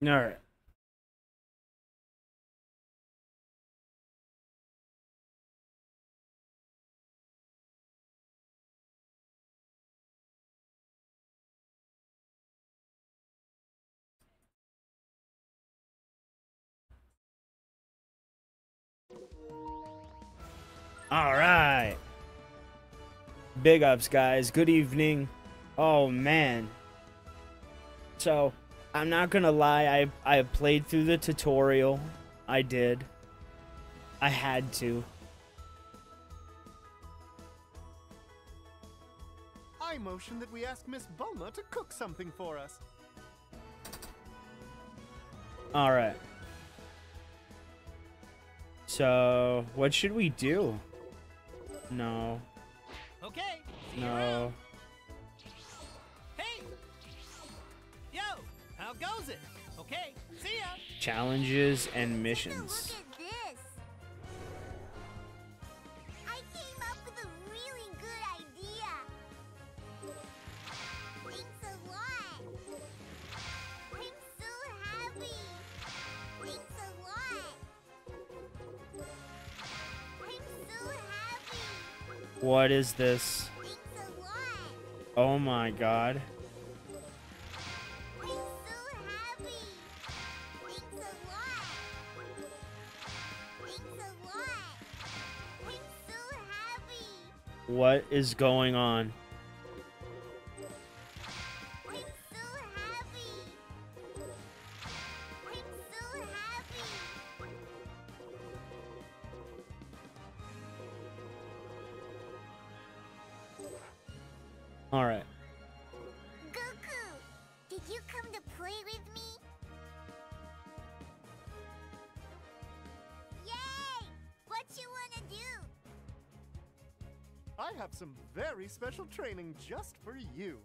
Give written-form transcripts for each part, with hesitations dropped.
All right. All right. Big ups, guys. Good evening. Oh, man. So, I'm not gonna lie. I played through the tutorial. I did. I had to. I motion that we ask Miss Bulma to cook something for us. All right. So, what should we do? No. Okay. See you No. around. Hey. Yo, how goes it? Okay. See ya. Challenges and Look missions. at this. I came up with a really good idea. Thanks a lot. I'm so happy. Thanks a lot. I'm so happy. What is this? Thanks a lot. Oh my god. I'm so happy. Thanks a lot. Thanks a lot. I'm so happy. What is going on? I'm so happy. I'm so happy. All right. Goku, did you come to play with me? Yay! What you wanna do? I have some very special training just for you.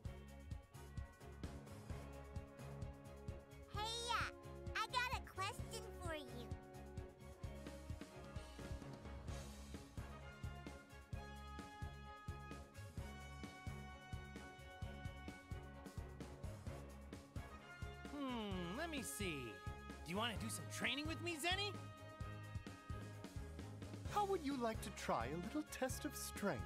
Hey, I got a question for you. Let me see. Do you want to do some training with me, Zenny? How would you like to try a little test of strength?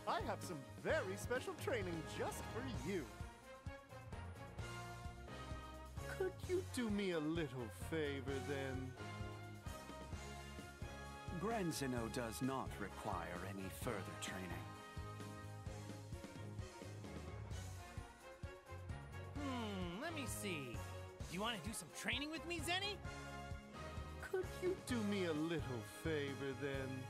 I have some very special training just for you. Could you do me a little favor then? Grenzino does not require any further training. Let me see. Do you want to do some training with me, Zenny? Could you do me a little favor then?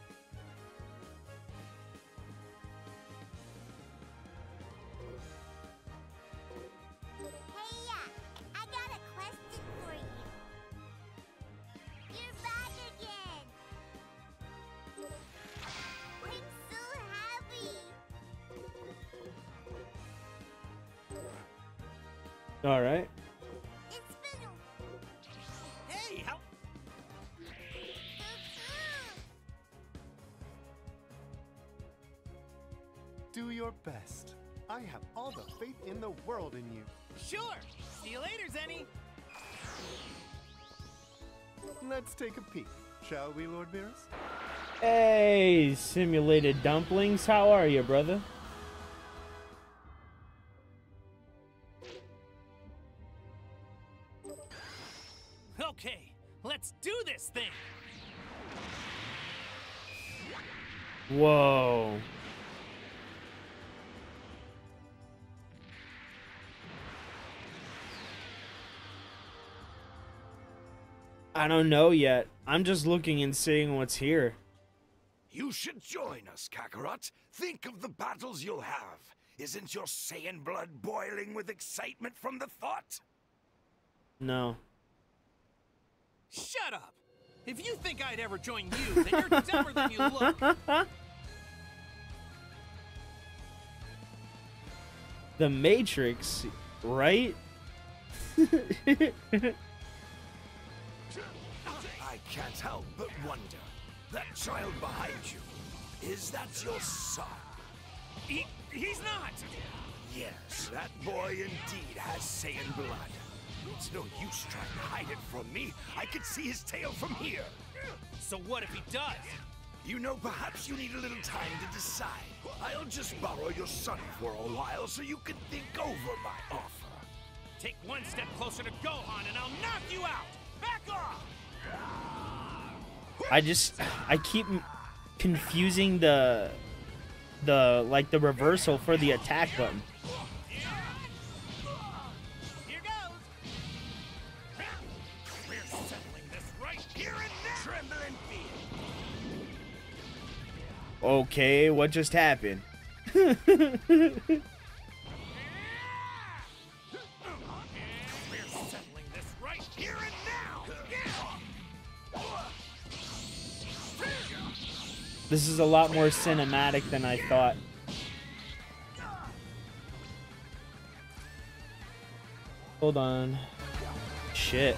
Hey, I got a question for you. You're back again. I'm so happy. All right. It's been a Hey, how... Do your best. I have all the faith in the world in you. Sure. See you later, Zenny. Let's take a peek, shall we, Lord Beerus? Hey, simulated dumplings. How are you, brother? Okay, let's do this thing. Whoa. I don't know yet. I'm just looking and seeing what's here. You should join us, Kakarot. Think of the battles you'll have. Isn't your Saiyan blood boiling with excitement from the thought? No. Shut up. If you think I'd ever join you, then you're dumber than you look. The Matrix, right? I can't help but wonder. That child behind you. Is that your son? He's not! Yes, that boy indeed has Saiyan blood. It's no use trying to hide it from me. I can see his tail from here. So what if he does? You know, perhaps you need a little time to decide. I'll just borrow your son for a while so you can think over my offer. Take one step closer to Gohan and I'll knock you out! Back off! I keep confusing the reversal for the attack button. Here goes! We're settling this right here and now! Tremble in fear! Okay, what just happened? We're settling this right here and now! This is a lot more cinematic than I thought. Hold on. Shit.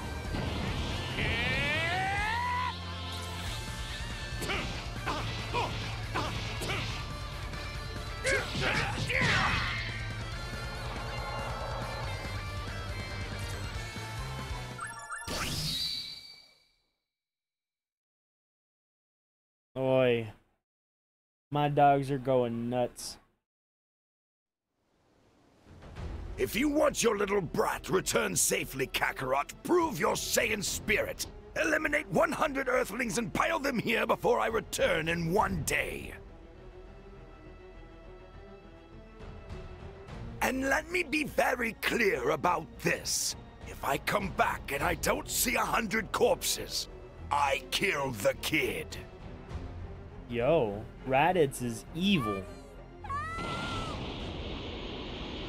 Oi. My dogs are going nuts. If you want your little brat returned safely, Kakarot, prove your Saiyan spirit. Eliminate 100 Earthlings and pile them here before I return in one day. And let me be very clear about this. If I come back and I don't see 100 corpses, I killed the kid. Yo, Raditz is evil.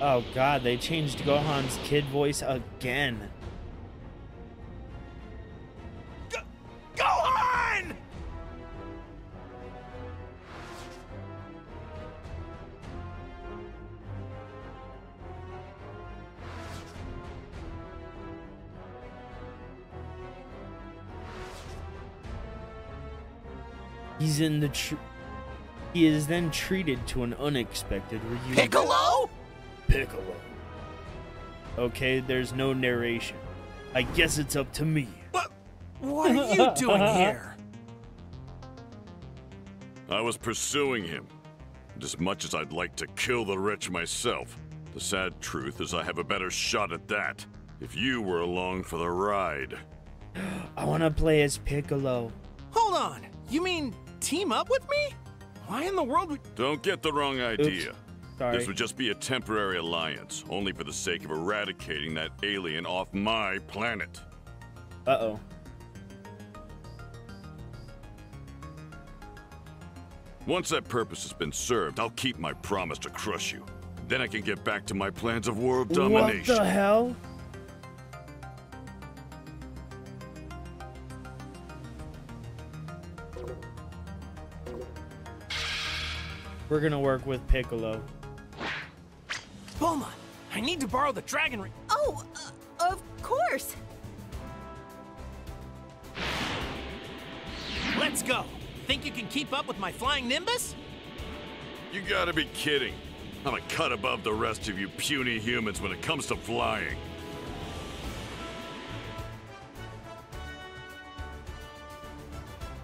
Oh god, they changed Gohan's kid voice again. Gohan! He is then treated to an unexpected reunion. Piccolo? Piccolo. Okay, there's no narration. I guess it's up to me. What are you doing here? I was pursuing him. And as much as I'd like to kill the wretch myself, the sad truth is I have a better shot at that if you were along for the ride. I want to play as Piccolo. Hold on! You mean team up with me? Why in the world would... Don't get the wrong idea. Oops. Sorry. This would just be a temporary alliance, only for the sake of eradicating that alien off my planet. Uh-oh. Once that purpose has been served, I'll keep my promise to crush you. Then I can get back to my plans of world domination. What the hell? We're gonna work with Piccolo. Bulma, I need to borrow the dragon ring. Oh, of course. Let's go. Think you can keep up with my flying Nimbus? You gotta be kidding. I'm a cut above the rest of you puny humans when it comes to flying.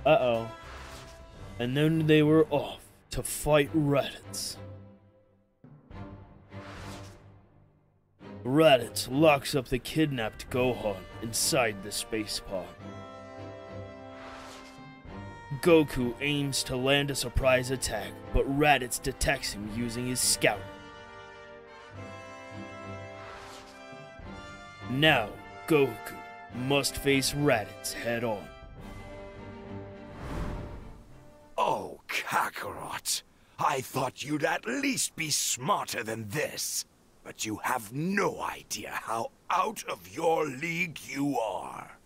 Uh-oh. And then they were off to fight Raditz. Raditz locks up the kidnapped Gohan inside the space pod. Goku aims to land a surprise attack, but Raditz detects him using his scout. Now, Goku must face Raditz head on. Oh, Kakarot. I thought you'd at least be smarter than this. But you have no idea how out of your league you are.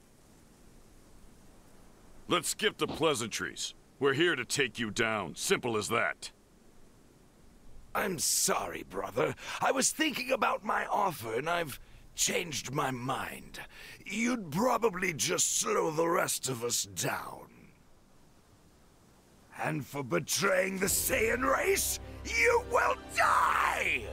Let's skip the pleasantries. We're here to take you down. Simple as that. I'm sorry, brother. I was thinking about my offer and I've changed my mind. You'd probably just slow the rest of us down. And for betraying the Saiyan race, you will die!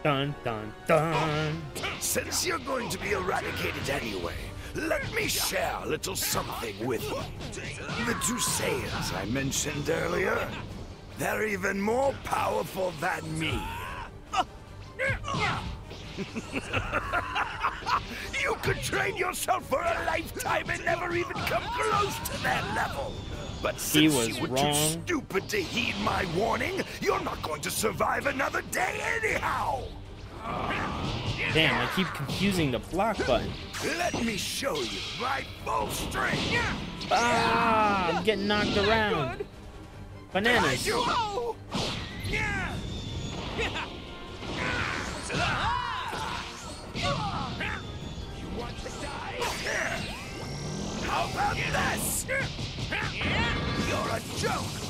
Dun, dun, dun. Since you're going to be eradicated anyway, let me share a little something with you. The two Saiyans I mentioned earlier, they're even more powerful than me. You could train yourself for a lifetime and never even come close to their level. But since you were too stupid to heed my warning, you're not going to survive another day anyhow! Damn, I keep confusing the block button. Let me show you my full strength! Ah, I'm getting knocked around. Bananas. You want to die? How about this? You're a joke!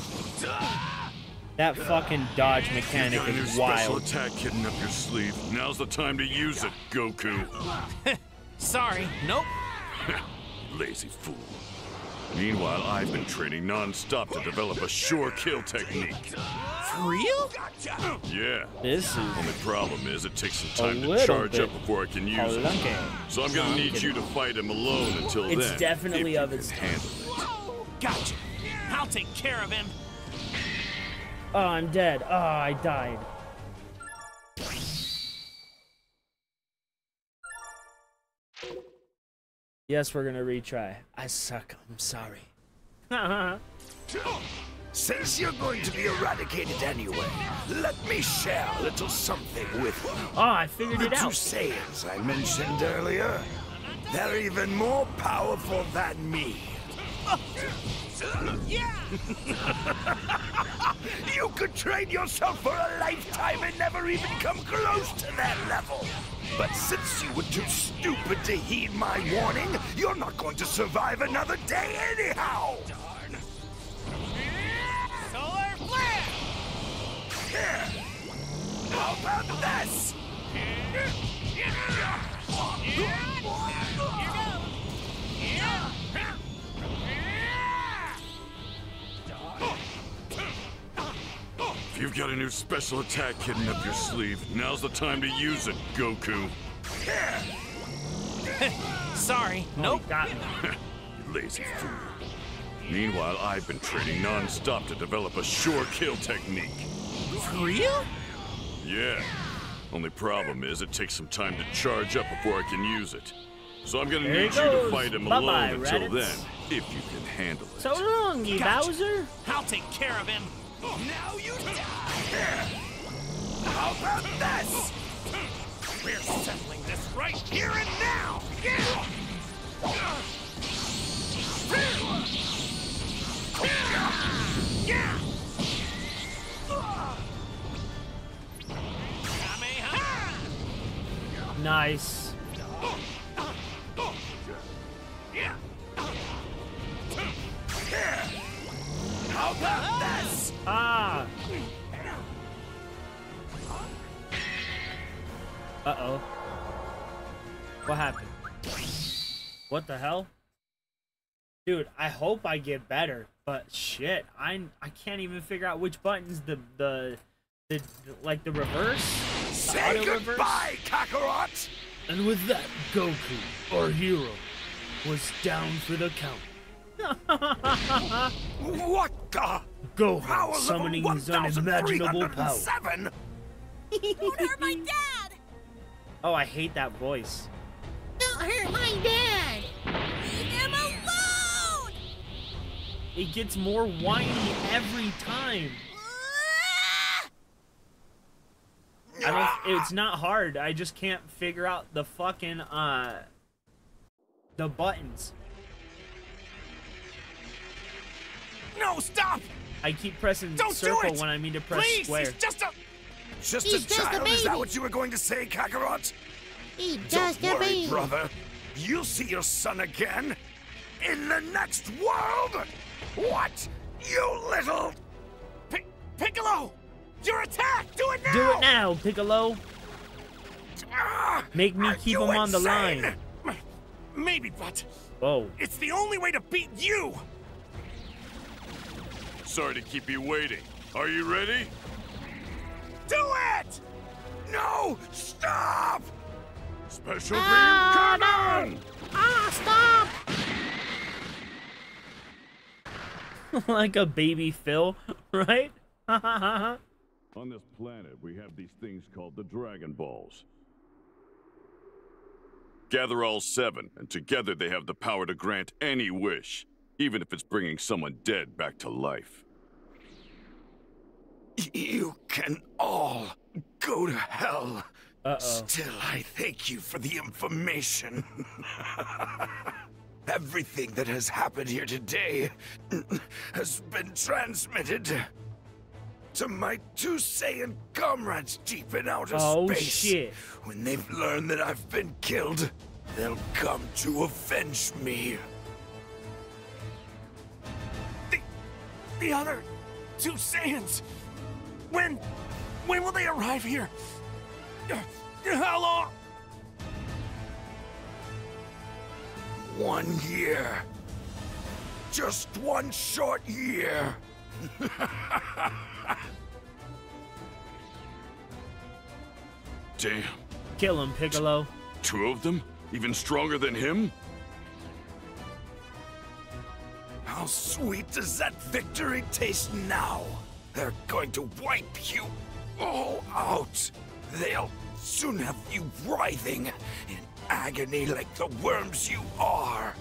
That fucking dodge mechanic Got a new is special wild. attack hidden up your sleeve. Now's the time to use it, Goku. Sorry, nope. Lazy fool. Meanwhile, I've been training non-stop to develop a sure kill technique. For real? Yeah. This is Only problem is it takes some time to little charge bit up before I can use it. clunky. So I'm gonna need you to fight him alone until It's then. definitely if of you its can handle it. Gotcha. I'll take care of him. Oh, I'm dead. Oh, I died. Yes, we're gonna retry. I suck. I'm sorry. Since you're going to be eradicated anyway, let me share a little something with you. Oh, I figured The it two out. Saiyans I mentioned earlier, they're even more powerful than me. You could train yourself for a lifetime and never even come close to their level. But since you were too stupid to heed my warning, you're not going to survive another day anyhow. Solar flare! How about this? If you've got a new special attack hidden up your sleeve, now's the time to use it, Goku. Sorry, nope. Got me. You lazy fool. Meanwhile, I've been training non-stop to develop a sure kill technique. For real? Yeah. Only problem is it takes some time to charge up before I can use it. So I'm gonna There need he you to goes. fight him Bye-bye, alone until Raditz. then, if you can handle it. So long, you Gotcha. Bowser. I'll take care of him. Now you die! How about this? We're settling this right Here and now! Kamehameha! Nice. How about this? Ah. Uh-oh. What happened? What the hell? Dude, I hope I get better, but shit, I can't even figure out which buttons the like the reverse. Say auto-reverse? goodbye, Kakarot! And with that, Goku, our hero, was down for the count. What the? Gohan Power level summoning his unimaginable power. 1307? Don't hurt my dad! Oh, I hate that voice. Don't hurt my dad! Leave him alone! It gets more whiny every time. It's not hard. I just can't figure out the fucking the buttons. No, stop! I keep pressing Don't do circle it! when I mean to press Please, square. he's just a... Just He's a just a child? Is that baby. what you were going to say, Kakarot? He's Don't just a worry, baby. brother. You'll see your son again. In the next world? What? You little... Piccolo! Your attack! Do it now! Do it now, Piccolo. Ah, Make me are keep you him on the insane? line. Maybe, but... Whoa. It's the only way to beat you! Sorry to keep you waiting. Are you ready? Do it! No! Stop! Special beam cannon! Like a baby Phil, right? On this planet, we have these things called the Dragonballs. Gather all 7, and together they have the power to grant any wish, even if it's bringing someone dead back to life. You can all go to hell. Uh-oh. Still, I thank you for the information. Everything that has happened here today has been transmitted to my 2 Saiyan comrades deep in outer space. Shit. When they've learned that I've been killed, they'll come to avenge me. The other 2 Saiyans! When will they arrive here? How long? 1 year. Just 1 short year. Damn. Kill him, Piccolo. 2 of them? Even stronger than him? How sweet does that victory taste now? They're going to wipe you all out. They'll soon have you writhing in agony like the worms you are.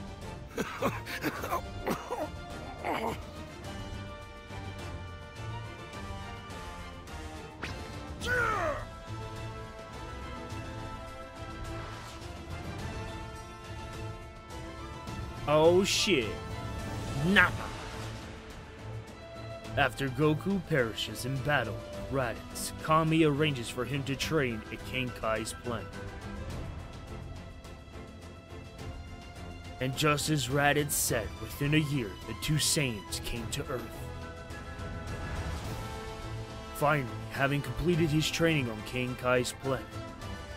Oh shit. Nappa. After Goku perishes in battle with Raditz, Kami arranges for him to train at King Kai's planet. And just as Raditz said, within a year, the 2 Saiyans came to Earth. Finally, having completed his training on King Kai's planet,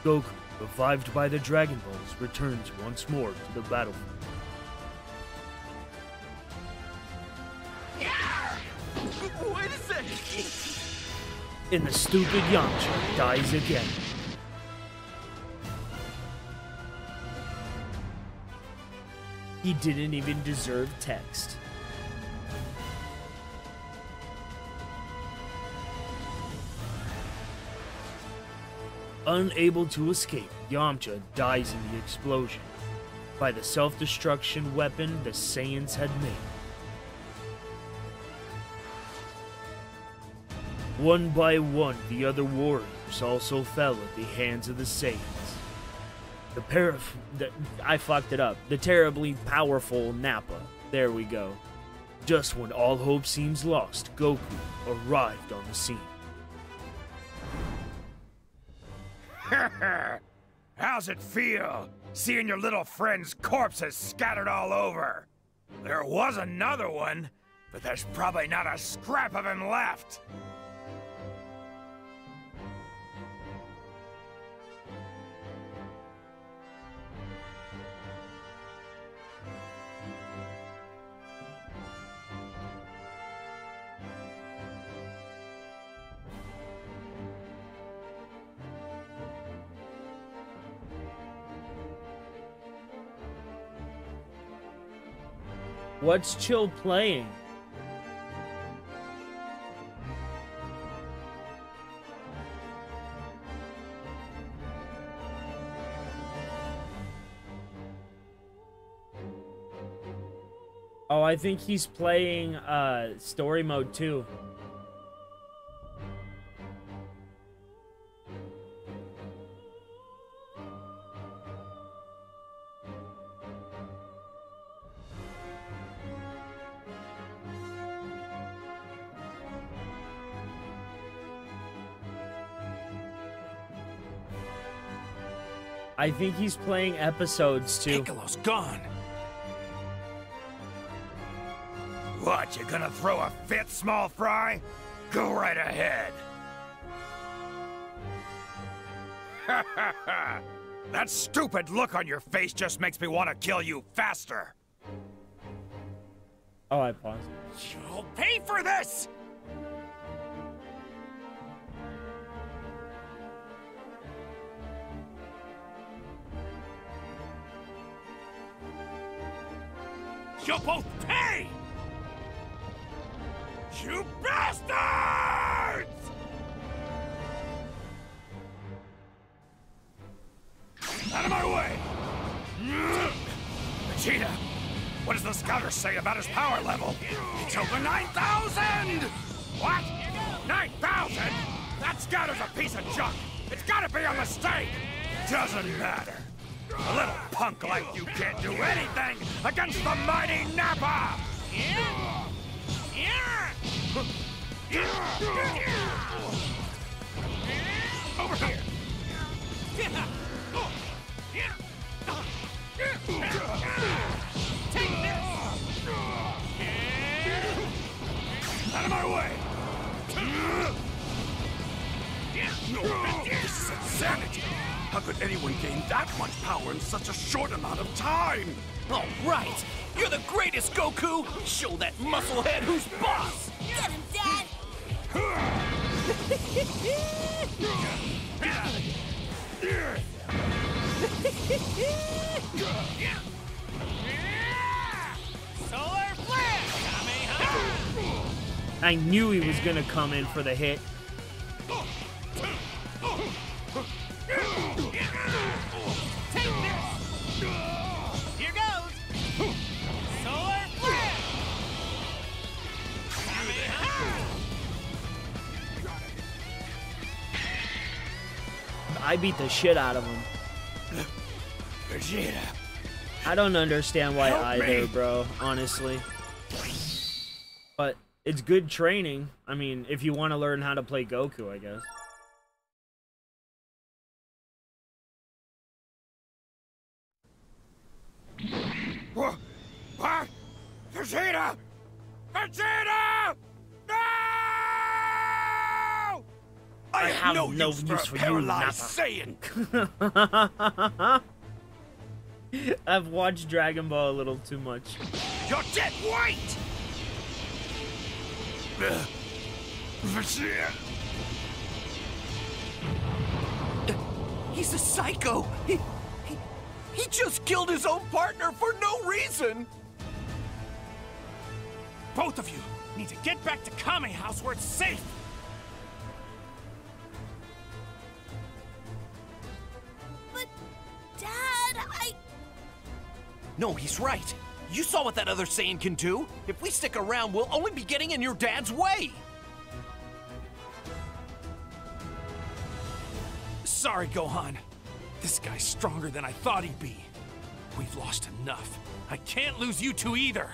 Goku, revived by the Dragon Balls, returns once more to the battlefield. Wait a second! And the stupid Yamcha dies again. He didn't even deserve text. Unable to escape, Yamcha dies in the explosion by the self-destruction weapon the Saiyans had made. One by one, the other warriors also fell at the hands of the Saiyans. I fucked it up. The terribly powerful Nappa. There we go. Just when all hope seems lost, Goku arrived on the scene. How's it feel, seeing your little friend's corpses scattered all over? There was another one, but there's probably not a scrap of him left. What's Chill playing? Oh, I think he's playing story mode too. I think he's playing episodes too. Piccolo's gone. What, you gonna throw a fit, small fry? Go right ahead. Ha ha ha! That stupid look on your face just makes me want to kill you faster. Oh, I paused. You'll pay for this! You'll both pay! You bastards! Out of my way! Vegeta, what does the scouter say about his power level? It's over 9,000! What? 9,000? That scouter's a piece of junk! It's gotta be a mistake! Doesn't matter. A little punk like you can't do anything against the mighty Nappa! Over here! Take this! Out of my way! This is insanity! How could anyone gain that much power in such a short amount of time? All right! You're the greatest, Goku! Show that musclehead who's boss! Get him, Dad! Solar flare! Kamehameha! I knew he was gonna come in for the hit. Take this! Here goes! Solar flare! Kamehameha! I beat the shit out of him. Vegeta, I don't understand why Help either, me. bro, honestly. But it's good training. I mean, if you want to learn how to play Goku, I guess. What? Vegeta! Vegeta! No! I have no no use use for for a you, paralyzed Nappa. Saiyan. I've watched Dragon Ball a little too much. You're dead white! Vegeta! He's a psycho. He just killed his own partner for no reason. Both of you need to get back to Kame House where it's safe! But, Dad, No, he's right. You saw what that other Saiyan can do. If we stick around, we'll only be getting in your dad's way. Sorry, Gohan. This guy's stronger than I thought he'd be. We've lost enough. I can't lose you two either.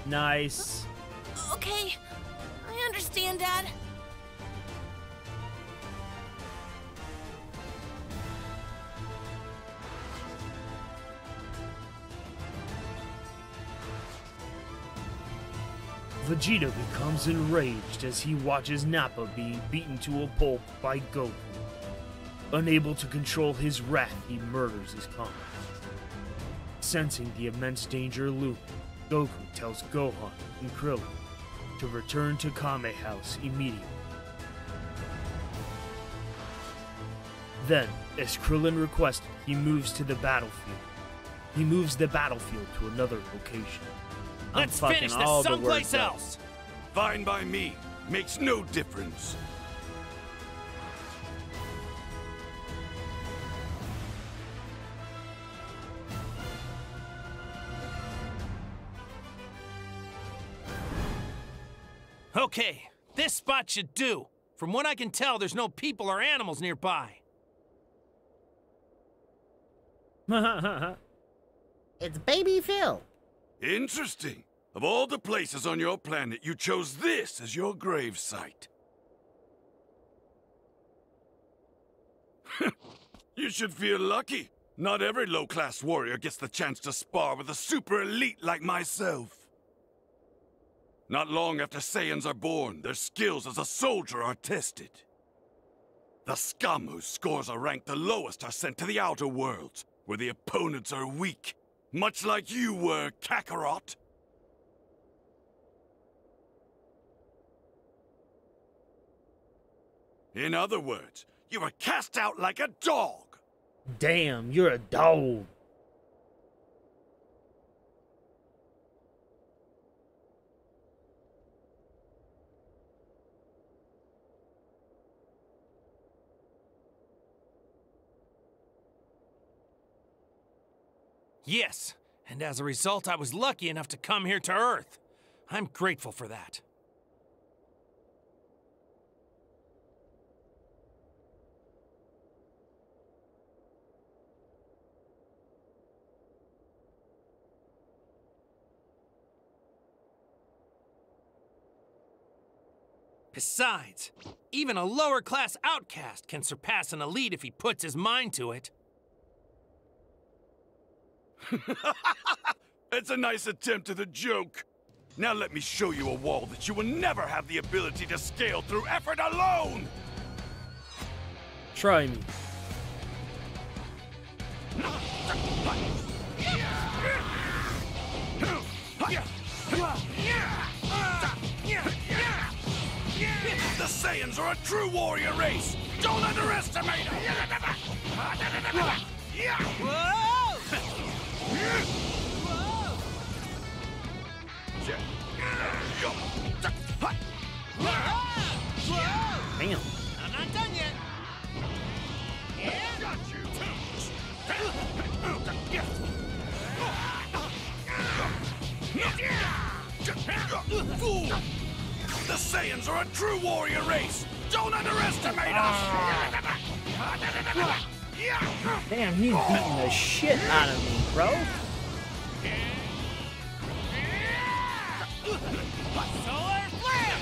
Nice. okay. I understand, Dad. Vegeta becomes enraged as he watches Nappa being beaten to a pulp by Goku. Unable to control his wrath, he murders his comrade. Sensing the immense danger looming, Goku tells Gohan and Krillin to return to Kame House immediately. Then, as Krillin requested, he moves to the battlefield. He moves the battlefield to another location. I'm Let's fucking finish all this the words someplace up. else! Fine by me. Makes no difference. Okay, this spot should do. From what I can tell, there's no people or animals nearby. It's Baby Phil. Interesting. Of all the places on your planet, you chose this as your grave site. You should feel lucky. Not every low-class warrior gets the chance to spar with a super elite like myself. Not long after Saiyans are born, their skills as a soldier are tested. The scum whose scores are ranked the lowest are sent to the outer worlds, where the opponents are weak. Much like you were, Kakarot. In other words, you were cast out like a dog. Damn, you're a dog. Yes, and as a result, I was lucky enough to come here to Earth. I'm grateful for that. Besides, even a lower-class outcast can surpass an elite if he puts his mind to it. It's a nice attempt at a joke. Now let me show you a wall that you will never have the ability to scale through effort alone! Try me. The Saiyans are a true warrior race! Don't underestimate them! Damn. I'm not done yet. Got you! Fool! The Saiyans are a true warrior race! Don't underestimate us! Damn, he's beating the shit out of me, bro. Solar flare!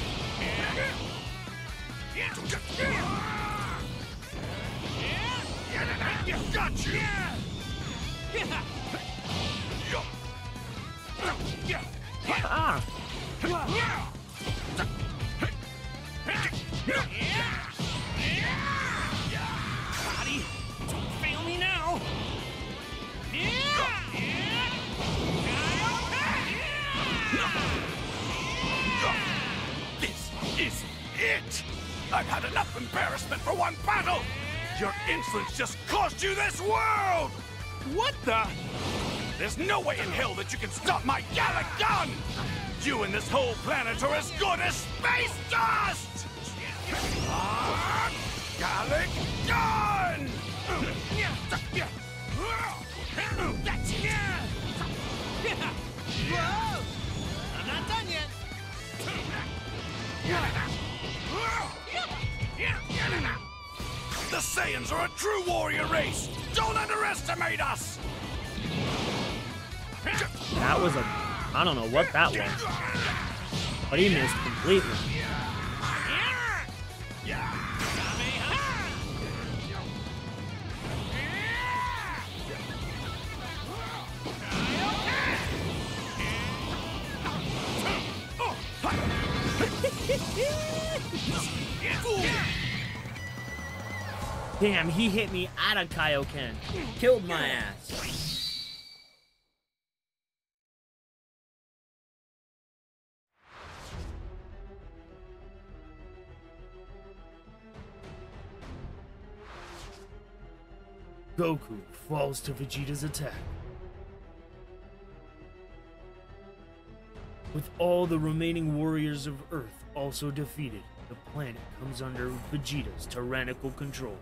Got you! Ah. Body, don't fail me now! This is it! I've had enough embarrassment for one battle! Your insolence just cost you this world! What the? There's no way in hell that you can stop my Gallic gun! You and this whole planet are as good as space dust! Gallic gun! That's it! Whoa! I'm not done yet! The Saiyans are a true warrior race! Don't underestimate us! That was a... I don't know what that was. But he missed completely. Damn, he hit me out of Kaioken. Killed my ass. Goku falls to Vegeta's attack. With all the remaining warriors of Earth also defeated, the planet comes under Vegeta's tyrannical control.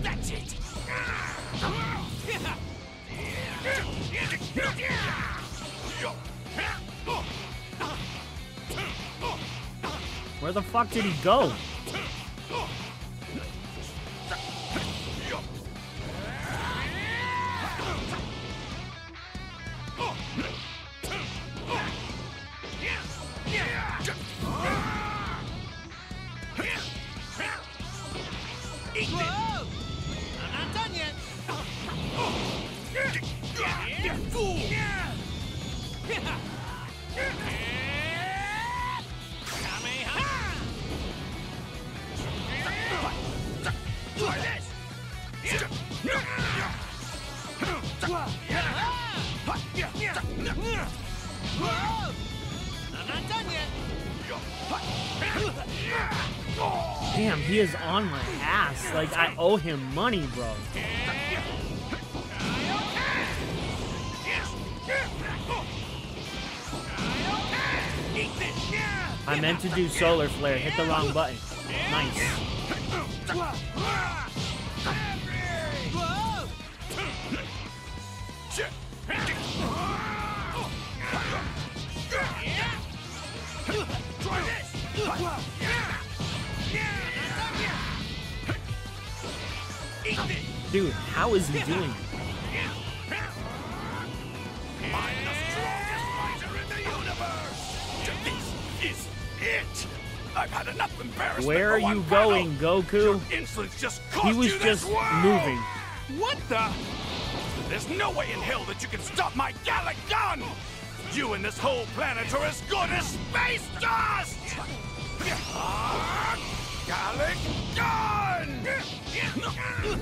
That's it! Where the fuck did he go? Eat this! Damn, he is on my ass. Like, I owe him money, bro. I meant to do solar flare. Hit the wrong button. Nice. Dude, how is he doing it? I'm the strongest fighter in the universe! This is it! I've had enough embarrassment. Where are you going, Goku? Your insolence just cost He was you this just world! moving. What the? There's no way in hell that you can stop my Gallic gun! You and this whole planet are as good as space dust! Gallic gun!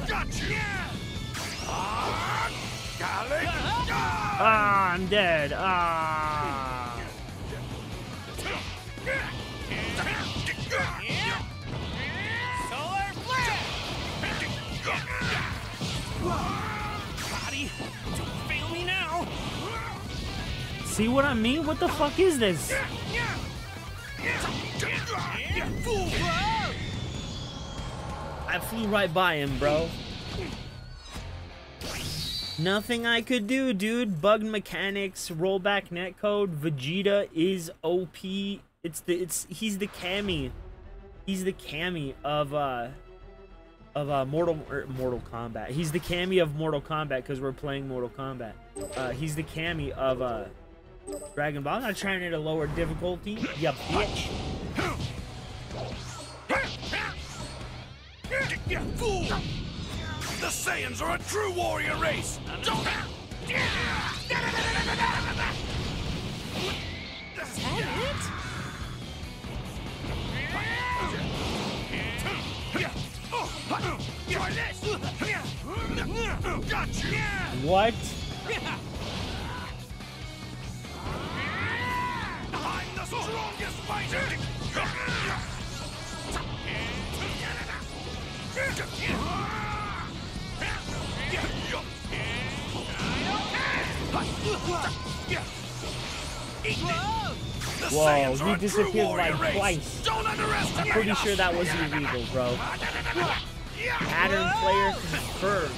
Got you! Gallic gun! Ah, I'm dead. Ah. Solar flare! Body, don't fail me now! See what I mean? What the fuck is this? I flew right by him, bro. Nothing I could do, dude. Bugged mechanics, rollback netcode. Vegeta is OP. He's the Kami. He's the Kami of Mortal Kombat. He's the Kami of Mortal Kombat because we're playing Mortal Kombat. He's the Kami of Dragon Ball. I'm not trying it at a lower difficulty. Ya bitch. Fool! The Saiyans are a true warrior race! Don't... Try this! Got you! What? I'm the strongest fighter! Whoa, he disappeared like twice. Don't underestimate I'm pretty us. sure that was illegal, bro. Pattern player confirmed.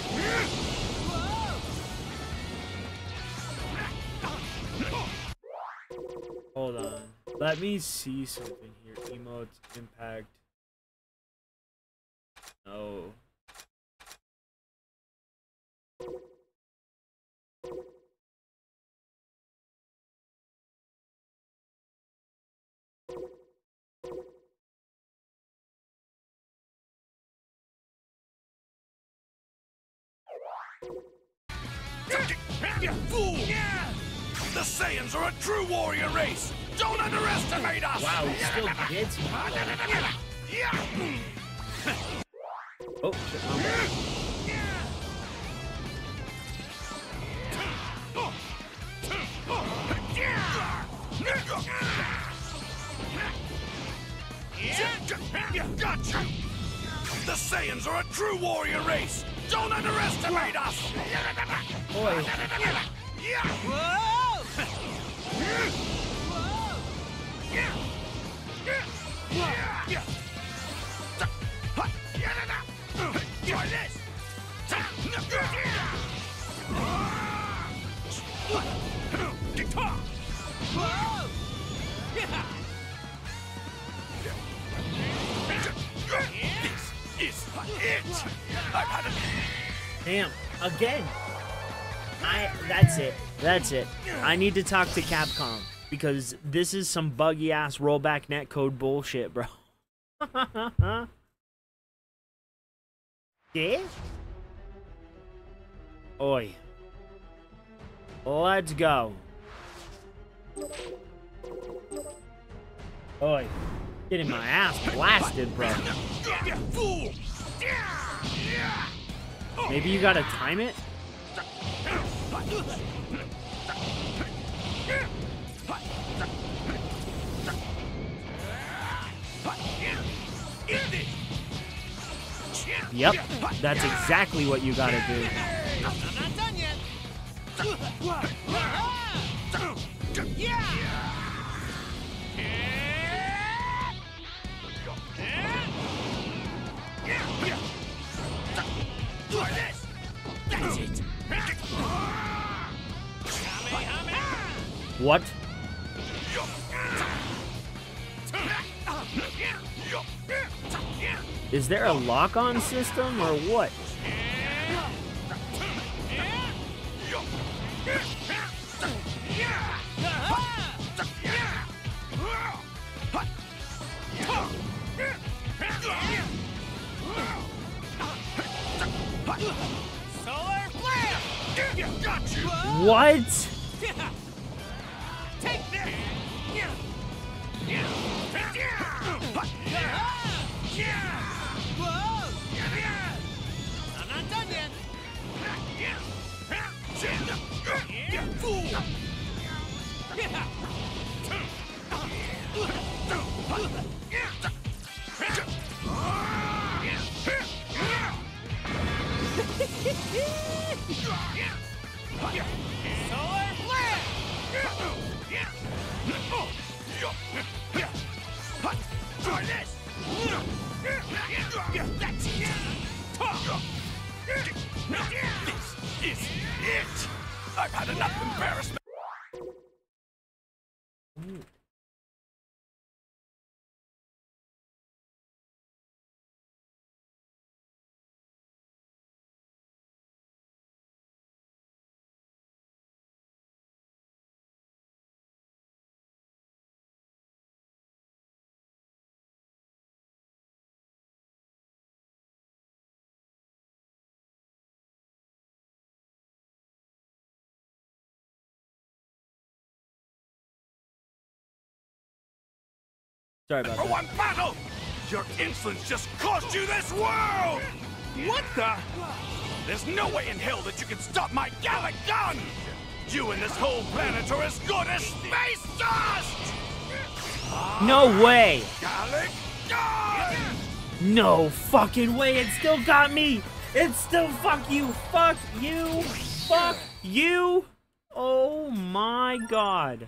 Hold on. Let me see something here. Emotes, impact. No. Fool! The Saiyans are a true warrior race! Don't underestimate us! Wow, he still gets me. Oh, shit, I'm bad. Got you! The Saiyans are a true warrior race! Don't underestimate us! Boy. Try this! This is it! I've had it! Damn, again. That's it. That's it. I need to talk to Capcom because this is some buggy ass rollback netcode bullshit, bro. Yeah? Oi. Let's go. Oi. Getting my ass blasted, bro. Fool! Maybe you gotta time it? Yep, that's exactly what you gotta do. I'm not done yet. Try this. That's it. What? Is there a lock-on system or what? Solar flare! Got you! What? Take this! I'm not done yet! Fool! Solar flare! Try this! That's it! This is it! I've had enough embarrassment! Sorry about For that. one battle! Your insolence just cost you this world! What the? There's no way in hell that you can stop my Gallic gun! You and this whole planet are as good as space dust! No way! Gallic gun! No fucking way! It still got me! It's still fuck you! Fuck you! Fuck you! Oh my god.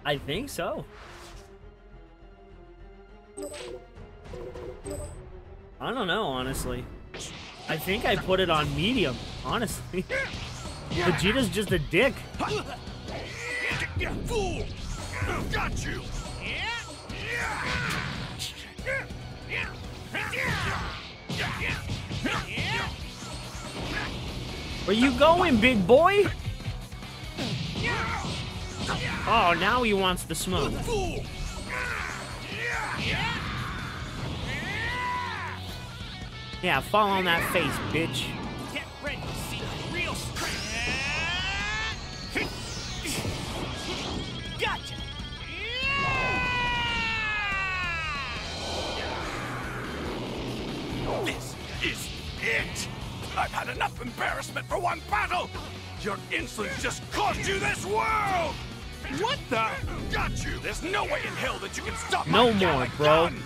I think so. I don't know, honestly. I think I put it on medium, honestly. Vegeta's just a dick. Fool! Got you! Where you going, big boy? Oh, now he wants the smoke. Yeah, fall on that face, bitch. Get ready to see real strength. Gotcha. This is it! I've had enough embarrassment for one battle! Your insolence just cost you this world! What the? Got you! There's no way in hell that you can stop No my more, Gallic bro. gun!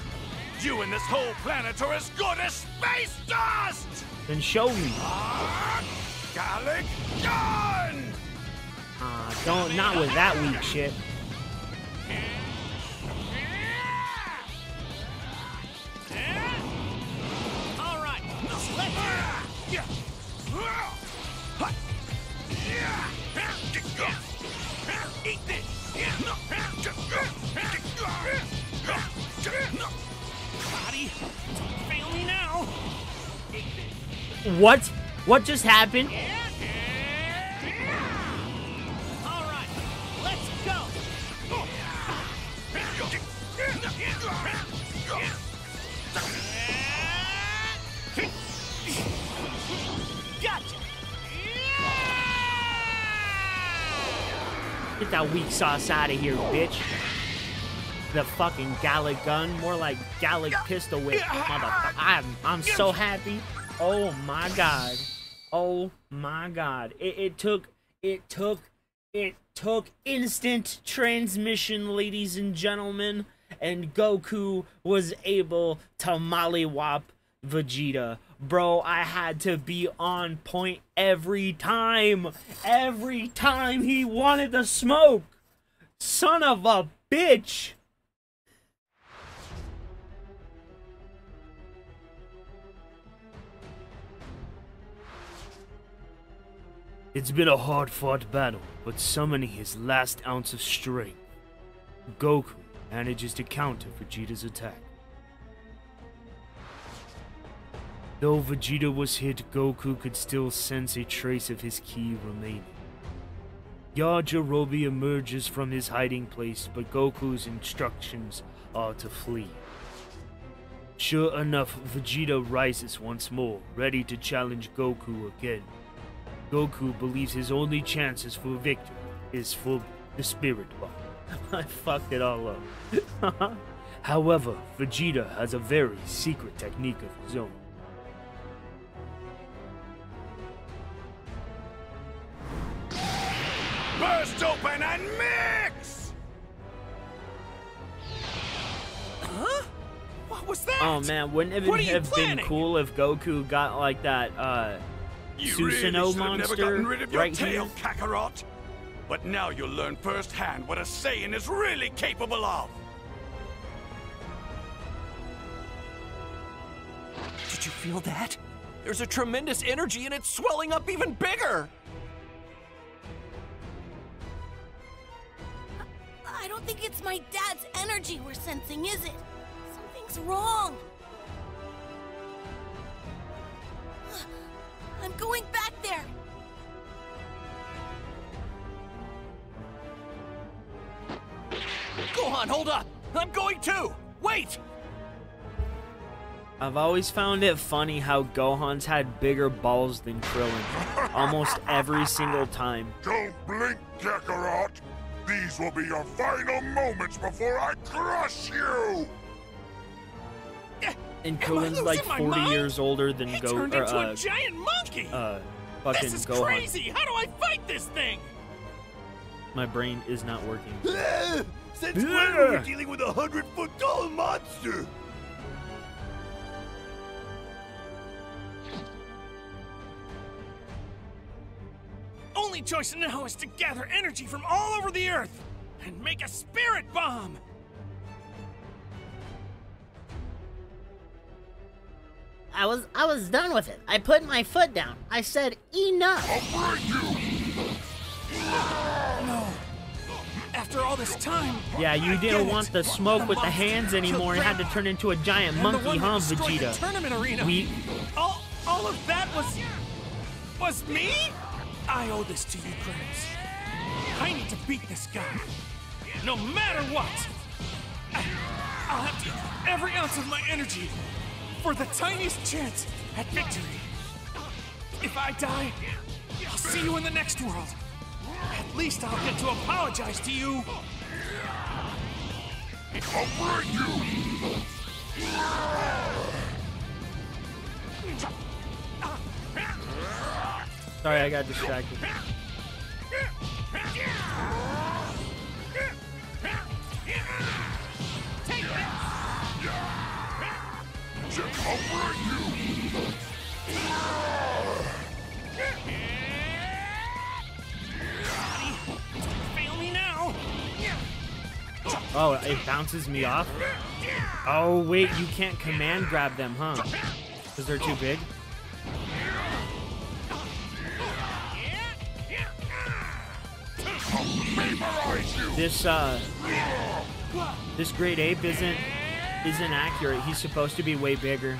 You and this whole planet are as good as space dust! Then show me. Gallic gun! Don't, not with that weak shit. All right, let's Eat this! Body, fail me now. What? What just happened? All right, let's go. Gotcha. Get that weak sauce out of here, bitch. The fucking Gallic gun, more like Gallic pistol whip, motherfucker. I'm so happy. Oh my god. Oh my god. It took It took instant transmission, ladies and gentlemen, and Goku was able to mollywop Vegeta. Bro, I had to be on point every time. Every time he wanted the smoke. Son of a bitch. It's been a hard-fought battle, but summoning his last ounce of strength, Goku manages to counter Vegeta's attack. Though Vegeta was hit, Goku could still sense a trace of his ki remaining. Yajirobe emerges from his hiding place, but Goku's instructions are to flee. Sure enough, Vegeta rises once more, ready to challenge Goku again. Goku believes his only chances for victory is for the Spirit Bomb. I fucked it all up. However, Vegeta has a very secret technique of his own. Burst open and mix! Huh? What was that? Oh man, wouldn't it have been cool if Goku got like that, You Susanoo really should have monster never gotten rid of your right tail, here? Kakarot. But now you'll learn firsthand what a Saiyan is really capable of. Did you feel that? There's a tremendous energy and it's swelling up even bigger! I don't think it's my dad's energy we're sensing, is it? Something's wrong. I'm going back there. Gohan, hold up! I'm going too! Wait! I've always found it funny how Gohan's had bigger balls than Krillin. Almost every single time. Don't blink, Kakarot. These will be your final moments before I crush you! And Am I Krillin's like losing my 40 mind? years older than He turned into a fucking giant monkey! This is Gohan. crazy! How do I fight this thing? My brain is not working. Since when are we dealing with a 100-foot-tall monster? Only choice now is to gather energy from all over the earth and make a spirit bomb! I was done with it. I put my foot down. I said enough. I'll break you! No. After all this time... Yeah, you I didn't get want it. the smoke with the monster hands anymore and had to turn into a giant And the monkey, one huh, who destroyed the Vegeta? tournament arena. All of that was me? I owe this to you, Krabs. I need to beat this guy. No matter what. I'll have to use every ounce of my energy for the tiniest chance at victory. If I die, I'll see you in the next world. At least I'll get to apologize to you. I'll break you! Sorry, I got distracted. I'll break you! Fail me now. Oh, it bounces me off? Oh, wait, you can't command grab them, huh? Because they're too big? This Great Ape isn't accurate. He's supposed to be way bigger.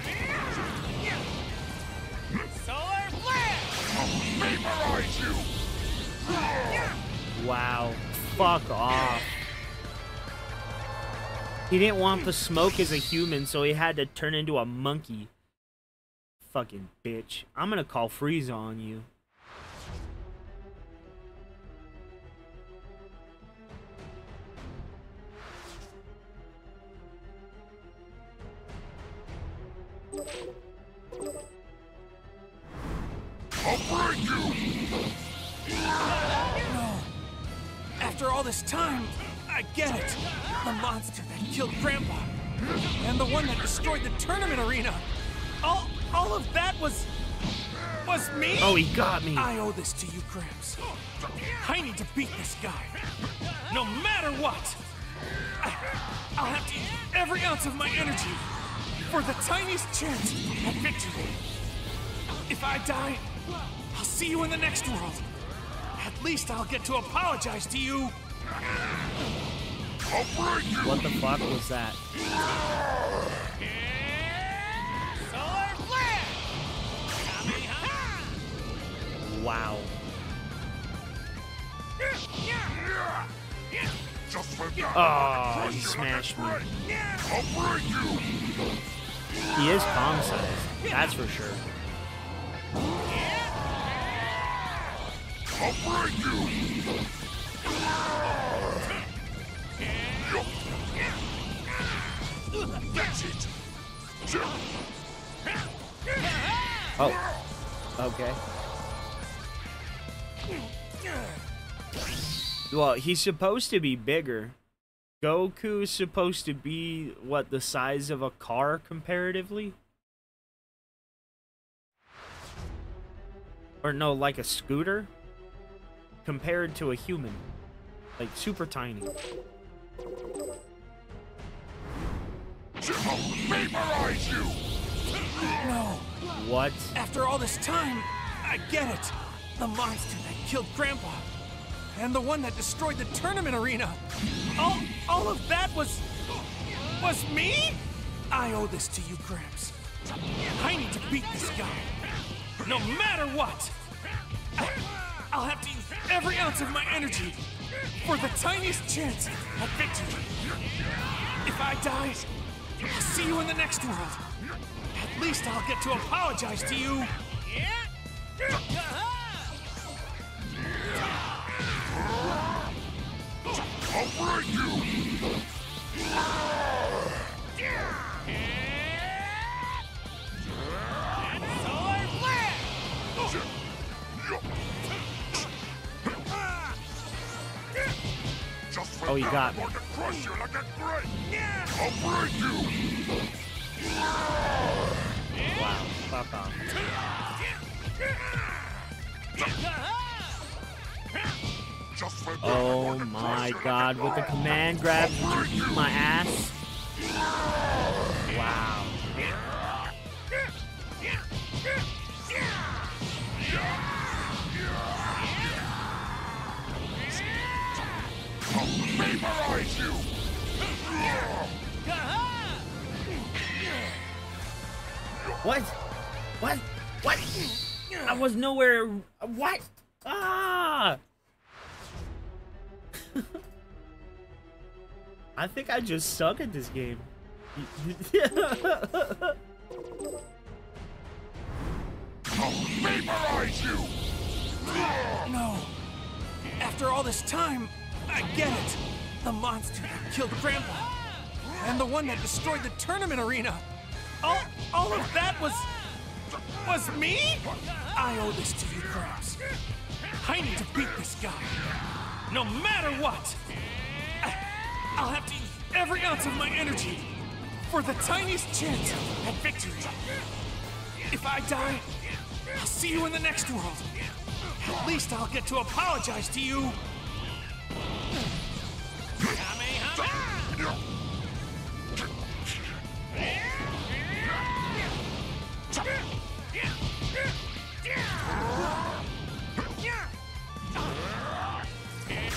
Solar flare! Wow. Fuck off. He didn't want the smoke as a human, so he had to turn into a monkey. Fucking bitch. I'm gonna call Frieza on you. I'll break you! No. After all this time, I get it. The monster that killed Grandpa. And the one that destroyed the tournament arena. All of that was me? Oh, he got me. I owe this to you, Gramps. I need to beat this guy. No matter what. I'll have to use every ounce of my energy for the tiniest chance at victory. If I die, I'll see you in the next world. At least I'll get to apologize to you. What the fuck was that? Solar flare! Wow. Oh, he smashed me. He is palm sized, that's for sure. I'll break you! That's it! Oh. Okay. Well, he's supposed to be bigger. Goku's supposed to be, what, the size of a car comparatively? Or no, like a scooter? Compared to a human. Like, super tiny. Vaporize you! No. What? After all this time, I get it. The monster that killed Grandpa. And the one that destroyed the tournament arena. All of that was me? I owe this to you, Gramps. I need to beat this guy. No matter what. I'll have to use every ounce of my energy for the tiniest chance at victory. If I die, I'll see you in the next world. At least I'll get to apologize to you. I'll break you! Solar flare! Oh, he got me. I'm going to crush you like a grape! I'll break you! Wow, fuck off. Oh my god, with the command grabs, would you eat my ass? Wow. I'll vaporize you! What? What? What? I was nowhere. What? Ah! I think I just suck at this game. I'll vaporize you! No. After all this time, I get it. The monster that killed Grandpa. And the one that destroyed the tournament arena. All of that was me? I owe this to you, Gramps. I need to beat this guy. No matter what. I'll have to use every ounce of my energy for the tiniest chance at victory. If I die, I'll see you in the next world. At least I'll get to apologize to you.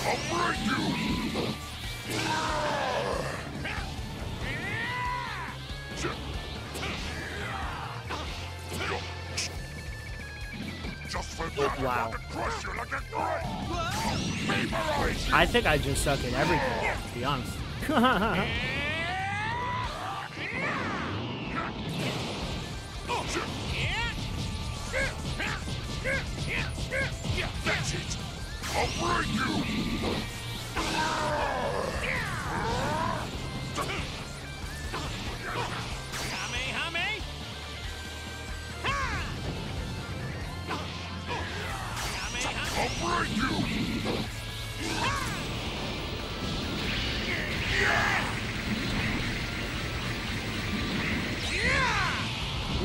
I'll break you! Just for that, Wow. I'm going to crush you like a grape! Vaporize you! I think I just suck at everything, to be honest. That's it! I'll break you! I'll break you!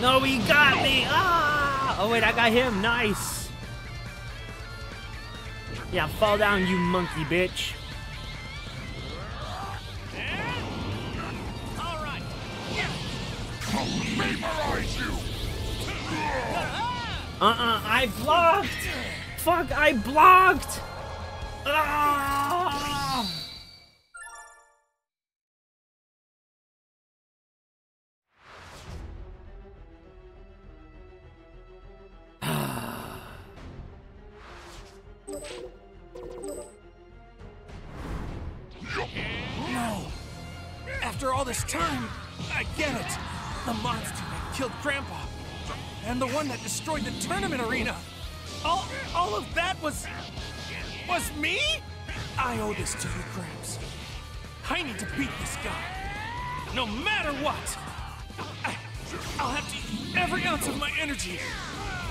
No, he got me. Ah! Oh, wait, I got him. Nice. Yeah, fall down, you monkey bitch. All right. Vaporize you! I blocked. Fuck, I blocked. Ah! No. After all this time, I get it. The monster that killed Grandpa. And the one that destroyed the tournament arena. All of that was me? I owe this to you, Gramps. I need to beat this guy. No matter what. I'll have to use every ounce of my energy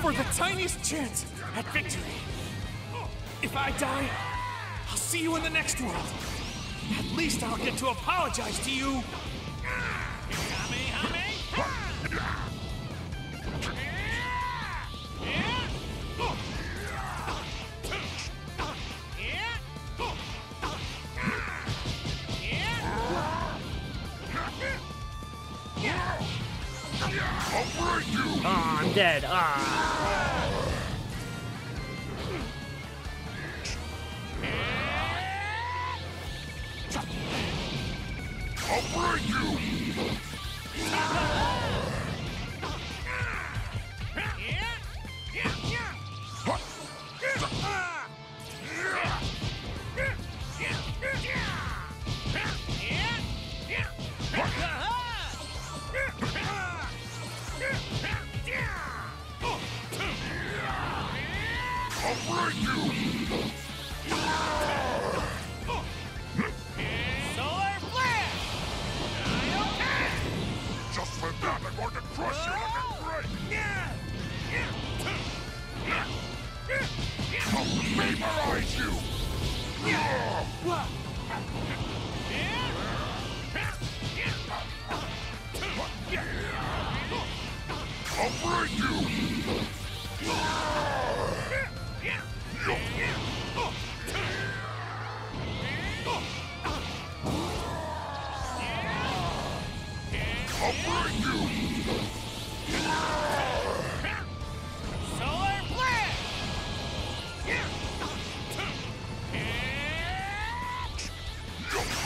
for the tiniest chance at victory. If I die, I'll see you in the next world. At least I'll get to apologize to you. Oh, I'm dead. Ah. I'll break you! I'll break you! Just for that, I'm going to crush you like a grape! I'll vaporize you! I'll break you! I'll break you! Solar flare!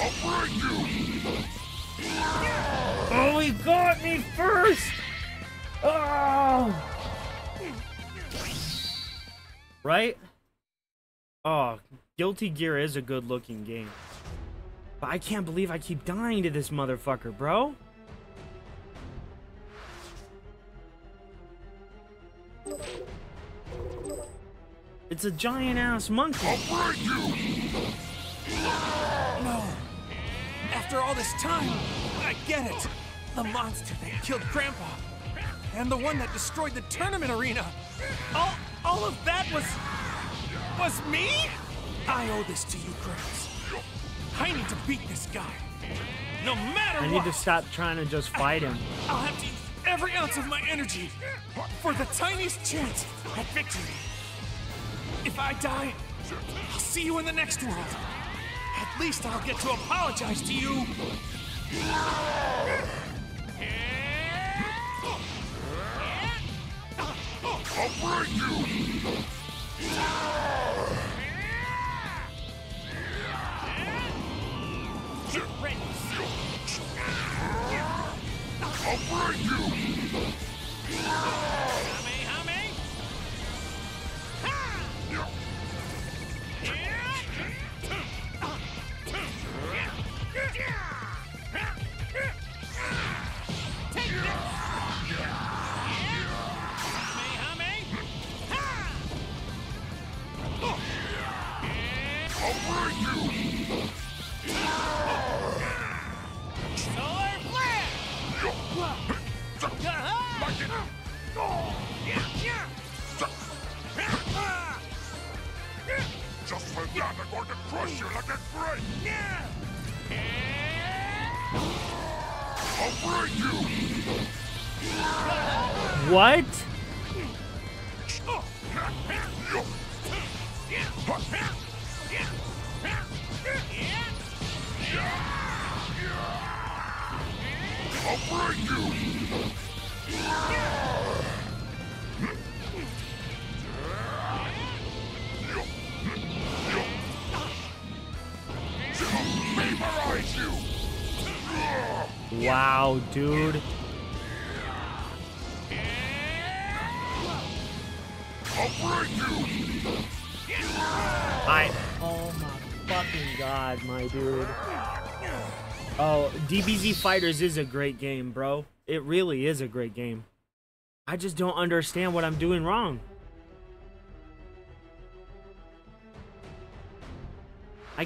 I'll break you! Oh, he got me first. Oh. Right? Oh, Guilty Gear is a good-looking game. But I can't believe I keep dying to this motherfucker, bro. It's a giant-ass monkey. I'll break you! No. After all this time, I get it. The monster that killed Grandpa. And the one that destroyed the tournament arena. All of that was me? I owe this to you, Gramps. I need to beat this guy. No matter what. I need to stop trying to just fight him. I'll have to use every ounce of my energy for the tiniest chance at victory. If I die, I'll see you in the next world. At least I'll get to apologize to you. I'll break you! Get ready. I'll break you! Just for that, I'm going to crush you like a grape! I'll break you! What? I'll break you! Vaporize you! Wow, dude. I'll break you! Oh my fucking god, my dude. Oh, DBZ Fighters is a great game, bro. It really is a great game. I just don't understand what I'm doing wrong. I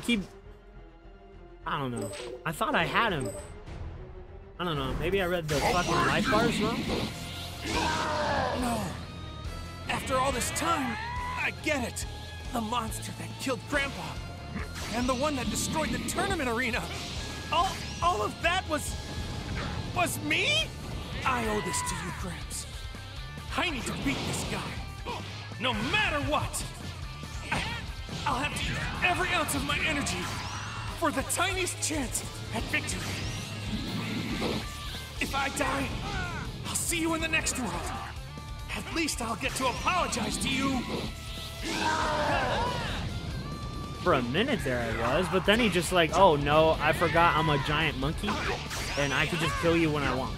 don't know. I thought I had him. I don't know. Maybe I read the fucking life bars wrong? No. After all this time, I get it. The monster that killed Grandpa. And the one that destroyed the tournament arena. All of that was me? I owe this to you, Gramps. I need to beat this guy. No matter what. I'll have to use every ounce of my energy for the tiniest chance at victory. If I die, I'll see you in the next world. At least I'll get to apologize to you. For a minute there I was, but then he just like, oh no, I forgot I'm a giant monkey, and I can just kill you when I want.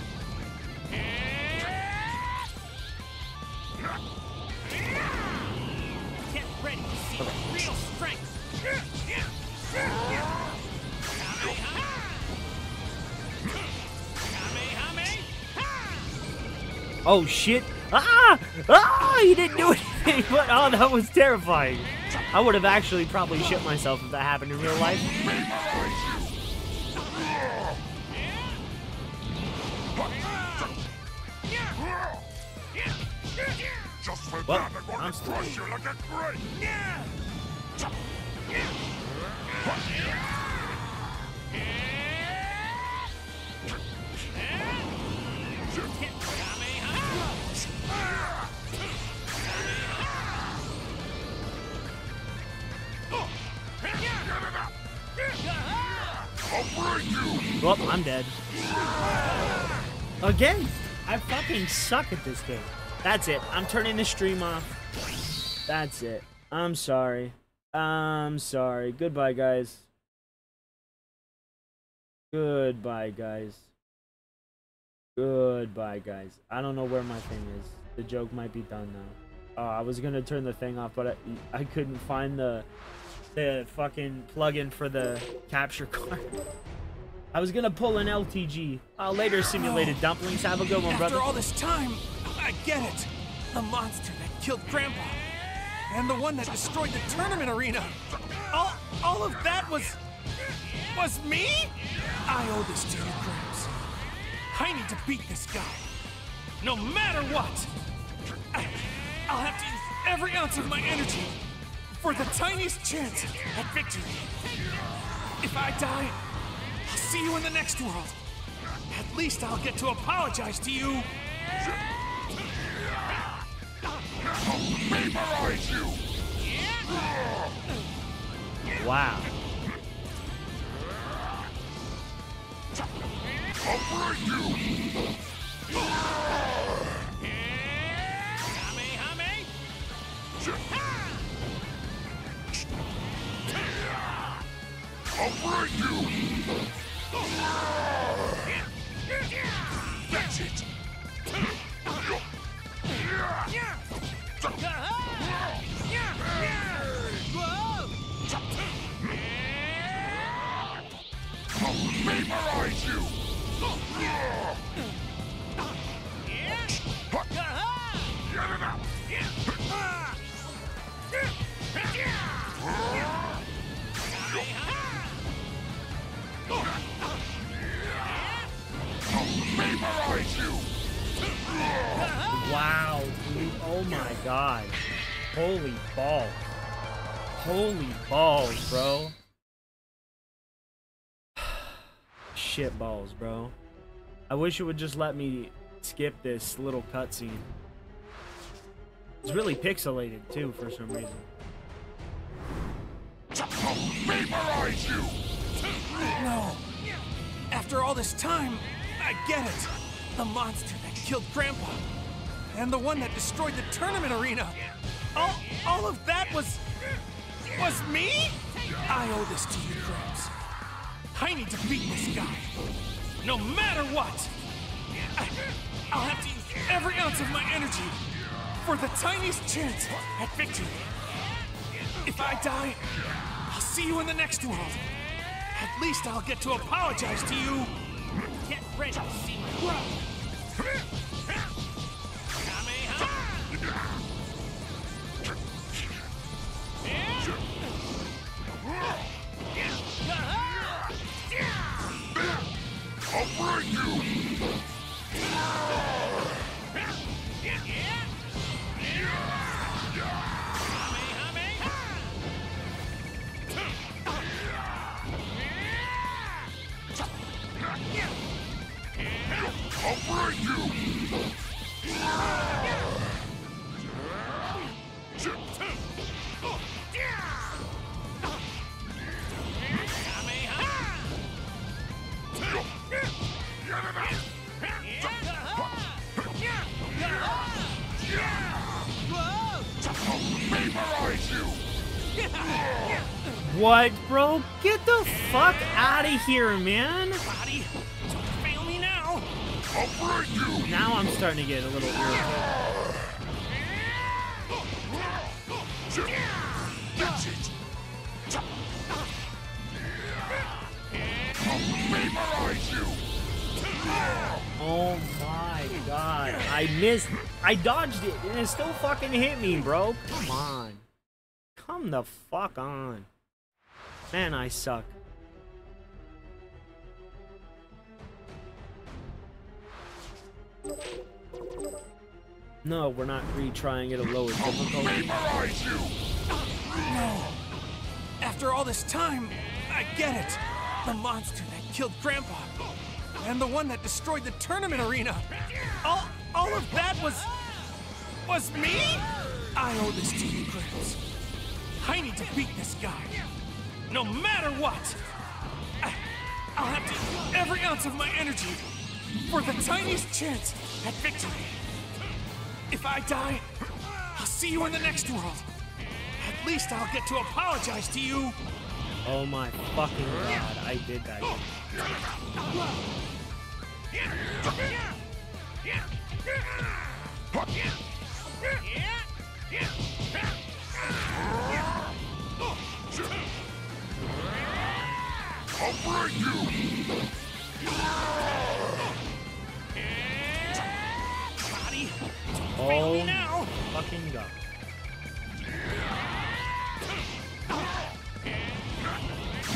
Get ready to see real strength. Oh shit! Ah! Ah! He didn't do anything, but oh, that was terrifying. I would have actually probably shit myself if that happened in real life. Just for Well, that, I'm going to crush you like a grape! Well, I'm dead. Again, I fucking suck at this game. That's it. I'm turning the stream off. That's it. I'm sorry. I'm sorry. Goodbye, guys. Goodbye, guys. Goodbye, guys. I don't know where my thing is. The joke might be done now. I was gonna turn the thing off, but I couldn't find the fucking plugin for the capture card. I was gonna pull an LTG. Later, simulated dumplings. Have a good one, brother. After all this time, I get it. The monster that killed Grandpa. And the one that destroyed the tournament arena. All of that was me? I owe this to you, Gramps. I need to beat this guy. No matter what. I'll have to use every ounce of my energy for the tiniest chance at victory. If I die, I'll see you in the next world. At least I'll get to apologize to you. I'll vaporize you! Wow. I'll break you! I'll break you! That's it! I'll vaporize you! Get it out! I'll vaporize you! Wow, dude. Oh my god. Holy balls. Holy balls, bro. Shit balls, bro. I wish it would just let me skip this little cutscene. It's really pixelated too for some reason. Vaporize you! No. After all this time, I get it. The monster that killed Grandpa. And the one that destroyed the tournament arena. All of that was me? I owe this to you, Gramps. I need to beat this guy. No matter what. I'll have to use every ounce of my energy for the tiniest chance at victory. If I die, I'll see you in the next world. At least I'll get to apologize to you. Get ready to see my wrath. I'll break you! I'll break you! Vaporize you! What, bro? Get the fuck out of here, man! Body, don't fail me now. I'll break you! Now I'm starting to get a little irritated. That's it! I'll vaporize you! Oh my god. I missed. I dodged it and it still fucking hit me, bro. Come on. Come the fuck on. Man, I suck. No, we're not retrying it at lower difficulty. Vaporize you! No. After all this time, I get it. The monster that killed Grandpa. And the one that destroyed the tournament arena. All of that was me? I owe this to you, Gramps. I need to beat this guy. No matter what. I'll have to use every ounce of my energy for the tiniest chance at victory. If I die, I'll see you in the next world. At least I'll get to apologize to you. Oh my fucking god, I did that. I'll break you! Body, Oh fail me now. fucking god.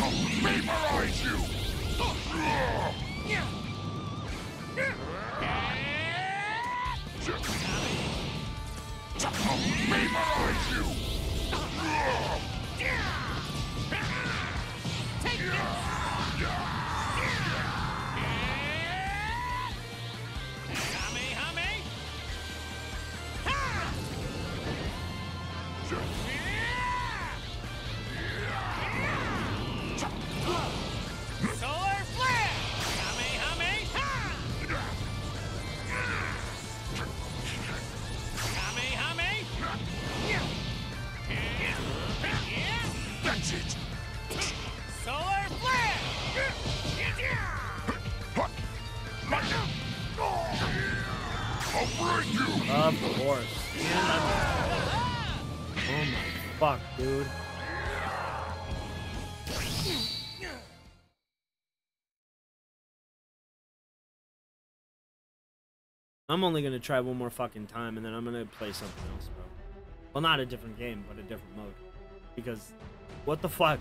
I'll vaporize you! I'll vaporize you! Take this. Kamehame. Ha! Solar flare. Kamehame. Ha! Kamehame. That's it! Solar flare. I'll break you! Of course. Oh my fuck, dude. I'm only gonna try one more fucking time and then I'm gonna play something else, bro. Well, not a different game, but a different mode. Because, what the fuck?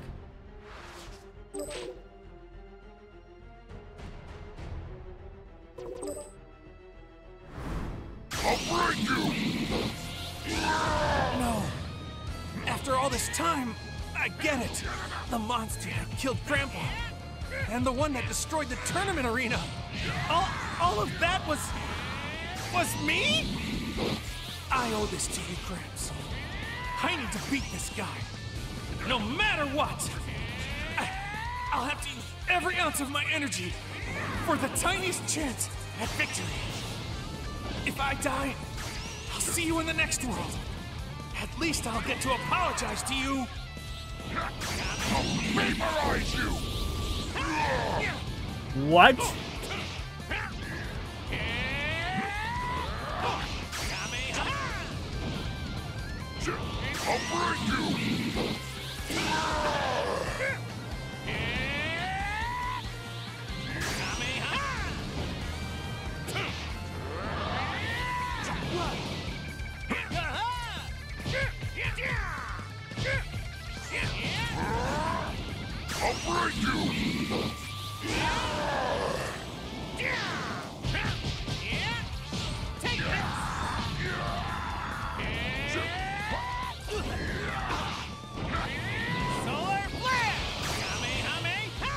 I'll break you! No. After all this time, I get it. The monster that killed Grandpa. And the one that destroyed the tournament arena. All of that was was me? I owe this to you, Gramps. I need to beat this guy. No matter what. I'll have to use every ounce of my energy for the tiniest chance at victory. If I die, I'll see you in the next world. At least I'll get to apologize to you. I'll vaporize you! What? I'll break you! I'll break you! Take this! Solar flare! Kamehameha!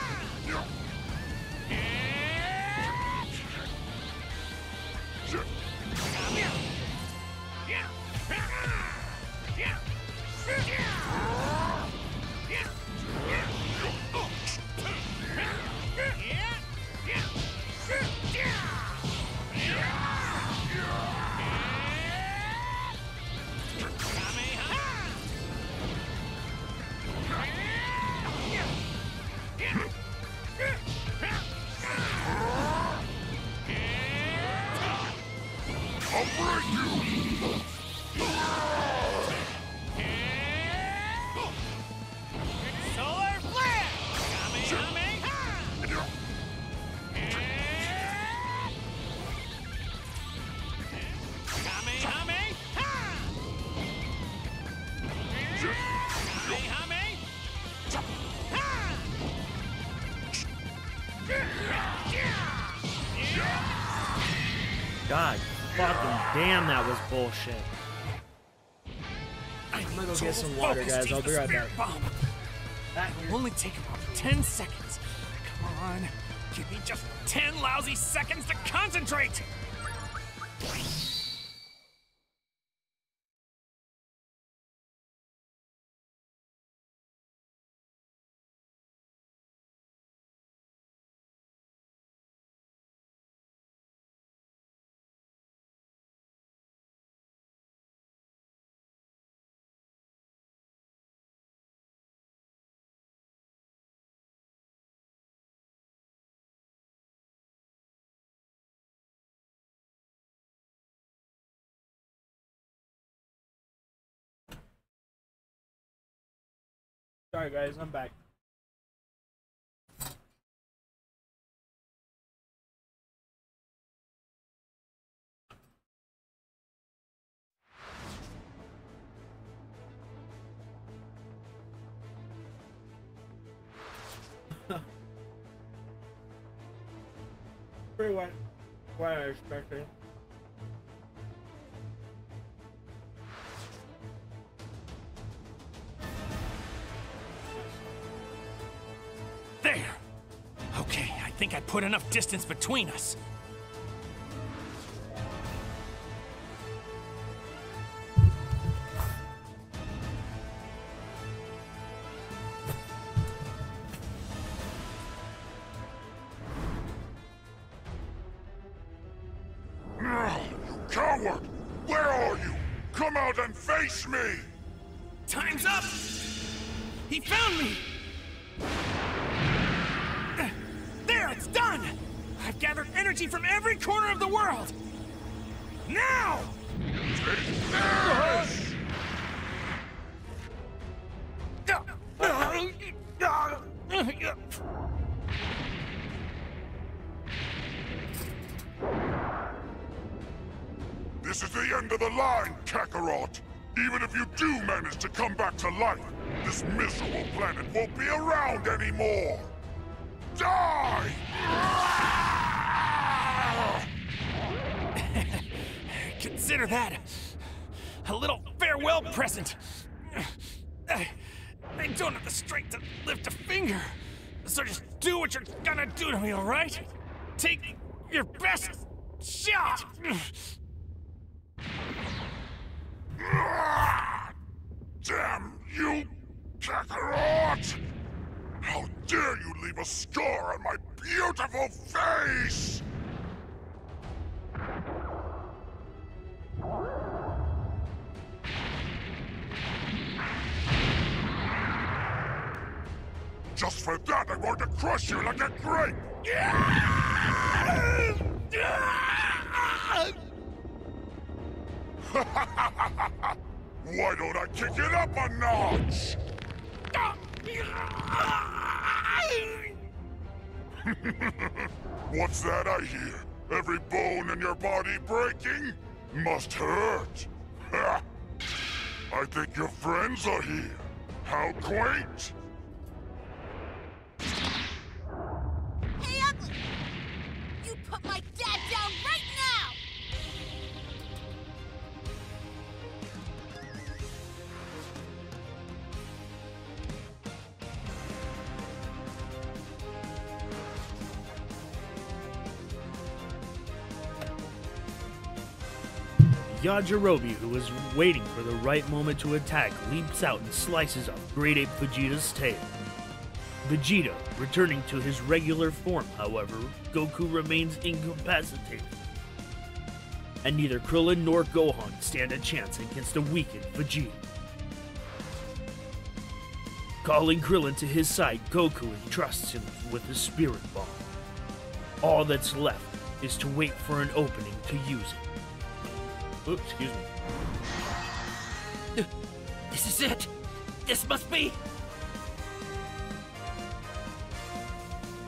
I'll break you! Solar flare! Kamehameha! Kamehameha! God fucking damn, that was bullshit. I'm gonna go get some water, guys. I'll be right back. That will only take about 10 seconds. Come on. Give me just 10 lousy seconds to concentrate! Sorry guys, I'm back. Pretty what I expected. There! Okay, I think I put enough distance between us. Coward! Where are you? Come out and face me! Time's up! He found me! There, it's done! I've gathered energy from every corner of the world! Now! Take this! This is the end of the line, Kakarot! Even if you do manage to come back to life, this miserable planet won't be around anymore! Die! Consider that a little farewell present. I don't have the strength to lift a finger, so just do what you're gonna do to me, all right? Take your best shot! Damn you, Kakarot! How dare you leave a scar on my beautiful face! Just for that, I'm going to crush you like a grape! Why don't I kick it up a notch? What's that I hear? Every bone in your body breaking? Must hurt. I think your friends are here. How quaint! Hey, Ugly! You put my dad down right now! Yajirobe, who was waiting for the right moment to attack, leaps out and slices off Great Ape Vegeta's tail. Vegeta, returning to his regular form, however, Goku remains incapacitated. And neither Krillin nor Gohan stand a chance against a weakened Vegeta. Calling Krillin to his side, Goku entrusts him with the Spirit Bomb. All that's left is to wait for an opening to use it. Oops, excuse me. This is it! This must be...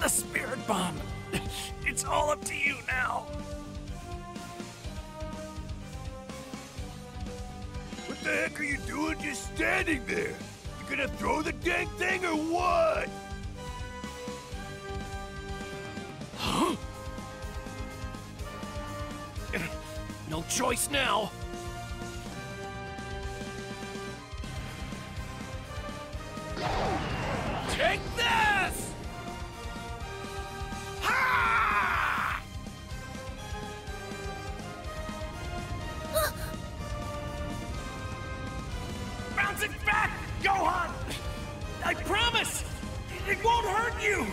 the Spirit Bomb! It's all up to you now! What the heck are you doing just standing there? You gonna throw the dang thing or what? Huh? No choice now! Take this! Ha! Bounce it back, Gohan! I promise! It won't hurt you!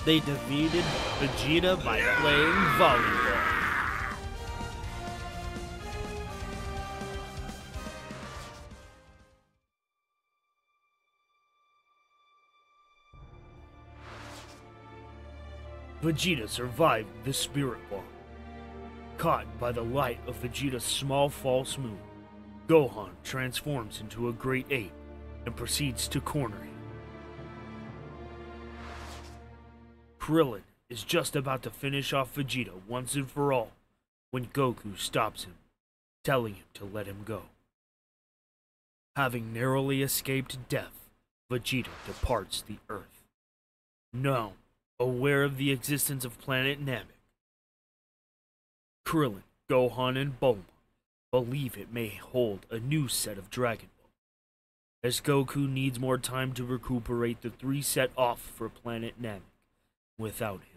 They defeated Vegeta by playing volleyball. Vegeta survived the Spirit Bomb. Caught by the light of Vegeta's small false moon, Gohan transforms into a Great Ape and proceeds to corner him. Krillin is just about to finish off Vegeta once and for all when Goku stops him, telling him to let him go. Having narrowly escaped death, Vegeta departs the Earth. Now, aware of the existence of planet Namek, Krillin, Gohan, and Bulma believe it may hold a new set of Dragon Ball, as Goku needs more time to recuperate the 3 set off for planet Namek without him.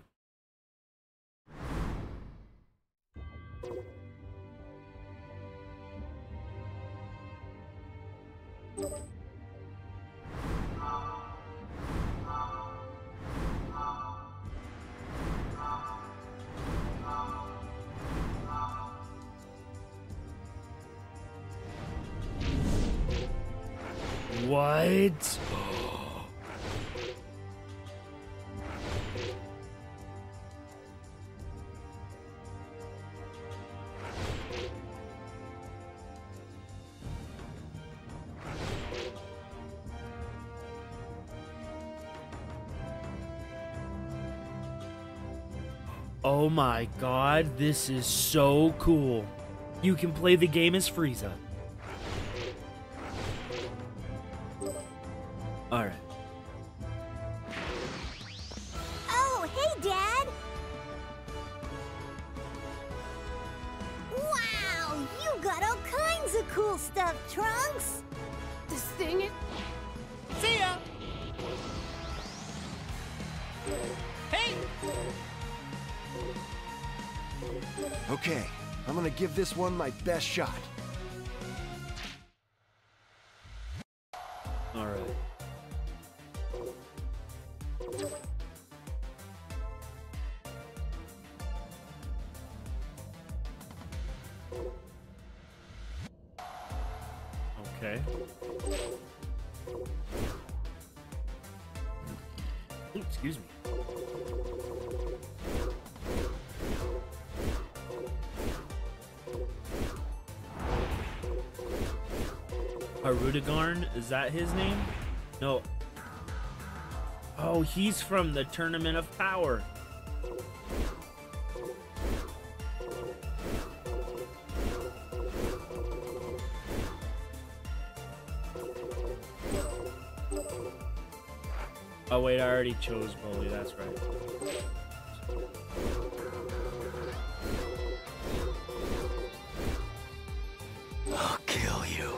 What? Oh my god, this is so cool. You can play the game as Frieza. Alright. Oh, hey, Dad! Wow, you got all kinds of cool stuff, Trunks! This thing is... See ya! Okay, I'm gonna give this one my best shot. All right. Okay. Ooh, excuse me. Harudagarn, is that his name? No. Oh, he's from the Tournament of Power. Oh wait, I already chose Bully, that's right. I'll kill you.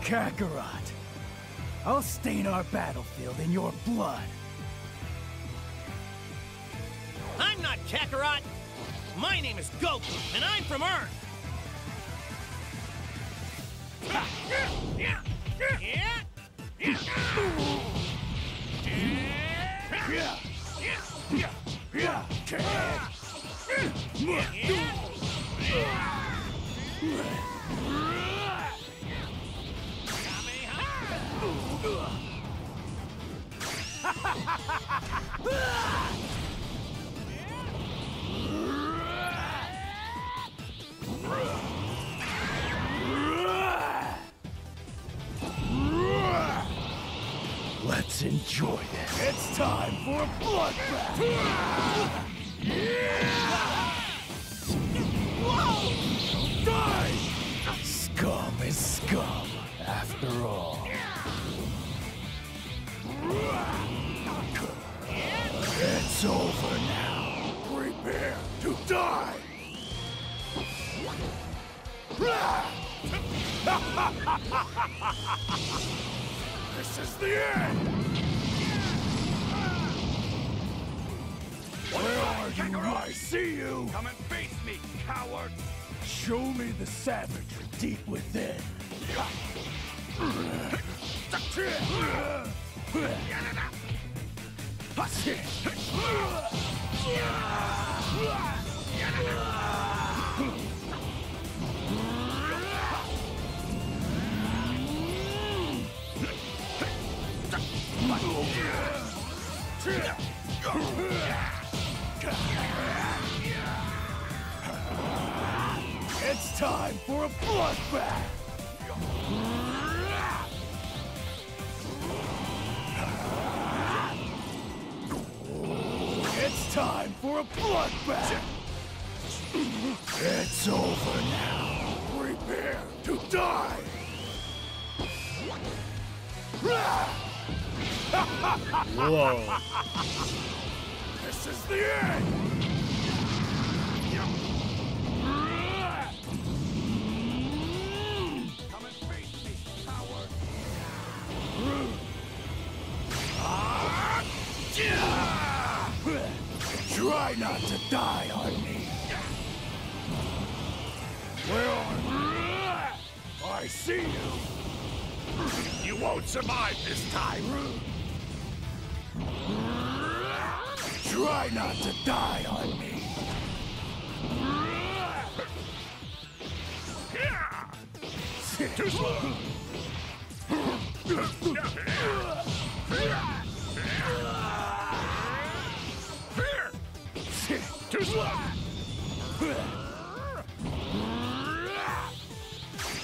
Kakarot, I'll stain our battlefield in your blood. I'm not Kakarot. My name is Goku, and I'm from Earth. Let's enjoy this. It's time for a bloodbath. Die! Scum is scum, after all. It's over now. Prepare to die! This is the end! Where are you? I see you! Come and face me, coward! Show me the savagery deep within. It's time for a bloodbath! It's time for a bloodbath! It's over now. Prepare to die! Whoa. This is the end! Come and face me, coward! Try not to die on me. Where are you? I see you. You won't survive this time! Try not to die on me. Too slow! Too slow!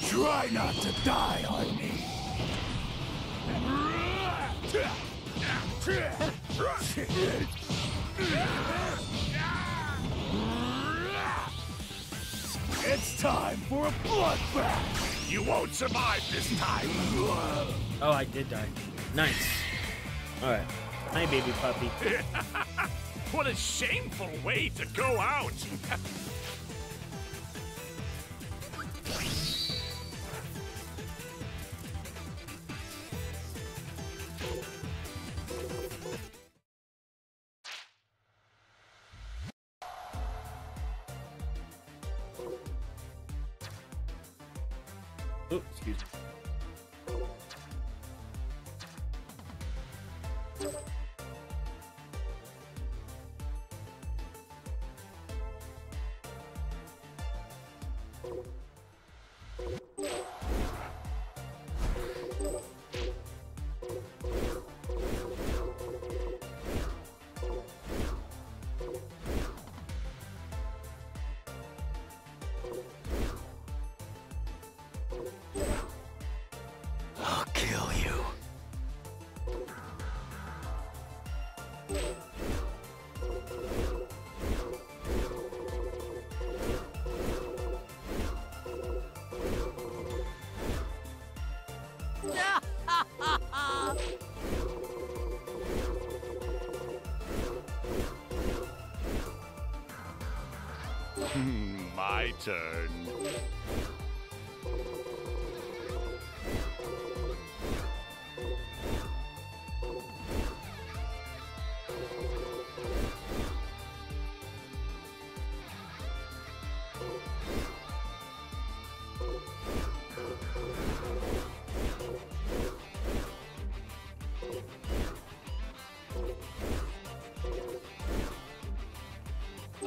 Try not to die on me. It's time for a bloodbath! You won't survive this time! Oh, I did die. Nice. Alright. Hi, baby puppy. What a shameful way to go out! Oh, excuse me. I'll kill you. My turn.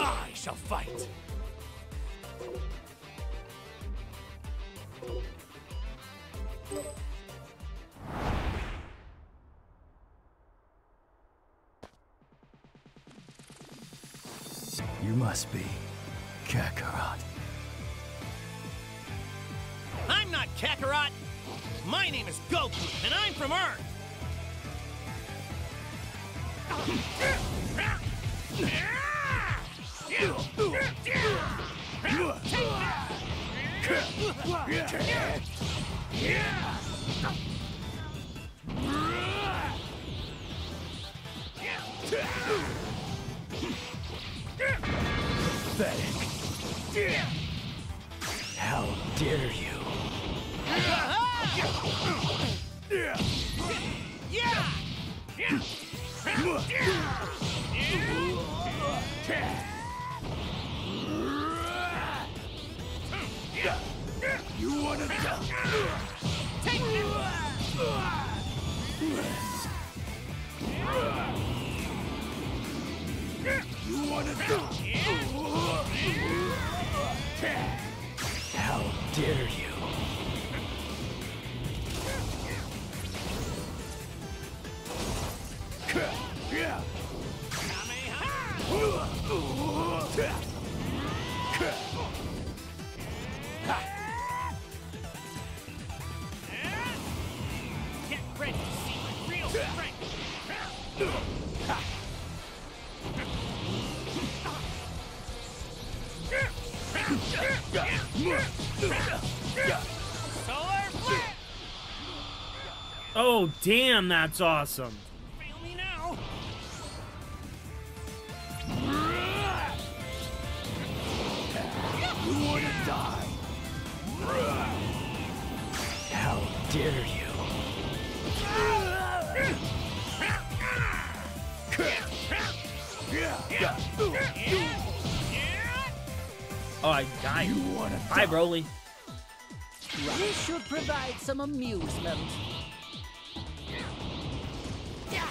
I shall fight. You must be Kakarot. I'm not Kakarot. My name is Goku, and I'm from Earth. Pathetic. How dare you? You wanna die? Take this! You wanna die? How dare you? Get ready to see my real strength! Solar flare! Oh, damn, that's awesome. Feel me now! You wanna die? How dare you? Oh, I died. You wanna Hi, die? Broly. This should provide some amusement. Yeah!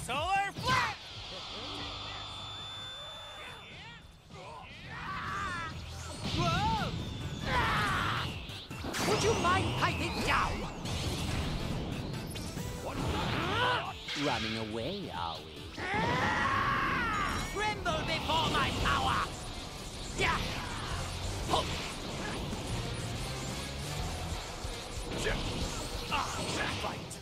Solar flare! Would you mind piping down? Running away, are we? Tremble before my power! Yeah! Ho! Fight!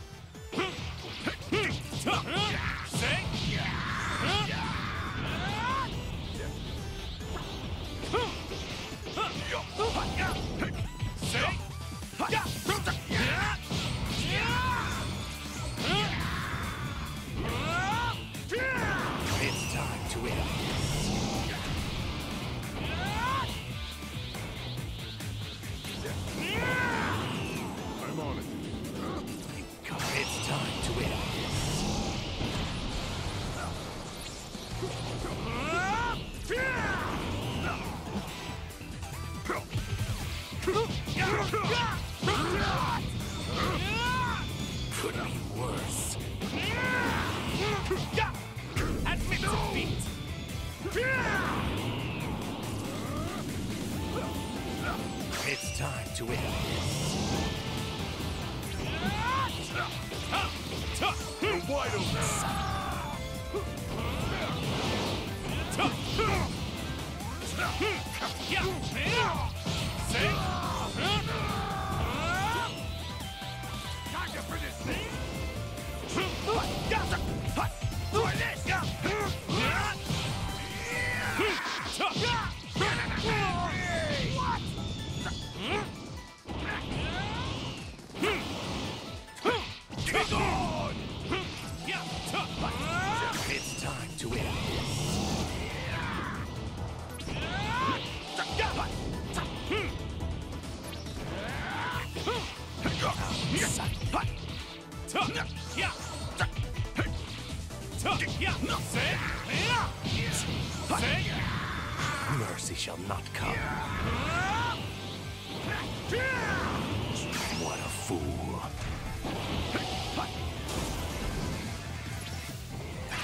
It's time to end. I'm on it. It's time to end. Could be worse. Admit defeat. It's time to end You're wide It's time to end Mercy shall not come. What a fool.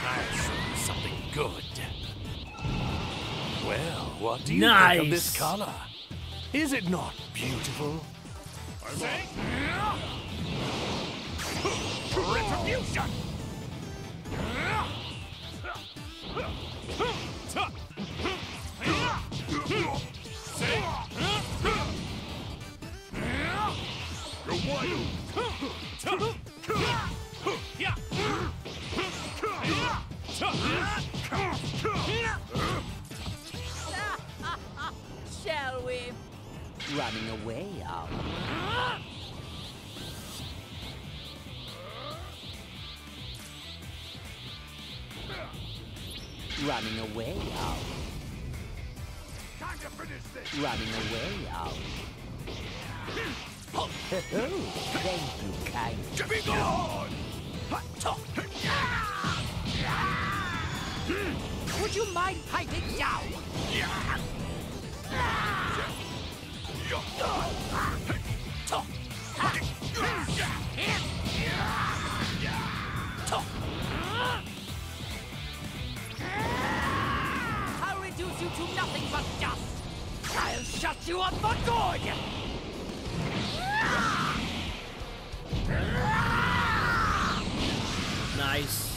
I'll show you something good. Well, what do you think of this color? Is it not beautiful? Retribution! You're wide Shall we? Running away, are we? Running away, are we? Time to finish this! Running away, are we? Oh, thank you, kind. Be gone! Would you mind piping down? I'll reduce you to nothing but dust. I'll shut you up for good. Nice.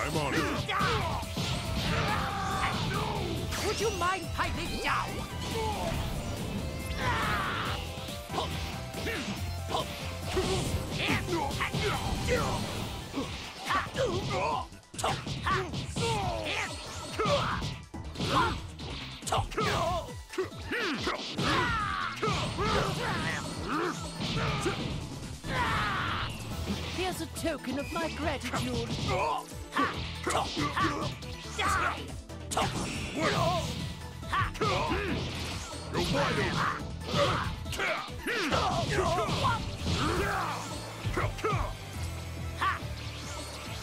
I'm on it. Would you mind piping down? Here's a token of my gratitude.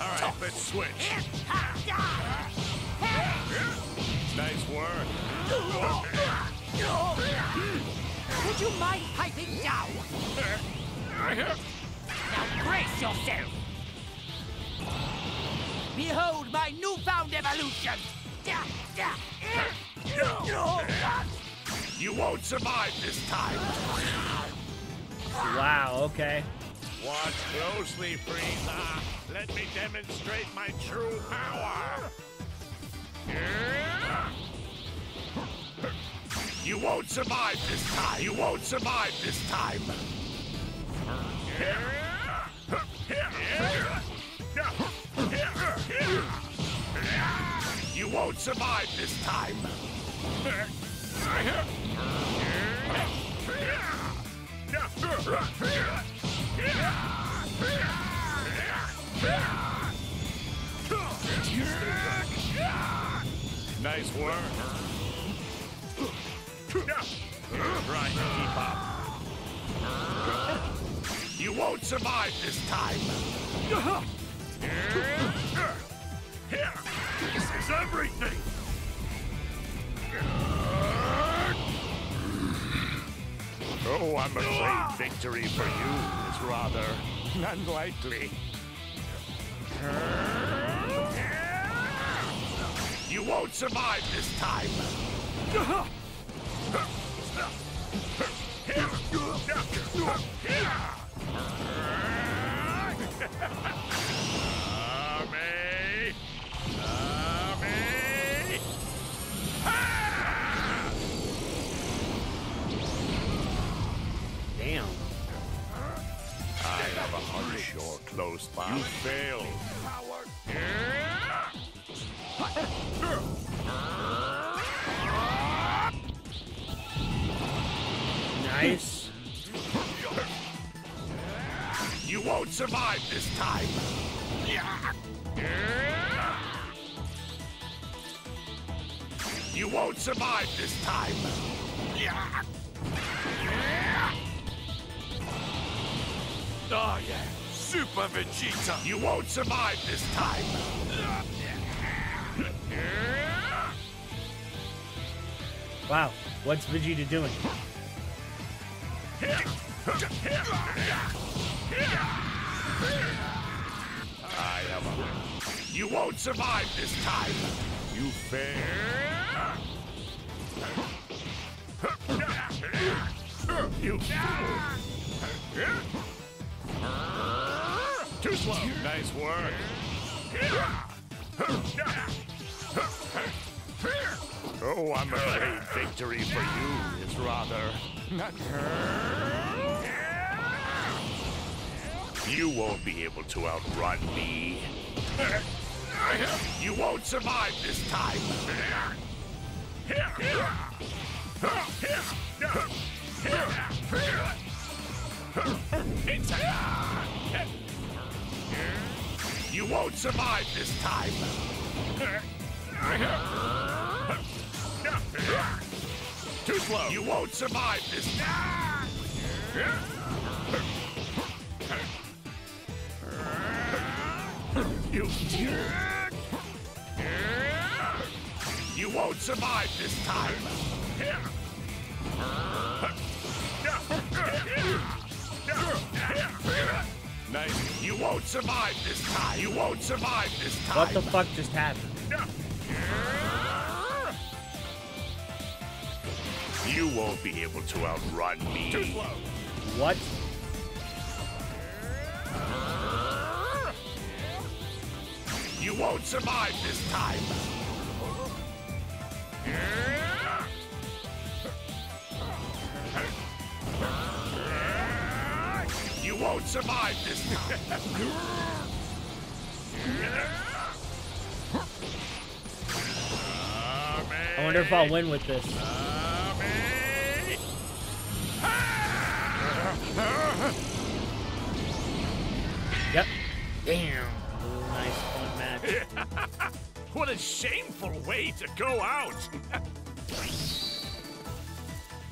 All right, let's switch. Nice work. Would you mind piping down? Now brace yourself! Behold my newfound evolution! You You won't survive this time. Wow, okay. Watch closely, Frieza. Let me demonstrate my true power. You won't survive this time. You won't survive this time. You won't survive this time. Nice work. Try to keep up. You won't survive this time. This is everything. Oh, I'm afraid victory for you is rather unlikely. You won't survive this time. Damn. I have a hunch you're close by. You failed. Nice. You won't survive this time. You won't survive this time. Oh yeah, Super Vegeta. You won't survive this time. Wow, what's Vegeta doing? I have a... You won't survive this time. You failed. You too slow. Nice work. Oh, I'm afraid victory for you is rather not. You won't be able to outrun me. You won't survive this time. You won't survive this time. Too slow. You won't survive this time. You won't survive this time. Nice. You won't survive this time. You won't survive this time. What the fuck just happened? You won't be able to outrun me. Too slow. What? You won't survive this time. You won't survive this time. I wonder if I'll win with this. Yep. Damn. Nice fun match. What a shameful way to go out.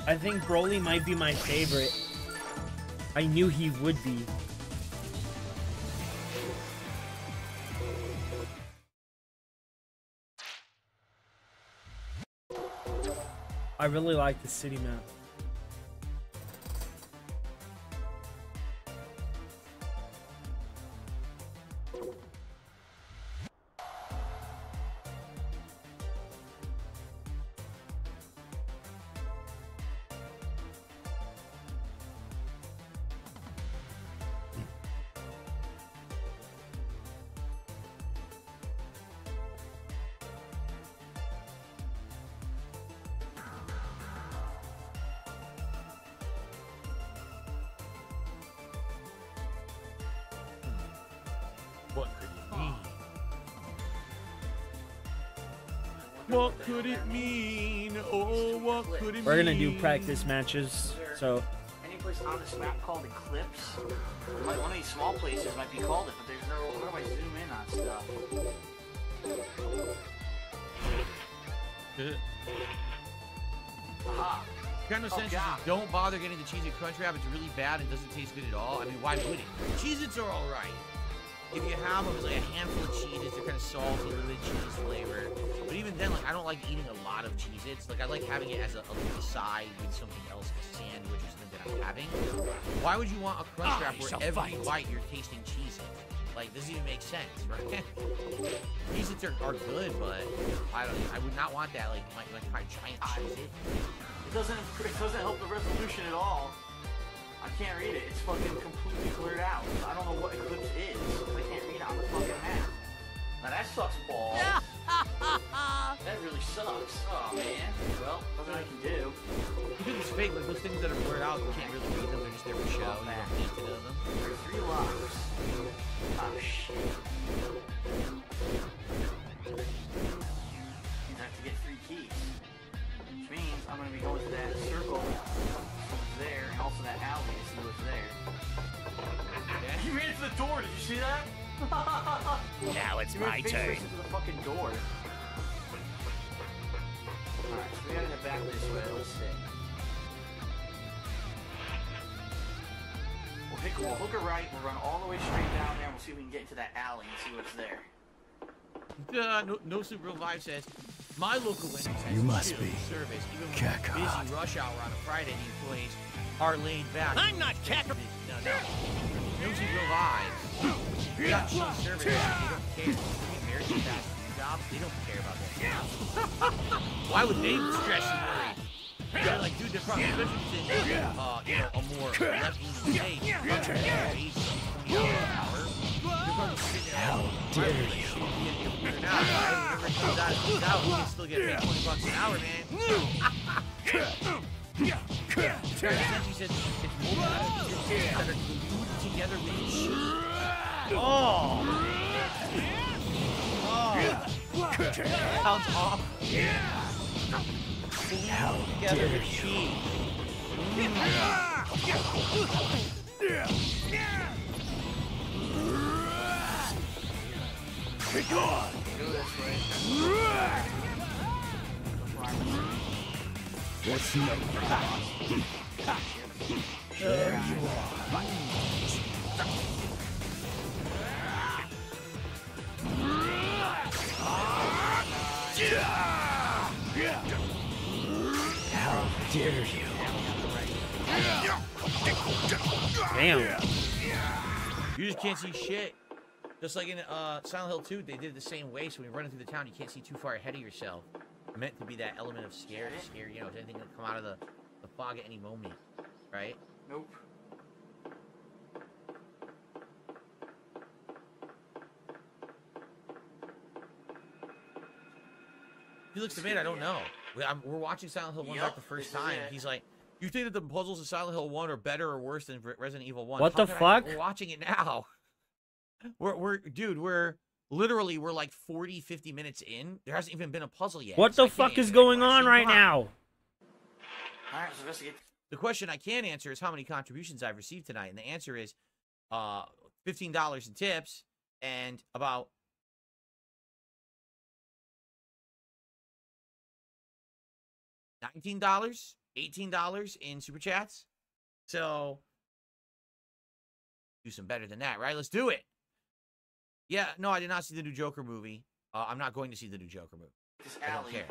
I think Broly might be my favorite. I knew he would be. I really like the city map. What could it mean? Oh, what could it mean? We're gonna do practice matches, so. Any place on this map called Eclipse? One of these small places might be called it, but there's no. How do I zoom in on stuff? Aha. Kind of sense is don't bother getting the Cheez-It Crunch Wrap. It's really bad and doesn't taste good at all. I mean, why would it? Cheez-Its are all right. If you have them, it's like a handful of Cheez-Its. They're kind of salty, a little bit cheese flavored. But even then, like, I don't like eating a lot of Cheez-Its. Like, I like having it as a side with something else, a sandwich or something that I'm having. Why would you want a Crunch Wrap where every bite you're tasting Cheez-It? Like, doesn't even make sense, right? Cheez-Its are good, but I would not want that, like my giant Cheez-It. It doesn't help the resolution at all. I can't read it. It's fucking completely blurred out. I don't know what Eclipse is. I can't read it on the fucking map. Now that sucks balls. That really sucks. Oh man. Well, nothing I can do. Because it's fake, like those things that are blurred out, you can't really read them. They're just there for show. You don't need to know them. There are 3 locks. Oh shit. Means I have to get 3 keys. Which means I'm gonna be going to that circle there, and also that alley to see what's there. Yeah, you made it to the door. Did you see that? Now it's my turn. To the fucking door. Alright, so we gotta head back this way. Let's see. We'll hook a right. We'll run all the way straight down there, and we'll see if we can get into that alley and see what's there. No Super Real Vibe says, my local Wendy's has You must be service. Even when it's busy rush hour on a Friday, the employees are laid back. I'm not Kakarot. No Super Real Vibes. You got cheap service. They don't care. American fast food jobs, they don't care about that. Why would they stress and worry? They're like, dude, they're probably, especially in, a more left-leaning state, $20 an hour. How dare you? You're not, right? Whenever it comes out, you can still get paid $20 an hour, man. He says it's more that are glued together with cheese. Sounds awful. How together with cheese. Be gone! What's no There you are. How dare you? Damn. You just can't see shit. Just like in Silent Hill 2, they did it the same way, so when you're running through the town, you can't see too far ahead of yourself. Meant to be that element of scare, you know, if anything could come out of the fog at any moment, right? Nope. He looks to me, I don't know. We're watching Silent Hill 1 back the first time. He's like, you think that the puzzles in Silent Hill 1 are better or worse than Resident Evil 1? What the fuck? We're watching it now. Dude, we're like 40, 50 minutes in. There hasn't even been a puzzle yet. What the fuck is going on right now? Alright, so investigate. The question I can answer is how many contributions I've received tonight, and the answer is $15 in tips and about $19, $18 in super chats. So do some better than that, right? Let's do it. Yeah, no, I did not see the new Joker movie. I'm not going to see the new Joker movie. I don't care.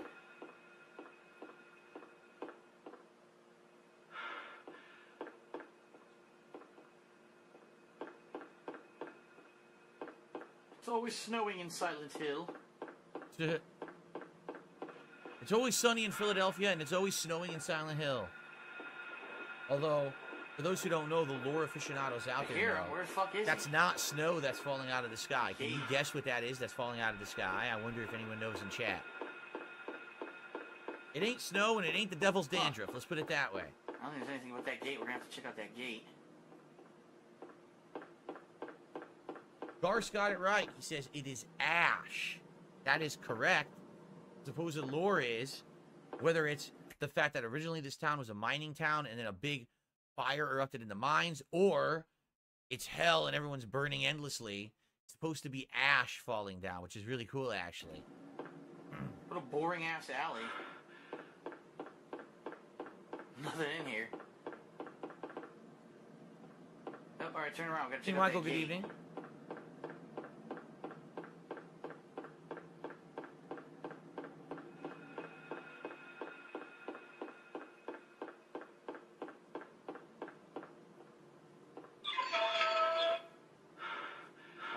It's always snowing in Silent Hill. It's always sunny in Philadelphia, and it's always snowing in Silent Hill. Although, for those who don't know, the lore aficionados out there know, where the fuck is that's not snow that's falling out of the sky. Can you guess what that is that's falling out of the sky? I wonder if anyone knows in chat. It ain't snow, and it ain't the devil's dandruff. Let's put it that way. I don't think there's anything about that gate. We're gonna have to check out that gate. Gar's got it right. He says it is ash. That is correct. supposed lore is, whether it's the fact that originally this town was a mining town and then a big fire erupted in the mines, or it's hell and everyone's burning endlessly. It's supposed to be ash falling down, which is really cool, actually. What a boring ass alley. Nothing in here. Oh, alright, turn around. Gotta check out Michael, that good gate. evening.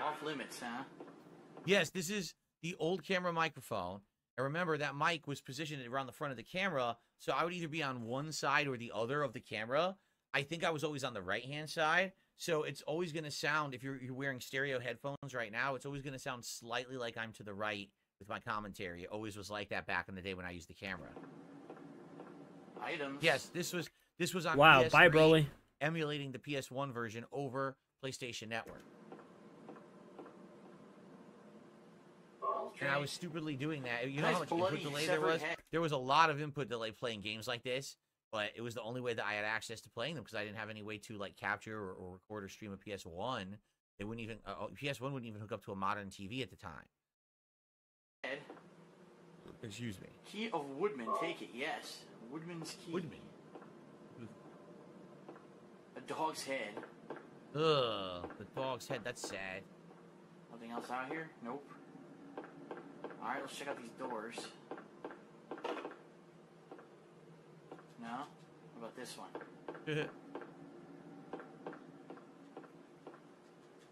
Off limits, huh? Yes, this is the old camera microphone. And remember, that mic was positioned around the front of the camera, so I would either be on one side or the other of the camera. I think I was always on the right-hand side, so it's always going to sound, if you're wearing stereo headphones right now, it's always going to sound slightly like I'm to the right with my commentary. It always was like that back in the day when I used the camera. Items. Yes, this was on Wow, PS3, bye, Broly. emulating the PS1 version over PlayStation Network. And I was stupidly doing that. You know Nice how much input bloody delay there severed was? head. There was a lot of input delay playing games like this, but it was the only way that I had access to playing them because I didn't have any way to like capture or record or stream a PS1. They wouldn't even PS1 wouldn't even hook up to a modern TV at the time. Head. Excuse me. Key of Woodman, take it, yes. Woodman's key. Woodman. A dog's head. Ugh, the dog's head. That's sad. Nothing else out here? Nope. Alright, let's check out these doors. No? What about this one?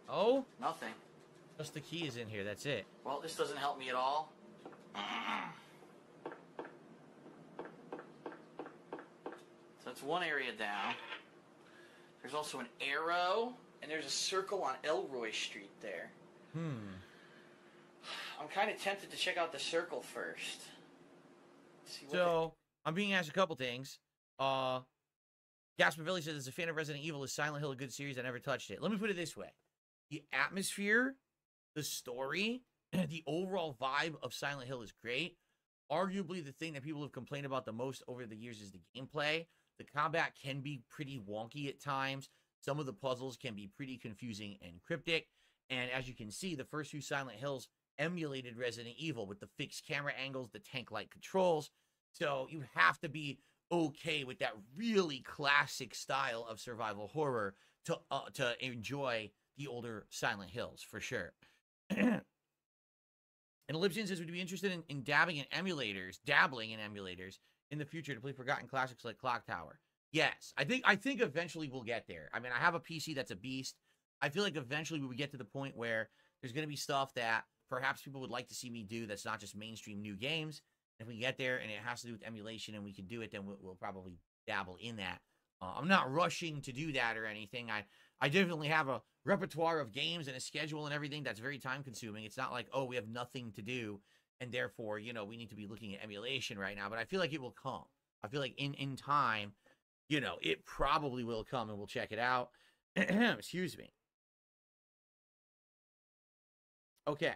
Oh? Nothing. Just the key is in here. That's it. Well, this doesn't help me at all. So that's one area down. There's also an arrow, and there's a circle on Elroy Street there. I'm kind of tempted to check out the circle first. See what So, I'm being asked a couple things. Gasper Billy says, as a fan of Resident Evil, is Silent Hill a good series? I never touched it. Let me put it this way. The atmosphere, the story, the overall vibe of Silent Hill is great. Arguably, the thing that people have complained about the most over the years is the gameplay. The combat can be pretty wonky at times. Some of the puzzles can be pretty confusing and cryptic. And as you can see, the first few Silent Hills emulated Resident Evil with the fixed camera angles, the tank-like controls. So you have to be okay with that really classic style of survival horror to enjoy the older Silent Hills, for sure. And Ellipsian says, would you be interested in dabbling in emulators in the future to play forgotten classics like Clock Tower? Yes, I think eventually we'll get there. I mean, I have a PC that's a beast. I feel like eventually we would get to the point where there's going to be stuff that perhaps people would like to see me do that's not just mainstream new games. If we get there and it has to do with emulation and we can do it, then we'll probably dabble in that. I'm not rushing to do that or anything. I definitely have a repertoire of games and a schedule and everything that's very time consuming. It's not like, oh, we have nothing to do and therefore, you know, we need to be looking at emulation right now. But I feel like it will come. I feel like in time, you know, it probably will come and we'll check it out. Excuse me. Okay.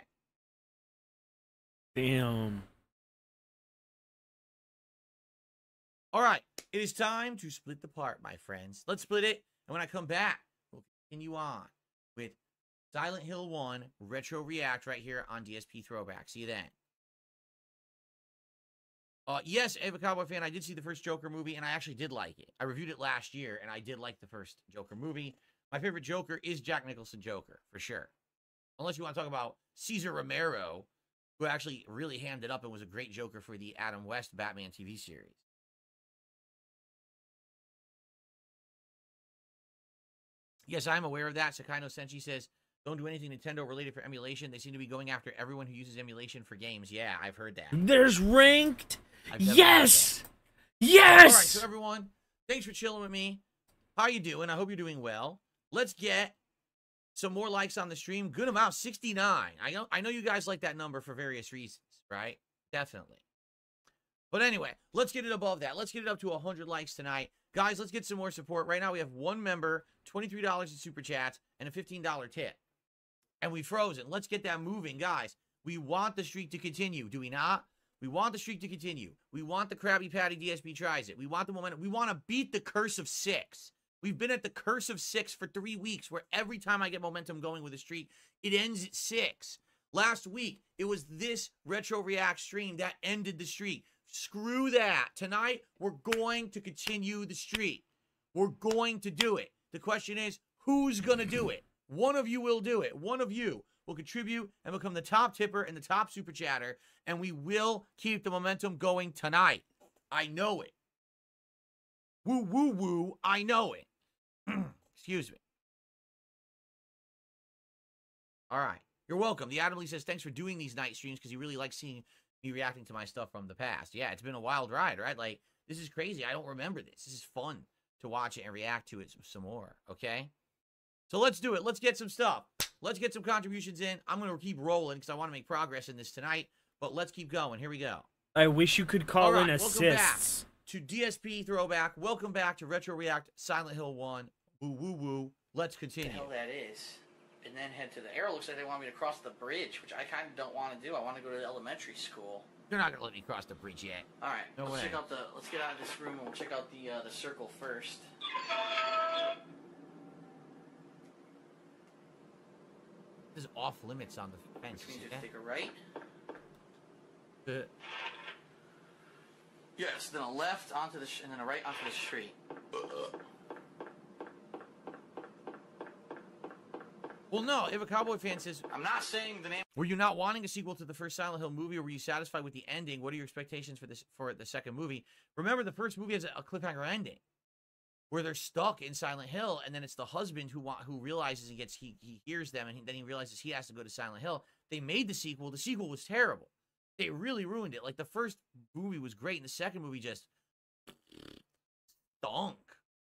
Damn. All right. It is time to split the part, my friends. Let's split it. And when I come back, we'll continue on with Silent Hill 1 Retro React right here on DSP Throwback. See you then. Yes, Ava Cowboy fan, I did see the first Joker movie, and I actually did like it. I reviewed it last year, and I did like the first Joker movie. My favorite Joker is Jack Nicholson Joker, for sure. Unless you want to talk about Cesar Romero, who actually really hammed it up and was a great Joker for the Adam West Batman TV series. Yes, I'm aware of that. Sakaino Senshi says, don't do anything Nintendo related for emulation. They seem to be going after everyone who uses emulation for games. Yeah, I've heard that. There's ranked. Yes. Yes. All right, so everyone, thanks for chilling with me. How you doing? I hope you're doing well. Let's get some more likes on the stream. Good amount, 69. I know you guys like that number for various reasons, right? Definitely. But anyway, let's get it above that. Let's get it up to 100 likes tonight. Guys, let's get some more support. Right now, we have one member, $23 in Super Chats, and a $15 tip. And we've frozen. Let's get that moving, guys. We want the streak to continue, do we not? We want the streak to continue. We want the Krabby Patty DSP tries it. We want the momentum. We want to beat the curse of 6. We've been at the curse of 6 for 3 weeks, where every time I get momentum going with a streak, it ends at 6. Last week, it was this Retro React stream that ended the streak. Screw that. Tonight, we're going to continue the streak. We're going to do it. The question is, who's going to do it? One of you will do it. One of you will contribute and become the top tipper and the top super chatter, and we will keep the momentum going tonight. I know it. Woo, woo, woo. I know it. Excuse me. All right. You're welcome. The Adam Lee says, thanks for doing these night streams because he really likes seeing me reacting to my stuff from the past. Yeah, it's been a wild ride, right? Like, this is crazy. I don't remember this. This is fun to watch it and react to it some more, okay? So let's do it. Let's get some stuff. Let's get some contributions in. I'm going to keep rolling because I want to make progress in this tonight, but let's keep going. Here we go. I wish you could call in assists. assists. Welcome back to DSP Throwback. Welcome back to Retro React Silent Hill 1. Woo, woo, woo. Let's continue. What the hell that is. And then head to the arrow. Looks like they want me to cross the bridge, which I kind of don't want to do. I want to go to elementary school. They're not going to let me cross the bridge yet. All right. No way. Let's get out of this room and we'll check out the circle first. This is off limits on the fence. Which means you take a right. Uh. Yes, then a left onto the and then a right onto the street. Well, no. If a Cowboy fan says, I'm not saying the name. Were you not wanting a sequel to the first Silent Hill movie, or were you satisfied with the ending? What are your expectations for the second movie? Remember, the first movie has a cliffhanger ending, where they're stuck in Silent Hill, and then it's the husband who realizes he hears them, and then he realizes he has to go to Silent Hill. They made the sequel. The sequel was terrible. They really ruined it. Like, the first movie was great, and the second movie just stunk,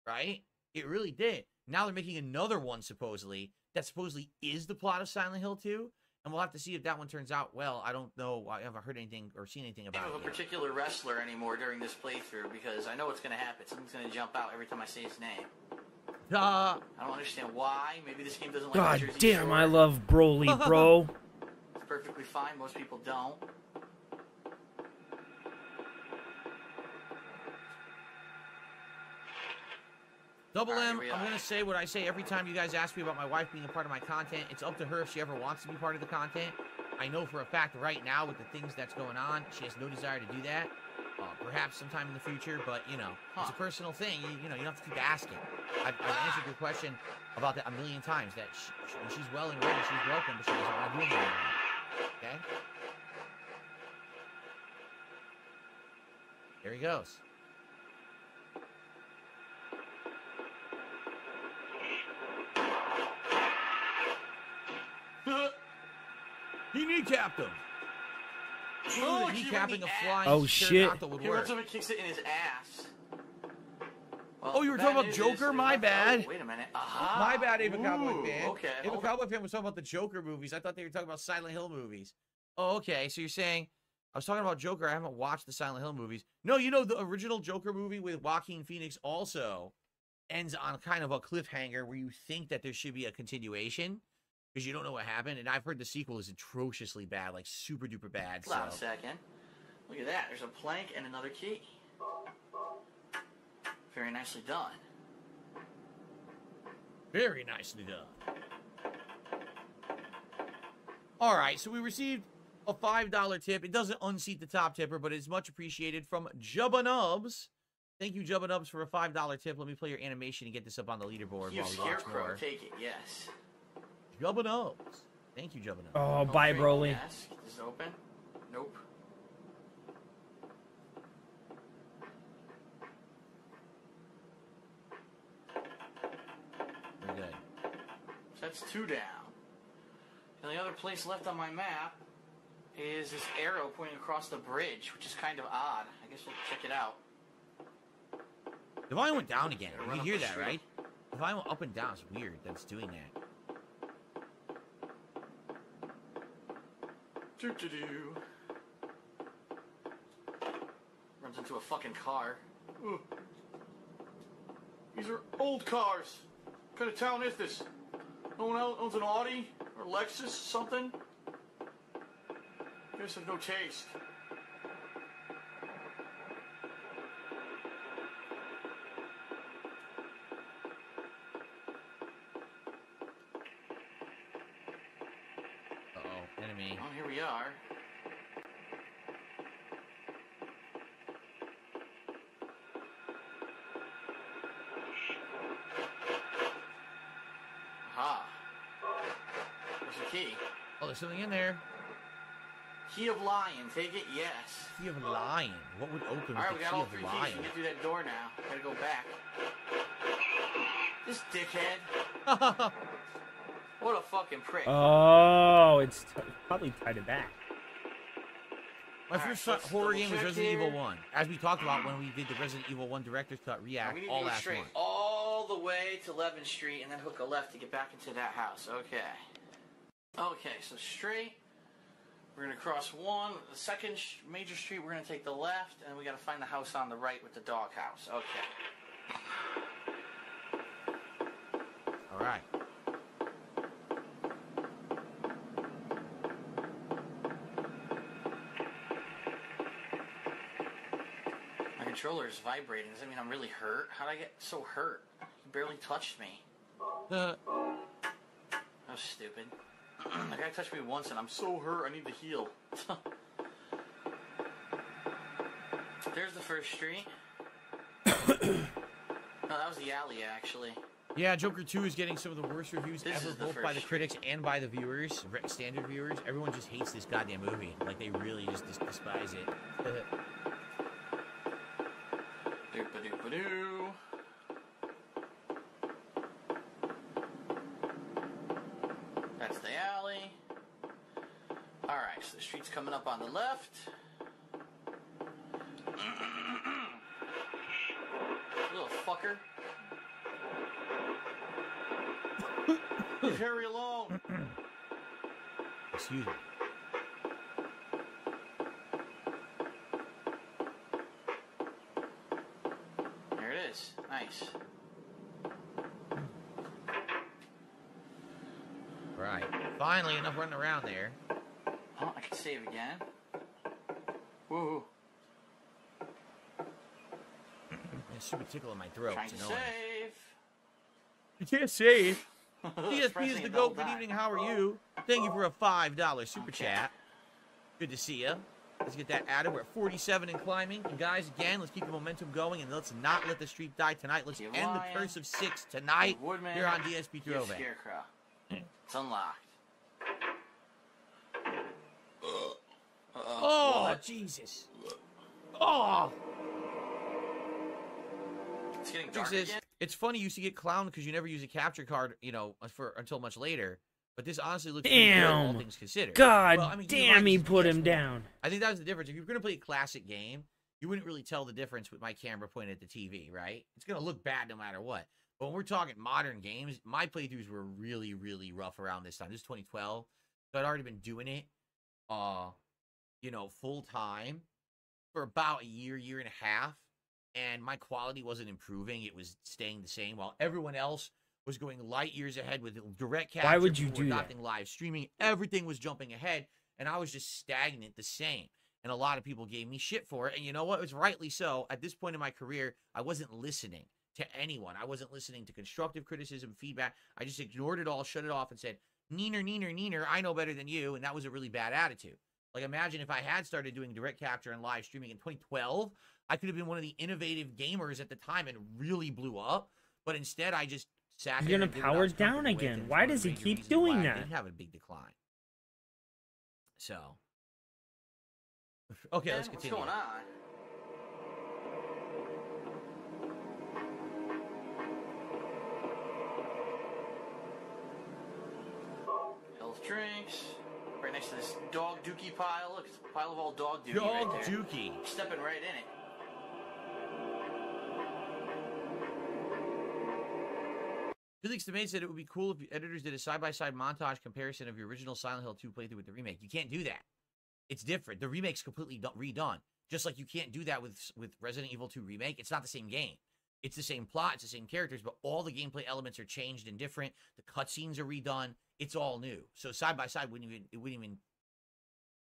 right? It really did. Now they're making another one, supposedly, that supposedly is the plot of Silent Hill 2, and we'll have to see if that one turns out well. I don't know. I haven't heard anything or seen anything about it. I don't have a particular wrestler anymore during this playthrough because I know what's going to happen. Something's going to jump out every time I say his name. I don't understand why. Maybe this game doesn't like God Jersey damn, Shore. I love Broly, bro. It's perfectly fine. Most people don't. Double M, I'm going to say what I say every time you guys ask me about my wife being a part of my content. It's up to her if she ever wants to be part of the content. I know for a fact right now with the things that's going on, she has no desire to do that. Perhaps sometime in the future, but, you know, it's a personal thing. You know, you don't have to keep asking. I've answered your question about that a million times, that when she's well and ready, she's welcome, but she doesn't want to do anything. Okay? Here he goes. He kneecapped him. Oh, kneecapping a flying. Oh shit! He runs up and kicks it in his ass. Well, oh, you were talking about Joker? My bad. Oh, wait a minute. My bad, Ava Cowboy fan. Okay. Ava Cowboy fan was talking about the Joker movies. I thought they were talking about Silent Hill movies. Oh, okay. So you're saying I was talking about Joker. I haven't watched the Silent Hill movies. No, you know the original Joker movie with Joaquin Phoenix also ends on kind of a cliffhanger where you think that there should be a continuation. Because you don't know what happened, and I've heard the sequel is atrociously bad, like super duper bad. Hold on a second. Look at that. There's a plank and another key. Very nicely done. Very nicely done. All right, so we received a $5 tip. It doesn't unseat the top tipper, but it's much appreciated from Jubba Nubs. Thank you, Jubba Nubs, for a $5 tip. Let me play your animation and get this up on the leaderboard You while we watch Scarecrow, more. take it, yes. Jubba Nubs. Thank you, Jubba Nubs. Oh, bye, Broly. Yes. Is this open? Nope. Very good. So that's 2 down. And the other place left on my map is this arrow pointing across the bridge, which is kind of odd. I guess we'll check it out. The volume went down again. You hear that, right? The volume went up and down. It's weird that it's doing that. Doo-doo-doo. Runs into a fucking car. Ugh. These are old cars. What kind of town is this? No one else owns an Audi or Lexus something? You guys have no taste. me. Oh, here we are. Aha. Where's the key? Oh, there's something in there. Key of Lion. Take it? Yes. Key of Lion. What would open Alright, with we the got Key all of 3 keys. Lion? We can get through that door now. Gotta go back. This dickhead. What a fucking prick. Oh, it's probably tied it back. My first horror game was Resident Evil 1. As we talked about when we did the Resident Evil 1 Director's Cut React we need all to go last straight month. all the way to 11th Street and then hook a left to get back into that house. Okay. Okay, so straight. We're going to cross the second major street. We're going to take the left, and we got to find the house on the right with the dog house. Okay. All right. My controller is vibrating. Does that mean I'm really hurt? How'd I get so hurt? You barely touched me. That was stupid. That guy touched me once and I'm so hurt, I need to heal. There's the first street. No, that was the alley, actually. Yeah, Joker 2 is getting some of the worst reviews This ever, is the both by first the critics and by the viewers, standard viewers. Everyone just hates this goddamn movie. Like, they really just despise it. Doop-a-doop-a-doo. That's the alley. Alright, so the street's coming up on the left. Little fucker. Leave Harry alone. Excuse me. There it is. Nice. Right. Finally, enough running around there. Oh, I can save again. Woohoo. It's super tickle in my throat. Trying It's to annoying. save. You can't save. DSP Pressing is the it the whole GOAT. Good time. evening. How are you? Thank you for a $5 super chat. Good to see you. Let's get that added. We're at 47 and climbing. And guys, again, let's keep the momentum going and let's not let the streak die tonight. Let's end the curse of 6 tonight Woodman, here on DSP you Throwback. Scarecrow. It's unlocked. Oh, What? Jesus. Oh. It's getting Fix dark this. again. It's funny you used to get clowned because you never use a capture card, you know, until much later. But this honestly looks pretty good, all Damn. things considered. God Well, I mean, damn, he just put him PS1. down. I think that was the difference. If you're going to play a classic game, you wouldn't really tell the difference with my camera pointed at the TV, right? It's going to look bad no matter what. But when we're talking modern games, my playthroughs were really, really rough around this time. This is 2012. So I'd already been doing it, you know, full time for about a year and a half. And my quality wasn't improving. It was staying the same while everyone else was going light years ahead with direct capture. Why would you before do that? adopting live streaming. Everything was jumping ahead, and I was just stagnant, the same. And a lot of people gave me shit for it. And you know what? It was rightly so. At this point in my career, I wasn't listening to anyone. I wasn't listening to constructive criticism, feedback. I just ignored it all, shut it off, and said, neener, neener, neener, I know better than you. And that was a really bad attitude. Like, imagine if I had started doing direct capture and live streaming in 2012, I could have been one of the innovative gamers at the time and really blew up. But instead, I just sat He's there gonna and did what I power was down comfortable with, again. and Why it's one does of the he major keep reasons doing why I that? didn't have a big decline. So, okay, let's What's continue. going on? Health drinks. Right next to this dog dookie pile. Look, it's a pile of all dog dookie Dog right there. dookie. Stepping right in it. Felix the Maid said it would be cool if editors did a side-by-side montage comparison of your original Silent Hill 2 playthrough with the remake. You can't do that. It's different. The remake's completely redone. Just like you can't do that with Resident Evil 2 Remake. It's not the same game. It's the same plot, it's the same characters, but all the gameplay elements are changed and different. The cutscenes are redone. It's all new. So side-by-side it wouldn't even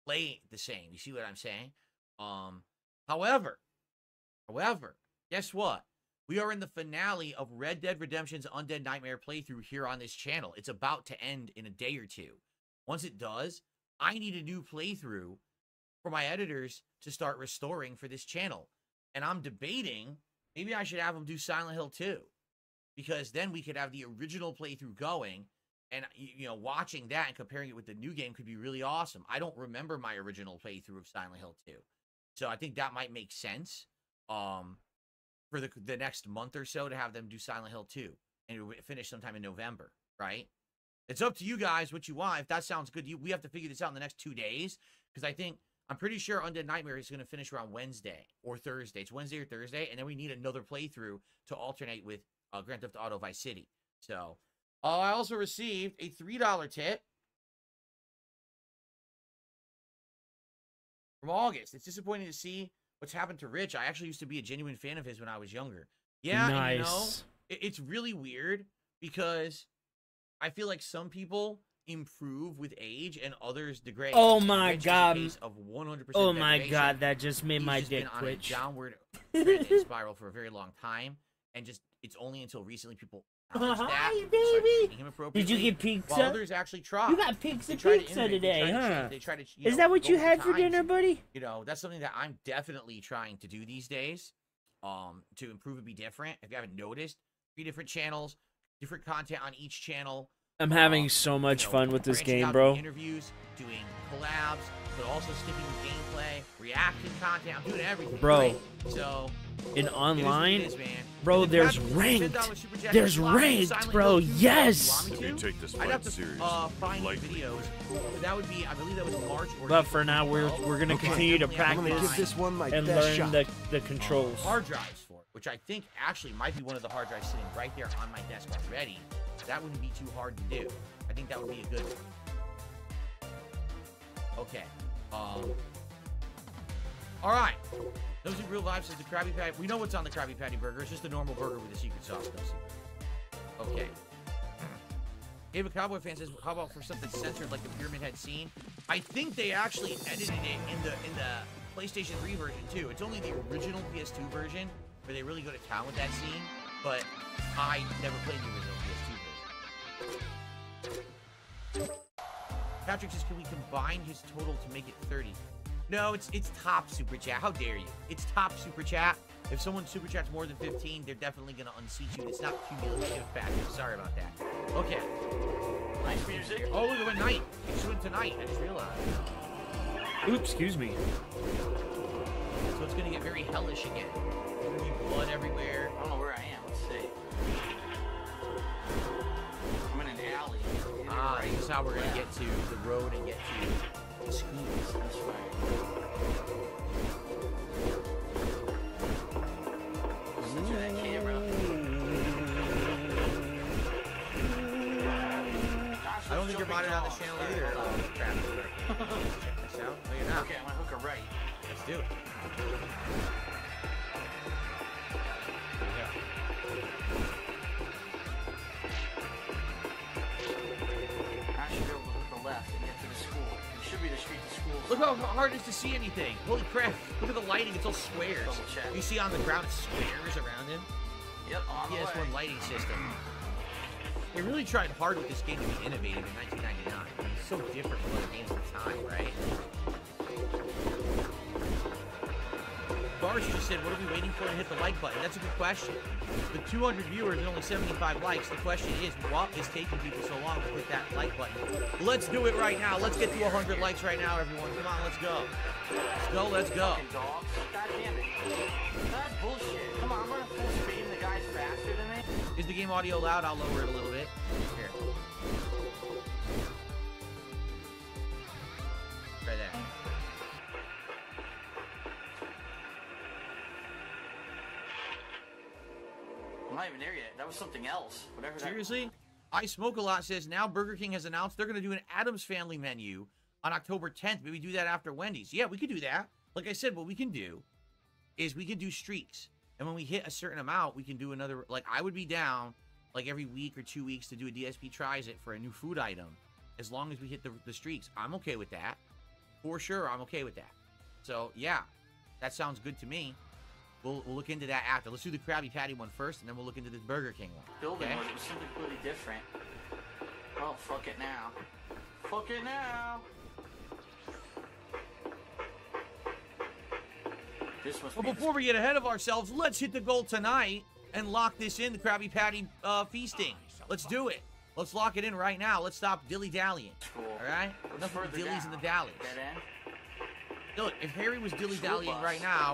play the same. You see what I'm saying? However, guess what? We are in the finale of Red Dead Redemption's Undead Nightmare playthrough here on this channel. It's about to end in a day or two. Once it does, I need a new playthrough for my editors to start restoring for this channel. And I'm debating, maybe I should have them do Silent Hill 2. Because then we could have the original playthrough going, and, you know, watching that and comparing it with the new game could be really awesome. I don't remember my original playthrough of Silent Hill 2. So I think that might make sense for the next month or so to have them do Silent Hill 2. And it will finish sometime in November, right? It's up to you guys what you want. If that sounds good, we have to figure this out in the next 2 days. Because I'm pretty sure Undead Nightmare is going to finish around Wednesday or Thursday. It's Wednesday or Thursday. And then we need another playthrough to alternate with Grand Theft Auto Vice City. So, I also received a $3 tip from August. It's disappointing to see what's happened to Rich. I actually used to be a genuine fan of his when I was younger. Yeah, nice. And you know, it's really weird because I feel like some people improve with age and others degrade. Oh my Rich god. is a case of 100% oh my degradation. god, that just made He's my just dick been twitch. On a downward trend spiral for a very long time, and just it's only until recently people Hi, baby. Did you get pizza? While others actually try. You got pizza today, huh? They try to, Is that what you had for dinner, buddy? You know, that's something that I'm definitely trying to do these days. To improve and be different. If you haven't noticed, 3 different channels, different content on each channel. I'm having so much fun with this game, bro. Interviews, doing collabs, but also sticking with gameplay, reaction content. I'm doing everything. Bro. Right? So in online, it is, man. bro, there's ranked. There's ranked, bro. Yes. If you take this I'd have fight to serious, find videos. That would be, I believe that was March or. But for now, we're gonna continue to practice and learn the controls. Hard drives for it, which I think actually might be one of the hard drives sitting right there on my desk already. That wouldn't be too hard to do. I think that would be a good one. Okay. All right. Those are real vibes. Says the Krabby Patty. We know what's on the Krabby Patty burger. It's just a normal burger with a secret sauce. Okay. David Cowboy fan says, "How about for something censored like the Pyramid Head scene?" I think they actually edited it in the PlayStation 3 version too. It's only the original PS2 version where they really go to town with that scene. But I never played the original PS2 version. Patrick says, "Can we combine his total to make it 30?" No, it's top super chat. How dare you? It's top super chat. If someone super chats more than 15, they're definitely gonna unseat you. It's not cumulative, Patrick. Sorry about that. Okay. Nice music. Oh, look at what night. It's doing tonight. I just realized. Oops, excuse me. So it's gonna get very hellish again. There's gonna be blood everywhere. I don't know where I am. Let's see. I'm in an alley. Ah, this is how we're gonna get to the road and get to the schools. That's right. Listen to that camera. I don't think you're modded on the channel either. Crap. Check this out. No, you're not. Okay, I'm gonna hook her right. Let's do it. I should be able to hook the left and get to the school. It should be the street to school. Look how hard it is to see anything. Holy crap. Look at the lighting. It's all squares. Double check. You see on the ground it's squares around him? Yep, on the way. PS1 lighting system. They really tried hard with this game to be innovative in 1999. It's so different from other games at the time, right? Bars just said, what are we waiting for to hit the like button? That's a good question. With 200 viewers and only 75 likes, the question is, what is taking people so long to hit that like button? Let's do it right now. Let's get to 100 likes right now, everyone. Come on, let's go. Let's go, let's go. Fucking dogs. God damn it. That's bullshit. Come on, I'm running full speed and the guy's faster than me. Is the game audio loud? I'll lower it a little bit. Here. Try that. I'm not even there yet. That was something else. Whatever. Seriously? I Smoke A Lot says, now Burger King has announced they're going to do an Addams Family menu on October 10th. Maybe do that after Wendy's. Yeah, we could do that. Like I said, what we can do is we can do streaks. And when we hit a certain amount, we can do another. Like, I would be down, like, every week or 2 weeks to do a DSP Tries It for a new food item. As long as we hit the streaks. I'm okay with that. For sure, I'm okay with that. So, yeah. That sounds good to me. We'll look into that after. Let's do the Krabby Patty one first, and then we'll look into the Burger King one. Building Okay? was something completely different. Oh, fuck it now. Fuck it now. This must But be before we get ahead of ourselves, let's hit the goal tonight and lock this in, the Krabby Patty feasting. Let's do it. Let's lock it in right now. Let's stop dilly-dallying. All right? Enough of the dillies and the dallies. Look, if Harry was dilly-dallying right now,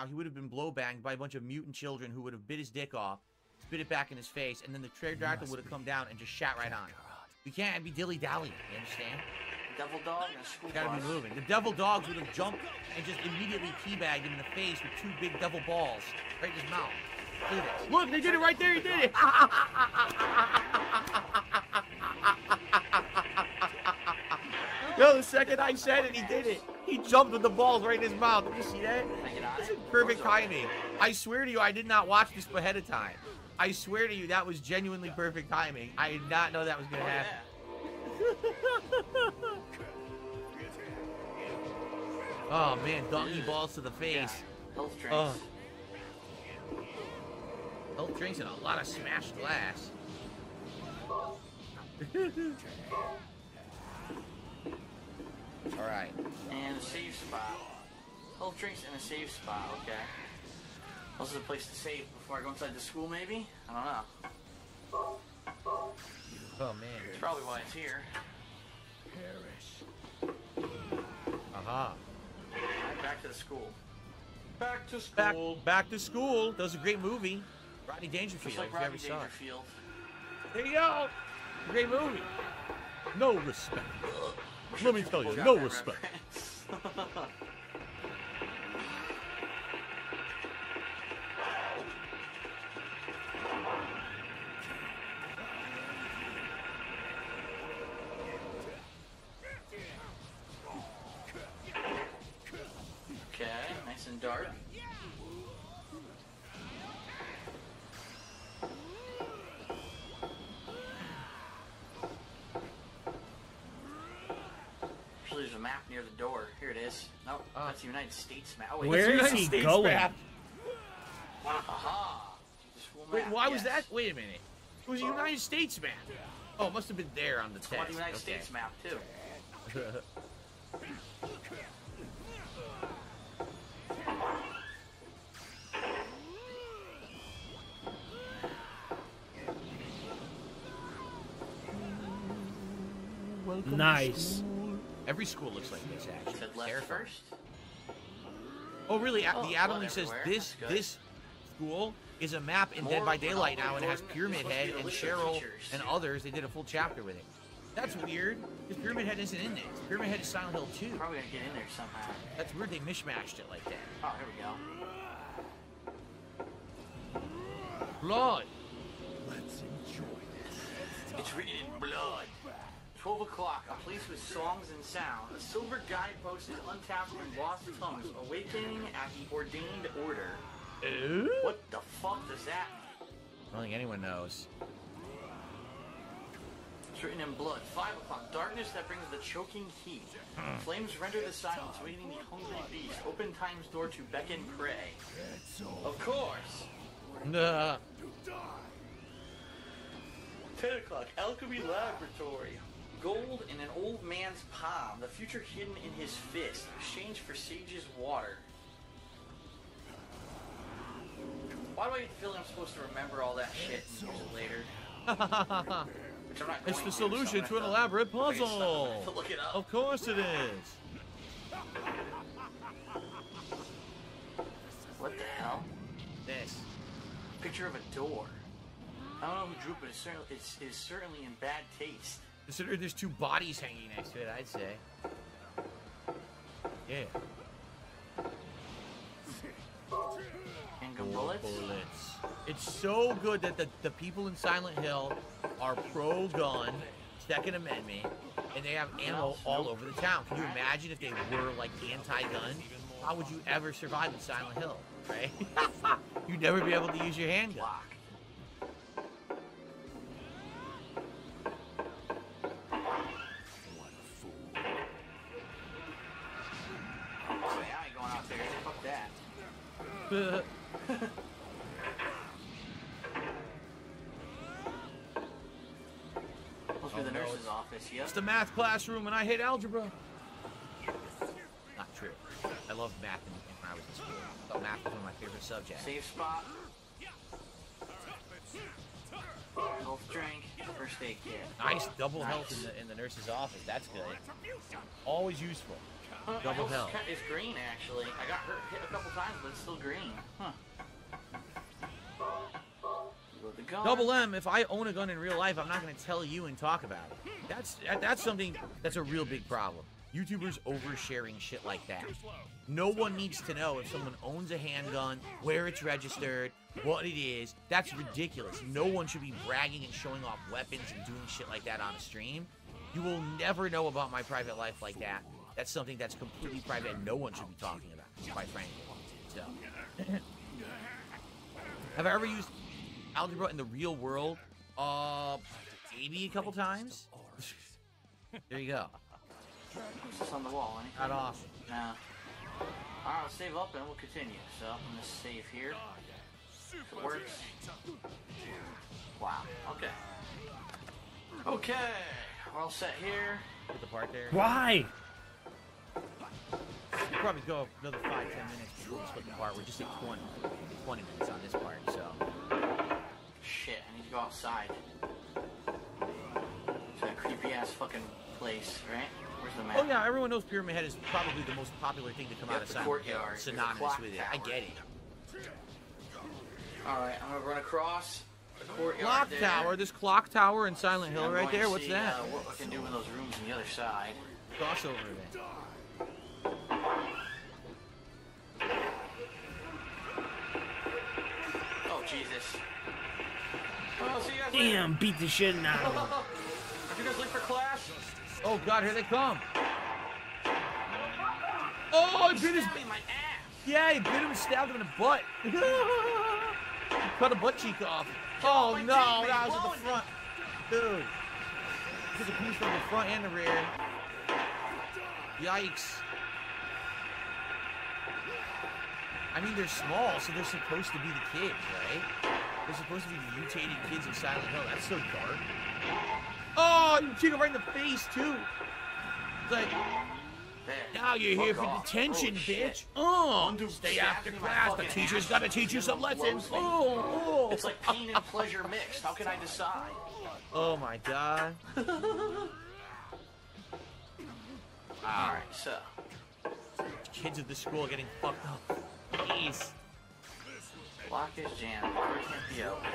he would have been blow-banged by a bunch of mutant children who would have bit his dick off, spit it back in his face, and then the pterodactyl would have come down and just shat right on him. We can't be dilly-dallying, you understand? Devil dog and a school Gotta bus. be moving. The devil dogs would have jumped and just immediately teabagged him in the face with 2 big devil balls right in his mouth. Look at this. Look, they did it right there. He did it. Yo, the second I said it, he did it. He jumped with the balls right in his mouth. Did you see that? This is perfect timing. I swear to you, I did not watch this ahead of time. I swear to you, that was genuinely perfect timing. I did not know that was going to happen. Oh man, donkey balls to the face. Health drinks. Health drinks and a lot of smashed glass. Alright. And a save spot. Health drinks and a save spot, okay. This is a place to save before I go inside the school, maybe? I don't know. Oh man. That's probably why it's here. Aha. Alright, back to the school. Back to school. Back to school. That was a great movie. Rodney Dangerfield. Just like if you Rodney ever saw it. Dangerfield. There you go. Great movie. No respect. Let me tell you, no respect. Okay, nice and dark. Actually, there's a map near the door. Here it is. Nope, that's the United States map. Oh, wait, Where that's the is United he States going? map. Aha! The school Wait, map, why was yes. that? Wait a minute. It was a United States map. Oh, it must have been there on the It's test. on the United States map, too. Nice. Every school looks like this, actually. Said left Terrifying. first. Oh, really? Oh, The ad blood only says everywhere. this That's good. this school is a map in More Dead by Daylight now, and it has Jordan. Pyramid It's supposed to Head be a and list of Cheryl features. and others. They did a full chapter with it. That's weird, because Pyramid Head isn't in this. Pyramid Head is Silent Hill 2. Probably gonna get in there somehow. That's weird they mishmashed it like that. Oh, here we go. Blood. Let's enjoy this. It's written in blood. 12 o'clock, a place with songs and sound. A silver guidepost is untapped and lost tongues, awakening at the ordained order. What the fuck does that mean? I don't think anyone knows. It's written in blood. 5 o'clock, darkness that brings the choking heat. Flames render the silence, waiting the hungry beast. Open time's door to beckon prey. Of course. Nah. 10 o'clock, alchemy laboratory. Gold in an old man's palm, the future hidden in his fist, exchange for sage's water. Why do I get the feeling I'm supposed to remember all that shit and use it later? Which I'm not It's going the to, so I'm solution gonna to an have elaborate I guess I'm gonna puzzle. have to look it up. Of course it is. What the hell? This. Picture of a door. I don't know who drew it, but it's certainly in bad taste. Consider there's 2 bodies hanging next to it, I'd say. Yeah. Handgun bullets? It's so good that the people in Silent Hill are pro-gun, Second Amendment, and they have ammo all over the town. Can you imagine if they were, like, anti-gun? How would you ever survive in Silent Hill, right? You'd never be able to use your handgun. I ain't going out there. Fuck that. Must be the nurse's office, yep. It's the math classroom and I hate algebra. Not true. I I loved math when I was in school. I thought math was one of my favorite subjects. Safe spot. Health drink. First aid kit. Nice double health in the nurse's office. That's good. Always useful. Double health. It's green actually. I got hit a couple times, but it's still green. Huh. Load the gun. Double M, if I own a gun in real life, I'm not going to tell you and talk about it. That's something that's a real big problem. YouTubers oversharing shit like that. No one needs to know if someone owns a handgun, where it's registered, what it is. That's ridiculous. No one should be bragging and showing off weapons and doing shit like that on a stream. You will never know about my private life like that. That's something that's completely private and no one should be talking about, quite frankly. So, have I ever used algebra in the real world? Maybe a couple times. There you go. It's on the wall. Not awesome. Nah. Alright, let's save up and we'll continue. So I'm gonna save here. If it works. Wow. Okay. Okay. We're all set here. Put the part there. Why? We'll probably go another 5-10 minutes before we split the part. We're just at 20 minutes on this part, so. Shit, I need to go outside. It's that creepy ass fucking place, right? Where's the map? Oh yeah, everyone knows Pyramid Head is probably the most popular thing to come out of the Silent Hill. courtyard. Synonymous with it. I get it. Alright, I'm gonna run across the courtyard. Clock there. tower. This clock tower in Silent Hill right there. What's that? What I can do in those rooms on the other side. Crossover event. Oh Jesus! Oh, see you guys Damn, later. beat the shit out of him. Are you guys late for class? Oh God, here they come! Oh, he bit his. My ass. Yeah, he bit him and stabbed him in the butt. He cut a butt cheek off. Oh no, that was at the front, dude. Took a piece from the front and the rear. Yikes. I mean, they're small, so they're supposed to be the kids, right? They're supposed to be the mutated kids of Silent Hill. That's so dark. Oh, you kick him right in the face, too. It's like, now you're here for detention, bitch. Oh, stay after class. The teacher's got to teach you some lessons. Oh, it's like pain and pleasure mixed. How can I decide? Oh, my God. Alright, so. Kids at the school getting fucked up. Jeez. Lock is jammed. Door can't be open.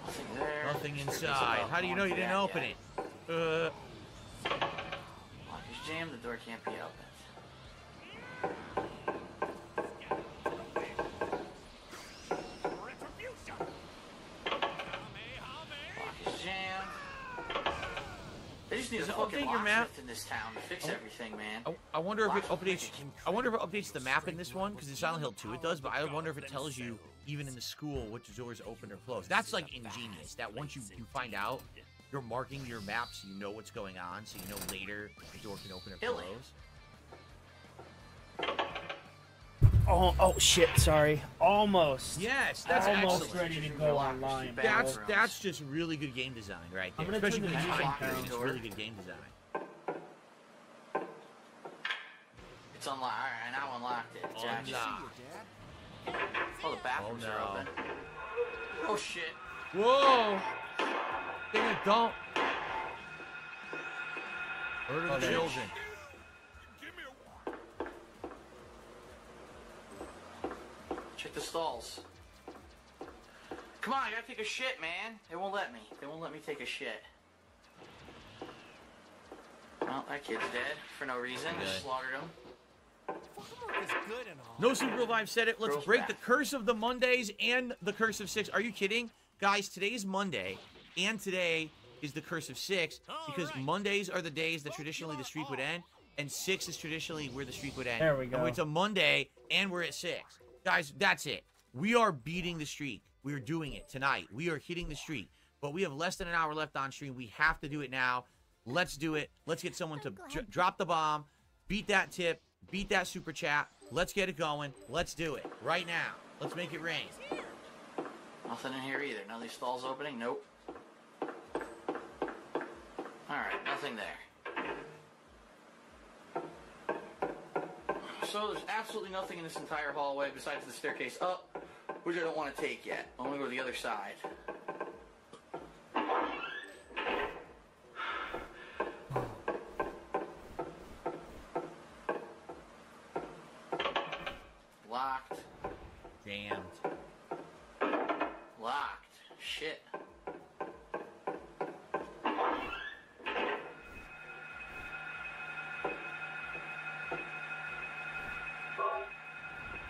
Nothing there. Nothing inside. How do you know you didn't open it? Lock is jammed. The door can't be opened. Lock is jammed. They just need Does a it fucking update your map? locksmith in this town to fix everything, man. I wonder if it updates. I wonder if it updates the map in this one, because in Silent Hill 2 it does. But I wonder if it tells you even in the school which doors open or close. That's like ingenious. That once you find out, you're marking your map so you know what's going on, so you know later the door can open or close. Oh shit, sorry. Almost. Yes, that's almost excellent. ready to go online. That's just really good game design right there. I'm gonna Especially turn for the the music time period, down. it's really good game design. It's unlocked. Alright, I now unlocked it. Jack. Oh, the bathrooms are open. Oh shit. Whoa! Getting a dump. Murder the children. Check the stalls. Come on, I gotta take a shit, man. They won't let me. They won't let me take a shit. Well, that kid's dead for no reason. Just slaughtered him. No Super Revive said it. Let's break the curse of the Mondays and the curse of 6. Are you kidding? Guys, today's Monday, and today is the curse of 6, because Mondays are the days that traditionally the streak would end, and 6 is traditionally where the streak would end. There we go. And it's a Monday, and we're at 6. Guys, that's it. We are beating the streak. We are doing it tonight. We are hitting the streak. But we have less than an hour left on stream. We have to do it now. Let's do it. Let's get someone to drop the bomb, beat that tip, beat that super chat. Let's get it going. Let's do it right now. Let's make it rain. Nothing in here either. None of these stalls opening? Nope. Alright, nothing there. So there's absolutely nothing in this entire hallway besides the staircase up, which I don't want to take yet. I want to go to the other side. Locked. Jammed. Locked. Shit.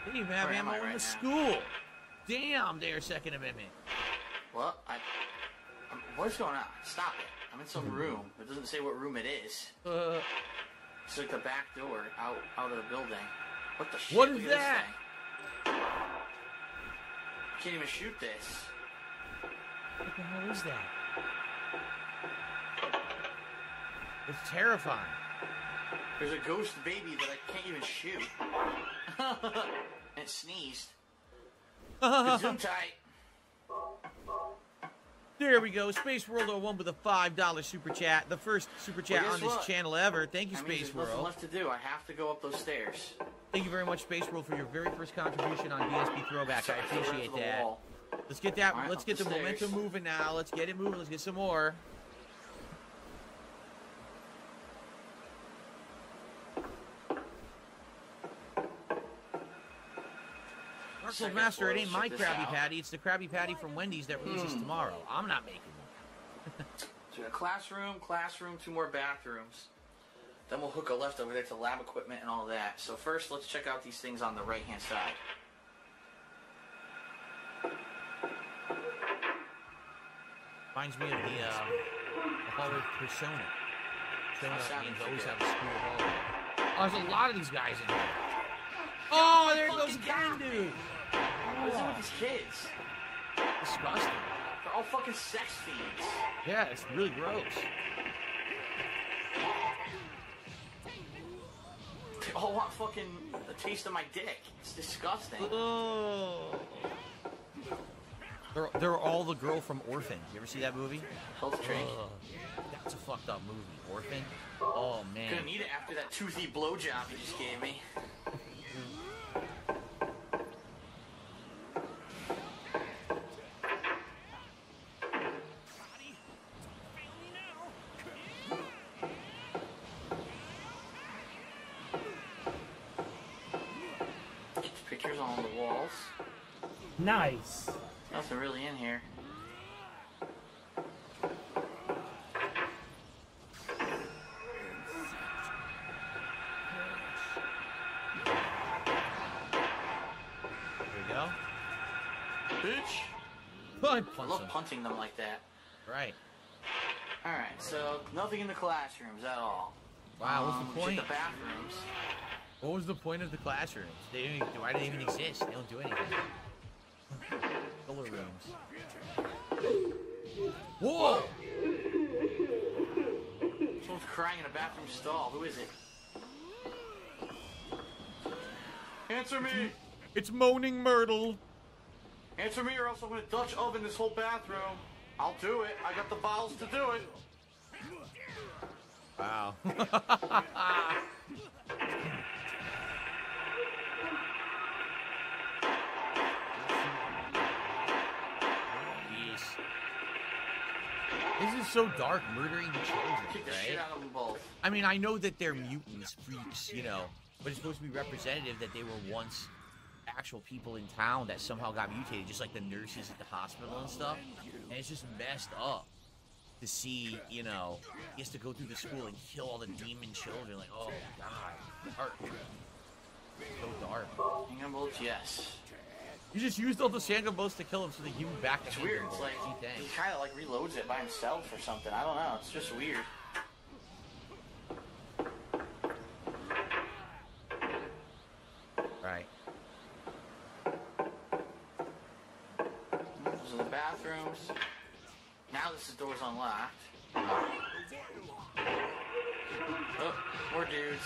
They didn't even have ammo in the school. Damn, their Second Amendment. What? What is going on? Stop it. I'm in some room. It doesn't say what room it is. It's like the back door out of the building. What the shit? What Look is at this that? thing. I can't even shoot this. What the hell is that? It's terrifying. There's a ghost baby that I can't even shoot. And it sneezed. Zoom tight. There we go. Space World 01 with a $5 super chat. The first super chat on this channel ever. Thank you, Space World. There's nothing left to do. I have to go up those stairs. Thank you very much, Space World, for your very first contribution on BSB Throwback. I appreciate that. Let's get that. Let's get the momentum moving now. Let's get it moving. Let's get some more. Dark Master, it ain't my Krabby Patty. It's the Krabby Patty from Wendy's that releases tomorrow. I'm not making one. So we got classroom, 2 more bathrooms. Then we'll hook a left over there to lab equipment and all that. So first, let's check out these things on the right-hand side. Reminds me of the hallway Persona. Persona games always have a school hallway. Oh, there's a lot of these guys in here. Oh, there goes again, dude. What is it with these kids? Disgusting. They're all fucking sex fiends. Yeah, it's really gross. They all want fucking a taste of my dick. It's disgusting. Oh. They're all the girl from Orphan. You ever see that movie? Health drink. That's a fucked up movie. Orphan? Oh, man. Couldn't eat it after that toothy blowjob you just gave me. Pictures on the walls. Nice. Nothing really in here. There we go. Bitch. I love punting them like that. Right. Alright, so nothing in the classrooms at all. Wow, what's the point? The bathrooms. What was the point of the classrooms? They don't even, why do they even exist? They don't do anything. Color rooms. Whoa! Someone's crying in a bathroom stall. Who is it? Answer me! It's Moaning Myrtle. Answer me or else I'm gonna Dutch oven this whole bathroom. I'll do it. I got the balls to do it. Wow. This is so dark, murdering the children, Kick the right? shit out of them both. I mean, I know that they're mutants, freaks, you know, but it's supposed to be representative that they were once actual people in town that somehow got mutated, just like the nurses at the hospital and stuff. And it's just messed up to see, you know, he has to go through the school and kill all the demon children. Like, oh, God. Dark. So dark. Hang on bullets, yes. You just used all the Sandra boats to kill him so they give him back. It's weird. It's like he kind of like reloads it by himself or something. I don't know. It's just weird. Right. Those are the bathrooms. Now this door's unlocked. Oh, more dudes.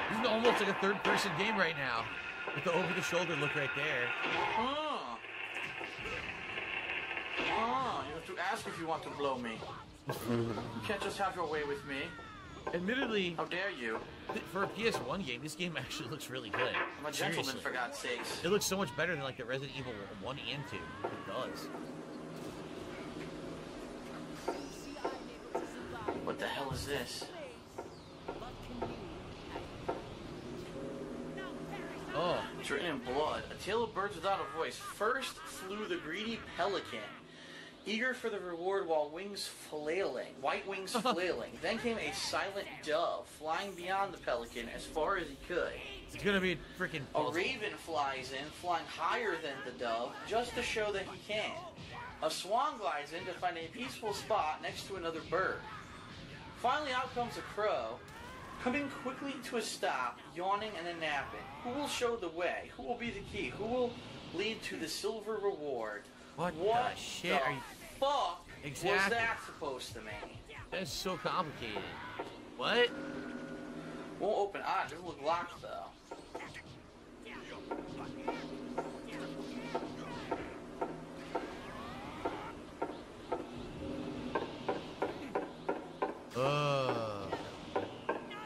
This is almost like a third-person game right now. With the over-the-shoulder look right there. Oh, you have to You ask if you want to blow me. You can't just have your way with me. Admittedly, how dare you? For a PS1 game, this game actually looks really good. I'm a gentleman, for God's sakes. It looks so much better than like the Resident Evil 1 and 2. It does. What the hell is this? Oh. It's written in blood. A tale of birds without a voice. First flew the greedy pelican, eager for the reward while wings flailing, white wings flailing. Then came a silent dove, flying beyond the pelican as far as he could. It's gonna be freaking A raven flies in, flying higher than the dove, just to show that he can. A swan glides in to find a peaceful spot next to another bird. Finally out comes a crow, coming quickly to a stop, yawning and then napping. Who will show the way? Who will be the key? Who will lead to the silver reward? What the shit the are you... fuck Exactly. was that supposed to mean? That's so complicated. What? Won't open. Ah, it doesn't look locked though.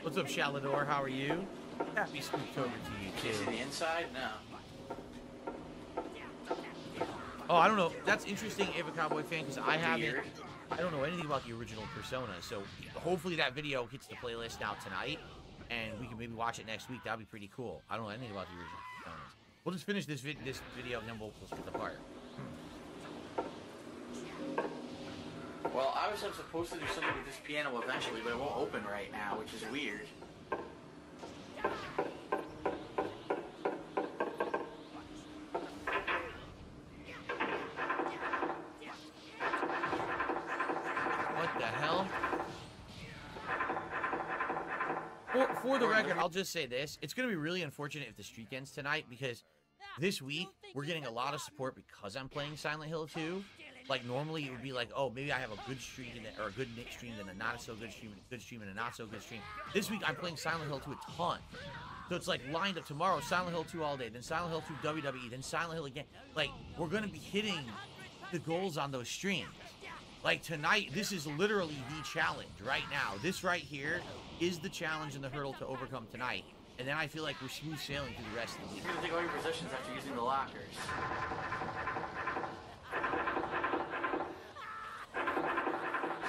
What's up, Shalador? How are you? Happy Spooktober to you, Can you see too. the inside? No. Oh, I don't know. That's interesting, Ava Cowboy fan, because I haven't... Weird. I don't know anything about the original Persona, so hopefully that video hits the playlist now tonight, and we can maybe watch it next week. That'd be pretty cool. I don't know anything about the original Personas. We'll just finish this video, and then we'll split the part. Well, I was supposed to do something with this piano eventually, but it won't open right now, which is weird. What the hell? For the record, I'll just say this. It's going to be really unfortunate if the streak ends tonight, because this week, we're getting a lot of support because I'm playing Silent Hill 2. Like, normally it would be like, oh, maybe I have a good stream, or a good stream, then a not-so-good stream, and a good stream, and a not-so-good stream. This week, I'm playing Silent Hill 2 a ton. So it's like lined up tomorrow, Silent Hill 2 all day, then Silent Hill 2 WWE, then Silent Hill again. Like, we're going to be hitting the goals on those streams. Like, tonight, this is literally the challenge right now. This right here is the challenge and the hurdle to overcome tonight. And then I feel like we're smooth sailing through the rest of the week. You're gonna take all your possessions after using the lockers.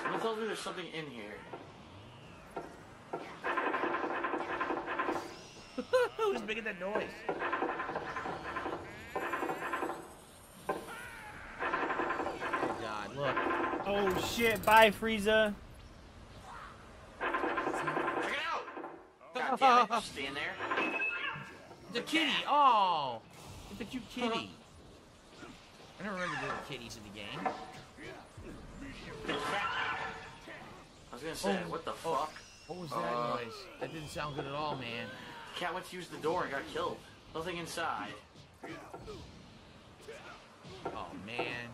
Someone tells me there's something in here. Who's making that noise? Oh God, look. Oh shit, bye Frieza. Check it out! God damn it, just stand there. The kitty! Oh! It's a cute kitty. I don't remember the kitties in the game. I was gonna say, what the fuck? What was that noise? That didn't sound good at all, man. The cat went to use the door and got killed. Nothing inside. Oh, man.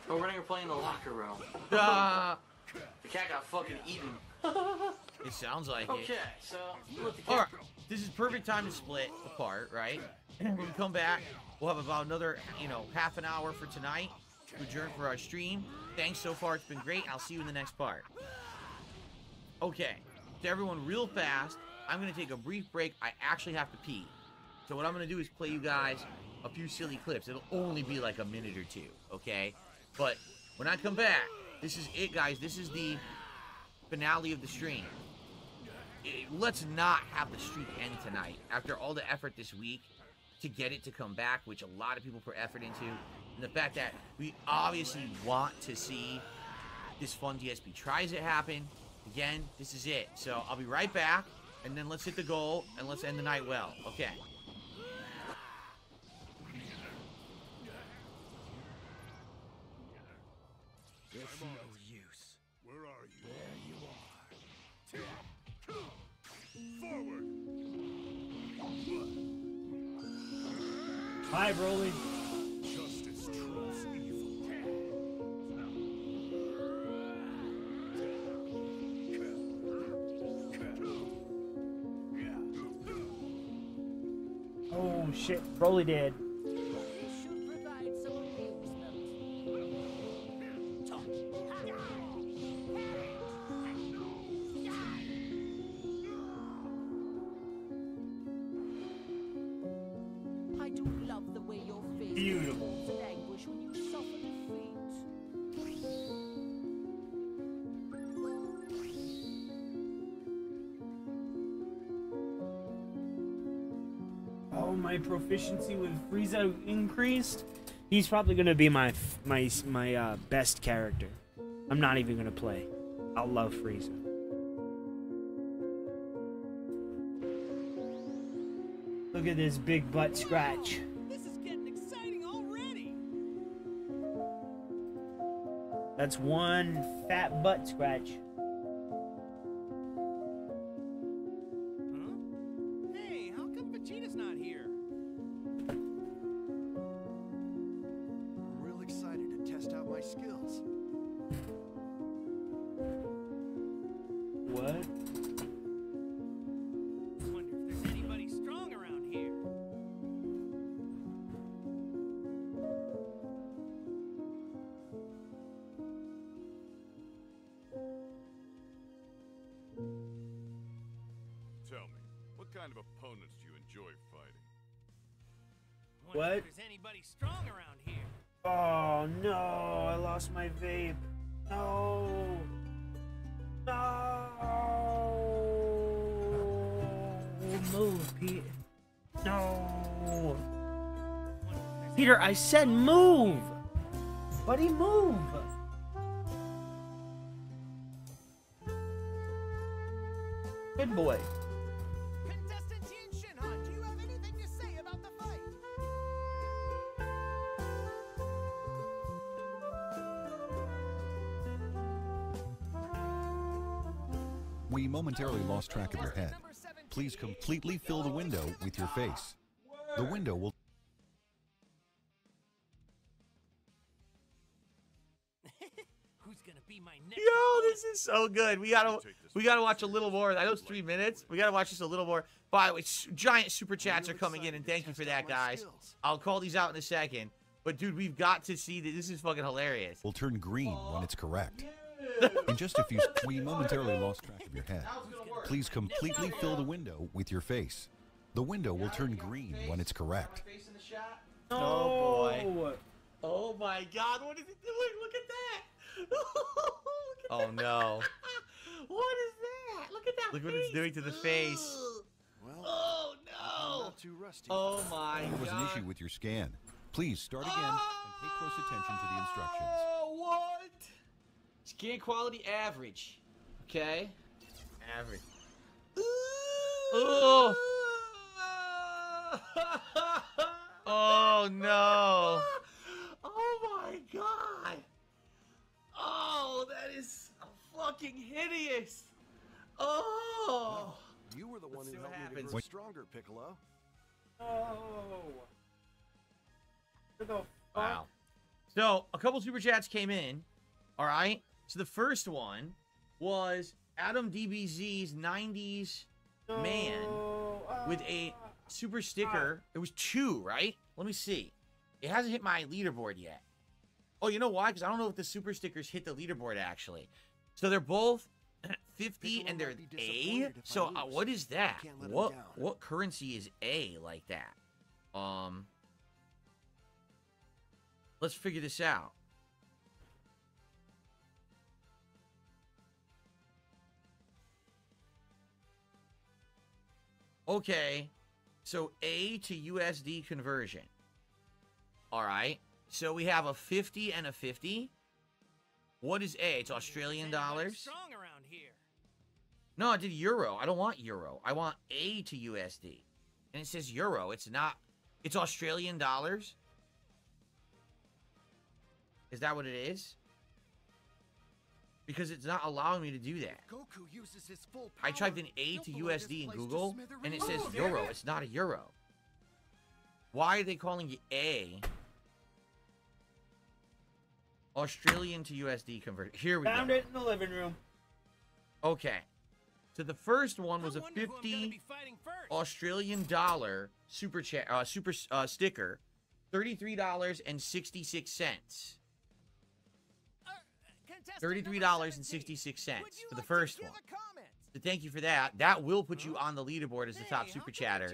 Oh, we're gonna play in the locker room. The cat got fucking eaten. It sounds like Okay, it. so let the cat Alright, this is perfect time to split apart, right? When we come back, we'll have about another, half an hour for tonight to adjourn for our stream. Thanks so far, it's been great. I'll see you in the next part. Okay, to everyone real fast, I'm going to take a brief break. I actually have to pee. So what I'm going to do is play you guys a few silly clips. It'll only be like a minute or two, okay? But when I come back, this is it, guys. This is the finale of the stream. Let's not have the streak end tonight. After all the effort this week to get it to come back, which a lot of people put effort into, and the fact that we obviously want to see this fun DSP tries it happen. Again, this is it. So I'll be right back, and then let's hit the goal, and let's end the night well. Okay. There's no use. Where are you? There you are. Forward. Hi, Broly. Justice trumps evil. Oh shit, Broly dead. Oh, my proficiency with Frieza increased. He's probably gonna be my best character. I'm not even gonna play. I'll love Frieza. Look at this big butt scratch. This is getting exciting already. That's one fat butt scratch. Huh? Hey, how come Vegeta's not here? I'm real excited to test out my skills. What? Wonder if there's anybody strong around here. Tell me, what kind of opponents do you enjoy fighting? Wonder What? if there's anybody strong around here. Oh no, I lost my vape. No. No. Move, Pete. No. Peter, I said move. Buddy, move. Good boy. Contestant Tien Shinhan, do you have anything to say about the fight? We momentarily lost track of your head. Please completely fill the window with your face. The window will... Who's gonna be my next? Yo, this is so good. We gotta watch a little more. I know it's 3 minutes. We gotta watch this a little more. By the way, giant super chats are coming in, and thank you for that, guys. I'll call these out in a second. But dude, we've got to see that. This is fucking hilarious. will turn green when it's correct. In just a few... We momentarily lost track of your head. Please completely fill the window with your face. The window will turn green when it's correct. Oh boy. Oh my god, what is it doing? Look at that. Oh no. What is that? Look at that. Look what it's doing to the face. Well, Oh I'm no. not too rusty. Oh my There was an god. issue with your scan. Please start again and pay close attention to the instructions. Oh, what? Scan quality average. Okay. Average. Oh. Oh no. Oh my god. Oh, that is fucking hideous. Oh. You were the one Let's who see what helped me to happens. grow stronger, Piccolo. Wow. So, a couple super chats came in. All right. So, the first one was Adam DBZ's 90s man with a super sticker. It was 2, right? Let me see. It hasn't hit my leaderboard yet. Oh, you know why? Because I don't know if the super stickers hit the leaderboard, actually. So, they're both 50 and they're A. So, what is that? What currency is A like that? Let's figure this out. Okay, so A to USD conversion. All right, so we have a 50 and a 50. What is A? It's Australian dollars. Strong around here. No, I did euro. I don't want euro. I want A to USD. And it says euro. It's not. It's Australian dollars. Is that what it is? Because it's not allowing me to do that. Goku uses his full I power. typed in A He'll to blow this USD in place to Google, smithereens. and it says Oh, euro. damn it. It's not a euro. Why are they calling it A? Australian to USD conversion. Here we Found go. it in the living room. Okay. So the first one was a wonder who I'm gonna 50 be fighting first. Australian dollar super sticker, $33.66. $33.66 for the first one. So thank you for that. That will put you on the leaderboard as the top super chatter.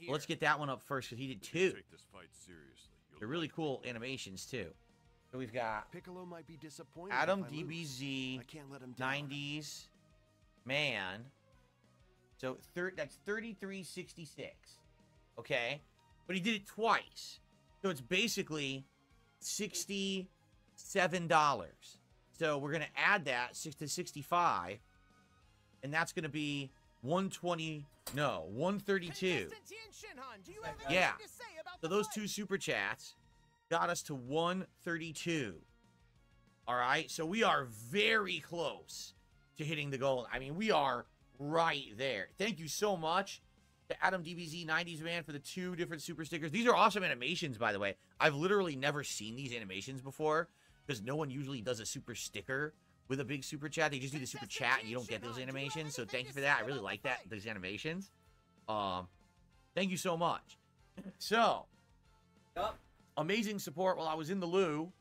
Well, let's get that one up first because he did 2. Take this fight seriously. They're really cool animations too. So we've got Piccolo might be disappointed Adam if I lose. DBZ I can't let him down. 90s man. So that's 33.66. okay? But he did it twice. So it's basically $67. So we're going to add that to 65, and that's going to be 132. Yeah. So those two super chats got us to 132. All right, so we are very close to hitting the goal. I mean, we are right there. Thank you so much to Adam DBZ 90s Man for the 2 different super stickers. These are awesome animations, by the way. I've literally never seen these animations before because no one usually does a super sticker with a big super chat. They just do the super chat and you don't get those animations. So thank you for that. I really like that, those animations. Thank you so much. So, amazing support while I was in the loo.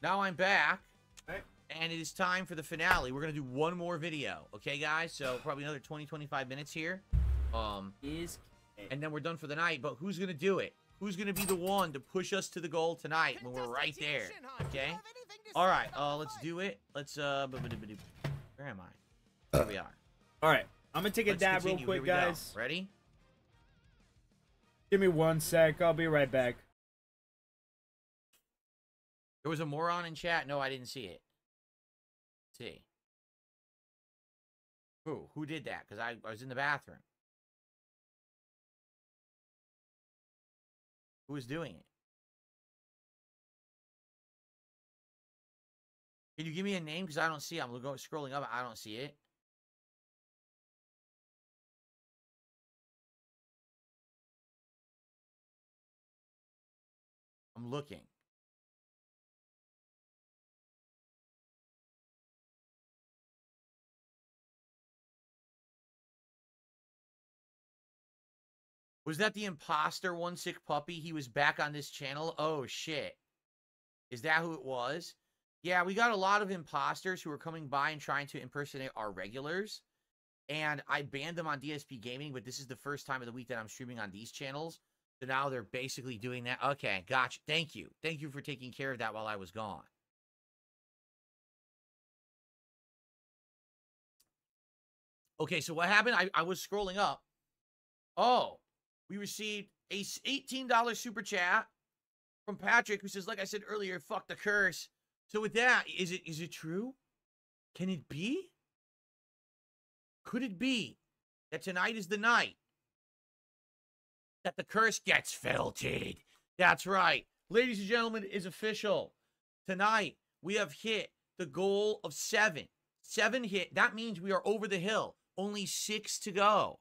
Now I'm back, and it is time for the finale. We're going to do one more video, okay, guys? So, probably another 20-25 minutes here. And then we're done for the night, but who's going to do it? Who's going to be the one to push us to the goal tonight when we're right there, okay? All right, let's do it. Let's, where am I? There we are. All right, I'm going to take a dab real quick, guys. Go. Ready? Give me 1 sec. I'll be right back. There was a moron in chat. No, I didn't see it. Let's see. Who did that? Because I was in the bathroom. Who was doing it? Can you give me a name? Because I don't see it. I'm scrolling up. I don't see it. I'm looking. Was that the imposter one sick puppy? He was back on this channel? Oh, shit. Is that who it was? Yeah, we got a lot of imposters who were coming by and trying to impersonate our regulars. And I banned them on DSP Gaming, but this is the first time of the week that I'm streaming on these channels. So now they're basically doing that. Okay, gotcha. Thank you. Thank you for taking care of that while I was gone. Okay, so what happened? I was scrolling up. Oh. We received a $18 super chat from Patrick, who says, like I said earlier, fuck the curse. So with that, is it true? Can it be? Could it be that tonight is the night that the curse gets felted? That's right. Ladies and gentlemen, it is official. Tonight, we have hit the goal of 7. 7 hit. That means we are over the hill. Only 6 to go.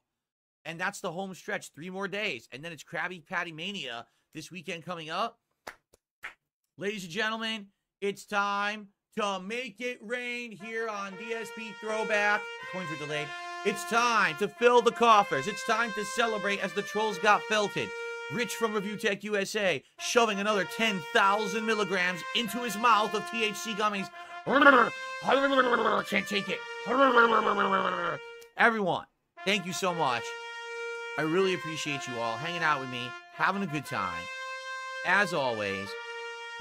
And that's the home stretch. 3 more days. And then it's Krabby Patty Mania this weekend coming up. Ladies and gentlemen, it's time to make it rain here on DSP Throwback. The coins were delayed. It's time to fill the coffers. It's time to celebrate as the trolls got felted. Rich from Review Tech USA shoving another 10,000 milligrams into his mouth of THC gummies. Can't take it. Everyone, thank you so much. I really appreciate you all hanging out with me, having a good time. As always,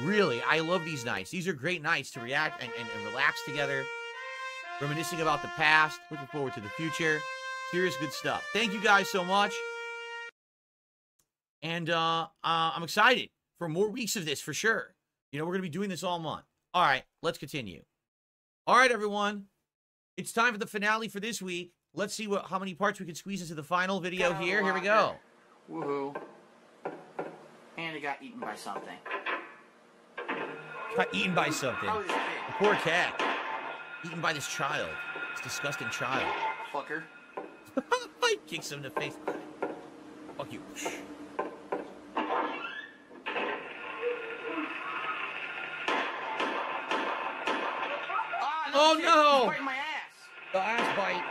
really, I love these nights. These are great nights to react and relax together, reminiscing about the past, looking forward to the future. Serious good stuff. Thank you guys so much. And I'm excited for more weeks of this for sure. You know, we're going to be doing this all month. All right, let's continue. All right, everyone. It's time for the finale for this week. Let's see how many parts we can squeeze into the final video here. Here we go. Woohoo. And it got eaten by something. Got eaten by something. A poor cat. Eaten by this child. This disgusting child. Fucker. I kicks him in the face. Fuck you. Oh no! Right in my ass. The ass bite.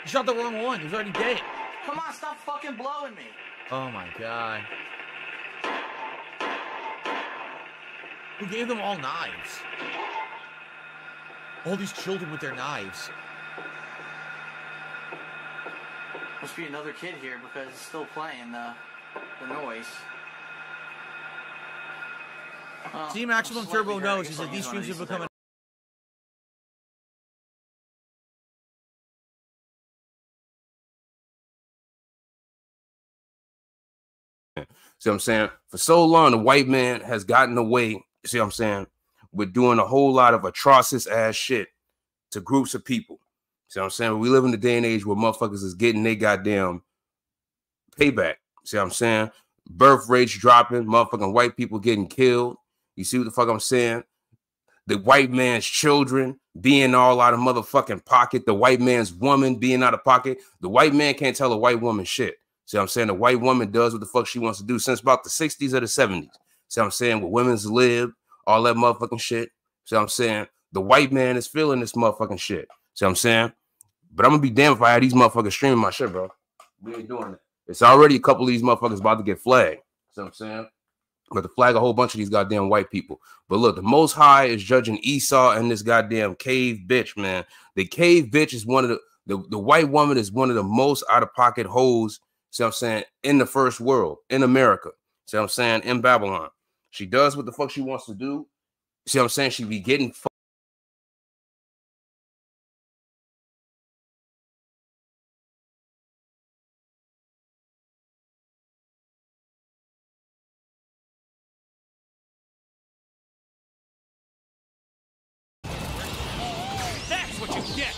You shot the wrong one. He was already dead. Come on, stop fucking blowing me. Oh my god. Who gave them all knives? All these children with their knives. Must be another kid here because it's still playing the noise. See Maximum Turbo knows. He said these streams have become See what I'm saying? For so long, the white man has gotten away, see what I'm saying, with doing a whole lot of atrocious ass shit to groups of people. See what I'm saying? We live in the day and age where motherfuckers is getting their goddamn payback. See what I'm saying? Birth rates dropping, motherfucking white people getting killed. You see what the fuck I'm saying? The white man's children being all out of motherfucking pocket. The white man's woman being out of pocket. The white man can't tell a white woman shit. See what I'm saying? The white woman does what the fuck she wants to do since about the 60s or the 70s. See what I'm saying? Where women's live, all that motherfucking shit. See what I'm saying? The white man is feeling this motherfucking shit. See what I'm saying? But I'm gonna be damned if I had these motherfuckers streaming my shit, bro. We ain't doing that. It's already a couple of these motherfuckers about to get flagged. See what I'm saying? But to flag a whole bunch of these goddamn white people. But look, the Most High is judging Esau and this goddamn cave bitch, man. The cave bitch is one of the white woman is one of the most out-of-pocket hoes, see what I'm saying, in the first world, in America. See what I'm saying? In Babylon. She does what the fuck she wants to do. See what I'm saying? She be getting fucked. That's what you get!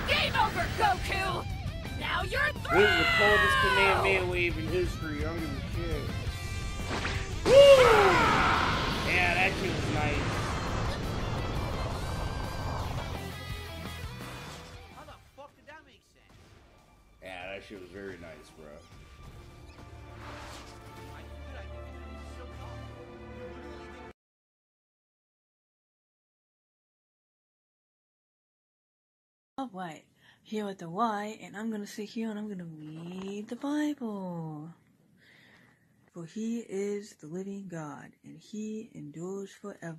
Game over, Goku! Now you're through! This is the coldest Kamehameha wave in history. I don't give a shit. Woo! Yeah, that shit was nice. How the fuck did that make sense? Yeah, that shit was very nice, bro. Alright, here at the Y, and I'm gonna sit here and I'm gonna read the Bible. For he is the living God, and he endures forever.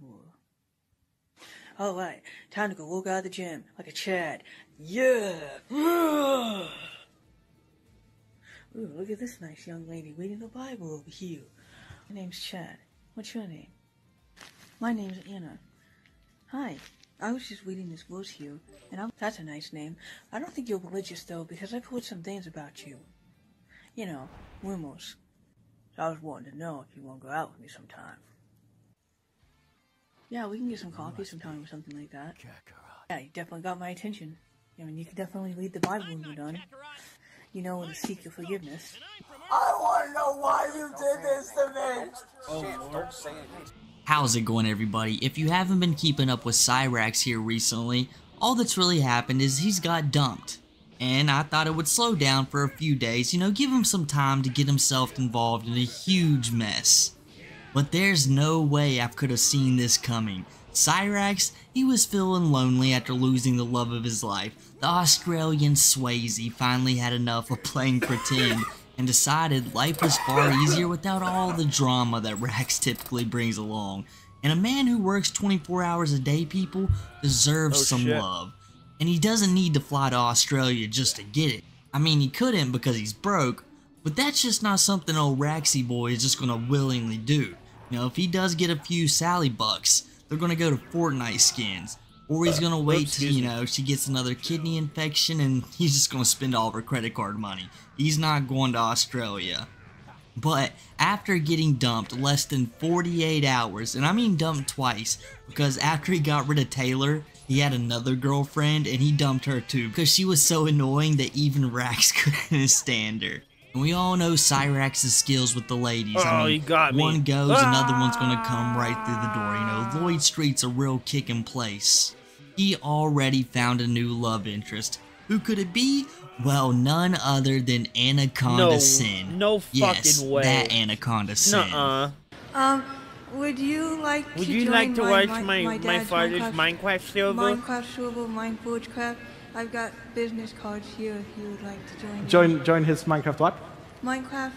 Alright, time to go work out of the gym, like a Chad. Yeah! Ooh, look at this nice young lady reading the Bible over here. My name's Chad. What's your name? My name's Anna. Hi. I was just reading this verse here, and that's a nice name. I don't think you're religious, though, because I've heard some things about you. You know, rumors. So I was wanting to know if you want to go out with me sometime. Yeah, we can get some coffee sometime or something like that. Yeah, you definitely got my attention. I mean, you can definitely read the Bible when you're done. You know, to seek your forgiveness. I want to know why you did this to me! Oh, Lord. How's it going, everybody? If you haven't been keeping up with Cyrax here recently, all that's really happened is he's got dumped. And I thought it would slow down for a few days, you know, give him some time to get himself involved in a huge mess. But there's no way I could have seen this coming. Cyrax, he was feeling lonely after losing the love of his life. The Australian Swayze finally had enough of playing pretend and decided life was far easier without all the drama that Rax typically brings along. And a man who works 24 hours a day, people, deserves some love. And he doesn't need to fly to Australia just to get it. I mean, he couldn't because he's broke, but that's just not something old Raxy boy is just gonna willingly do. You know, if he does get a few Sally bucks, they're gonna go to Fortnite skins. Or he's gonna wait till, you know, she gets another kidney infection and he's just gonna spend all of her credit card money. He's not going to Australia. But after getting dumped less than 48 hours, and I mean dumped twice, because after he got rid of Taylor, he had another girlfriend and he dumped her too because she was so annoying that even Rax couldn't stand her. And we all know Cyrax's skills with the ladies. I mean, one goes, another one's gonna come right through the door. You know, Lloyd Street's a real kicking place. He already found a new love interest. Who could it be? Well, none other than Anaconda Sin. No fucking way. That Anaconda Sin. Would you like to watch my father's Minecraft server? Minecraft server, Mineforgecraft. I've got business cards here if you would like to join. Join his Minecraft what? Minecraft,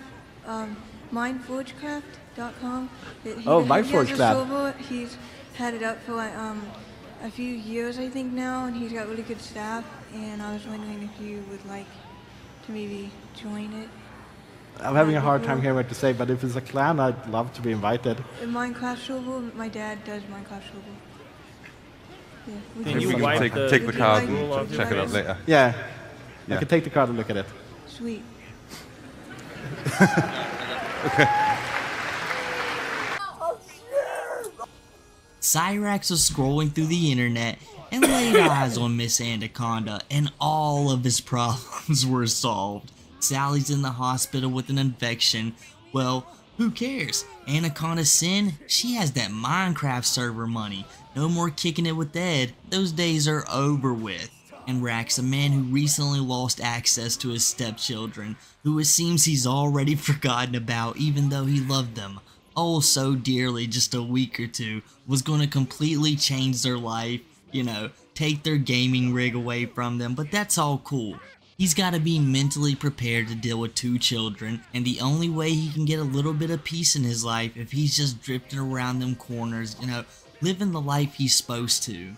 mineforgecraft.com. Oh, Mineforgecraft. He's had it up for like, a few years, I think now, and he's got really good staff. And I was wondering if you would like to maybe join it. I'm having a hard time hearing what to say, but if it's a clan, I'd love to be invited. Minecraft server, my dad does Minecraft server. Maybe we can take the card and check it out later. Yeah. I can take the card and look at it. Sweet. Okay. Cyrax was scrolling through the internet and laid eyes on Miss Anaconda, and all of his problems were solved. Sally's in the hospital with an infection. Well, who cares? Anaconda Sin, she has that Minecraft server money. No more kicking it with Ed. Those days are over with. And Rax, a man who recently lost access to his stepchildren, who it seems he's already forgotten about even though he loved them oh so dearly just a week or two, was going to completely change their life, you know, take their gaming rig away from them, but that's all cool. He's got to be mentally prepared to deal with 2 children, and the only way he can get a little bit of peace in his life if he's just drifting around them corners, you know, living the life he's supposed to.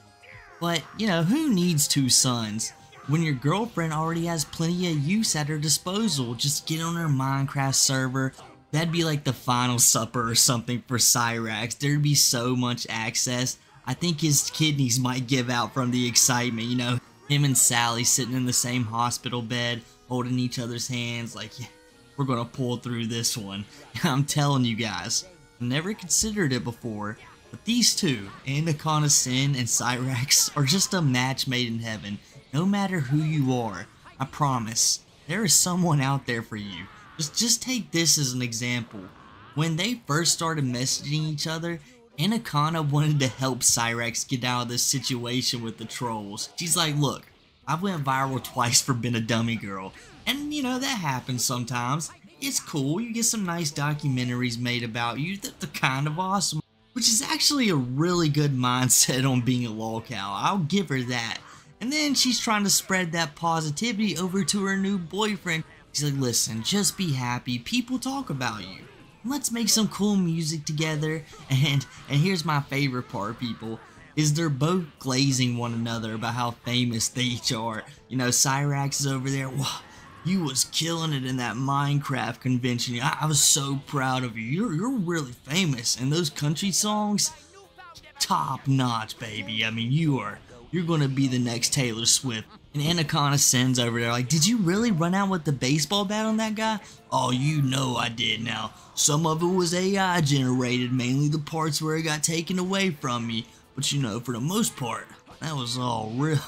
But, you know, who needs 2 sons? When your girlfriend already has plenty of use at her disposal, just get on her Minecraft server. That'd be like the final supper or something for Cyrax. There'd be so much access. I think his kidneys might give out from the excitement, you know. Him and Sally sitting in the same hospital bed, holding each other's hands like, yeah, we're gonna pull through this one. I'm telling you guys, I never considered it before, but these two, Anaconda Sin and Cyrax, are just a match made in heaven. No matter who you are, I promise, there is someone out there for you. Just take this as an example. When they first started messaging each other, Anaconda wanted to help Cyrax get out of this situation with the trolls. She's like, look, I went viral twice for being a dummy girl. And you know, that happens sometimes. It's cool, you get some nice documentaries made about you that are kind of awesome. Which is actually a really good mindset on being a lolcow, I'll give her that. And then she's trying to spread that positivity over to her new boyfriend. She's like, listen, just be happy, people talk about you. Let's make some cool music together, and here's my favorite part, people, is they're both glazing one another about how famous they each are. You know, Cyrax is over there, wow, you was killing it in that Minecraft convention, I was so proud of you, you're really famous, and those country songs, top notch, baby. I mean, you're gonna be the next Taylor Swift. And Anaconda Sin's over there like, did you really run out with the baseball bat on that guy? Oh, you know I did now. Some of it was AI generated, mainly the parts where it got taken away from me. But you know, for the most part, that was all real.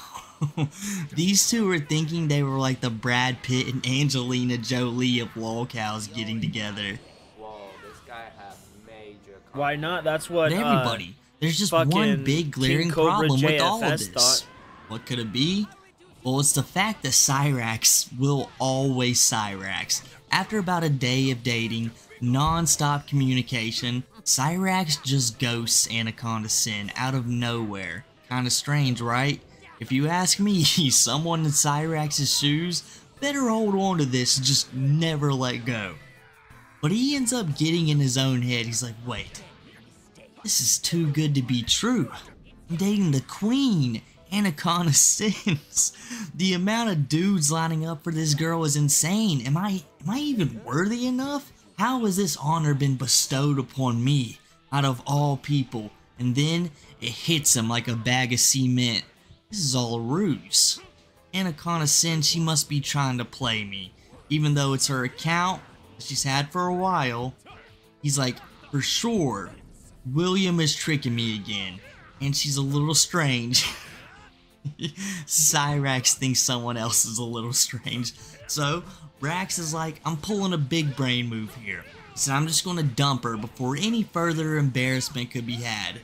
These two were thinking they were like the Brad Pitt and Angelina Jolie of lolcows getting together. Whoa, this guy has major... Why not? That's what But everybody, there's just one big glaring problem with all of this. Thought. What could it be? Well, it's the fact that Cyrax will always Cyrax. After about a day of dating, non-stop communication, Cyrax just ghosts Anaconda Sin out of nowhere. Kinda strange, right? If you ask me, someone in Cyrax's shoes better hold on to this and just never let go. But he ends up getting in his own head. He's like, wait, this is too good to be true. I'm dating the queen, Anaconda Sins. The amount of dudes lining up for this girl is insane. Am I even worthy enough? How has this honor been bestowed upon me, out of all people? And then it hits him like a bag of cement. This is all a ruse. Anaconda Sin, she must be trying to play me. Even though it's her account that she's had for a while. He's like, for sure, William is tricking me again. And she's a little strange. Cyrax thinks someone else is a little strange. So, Rax is like, I'm pulling a big brain move here. So I'm just going to dump her before any further embarrassment could be had.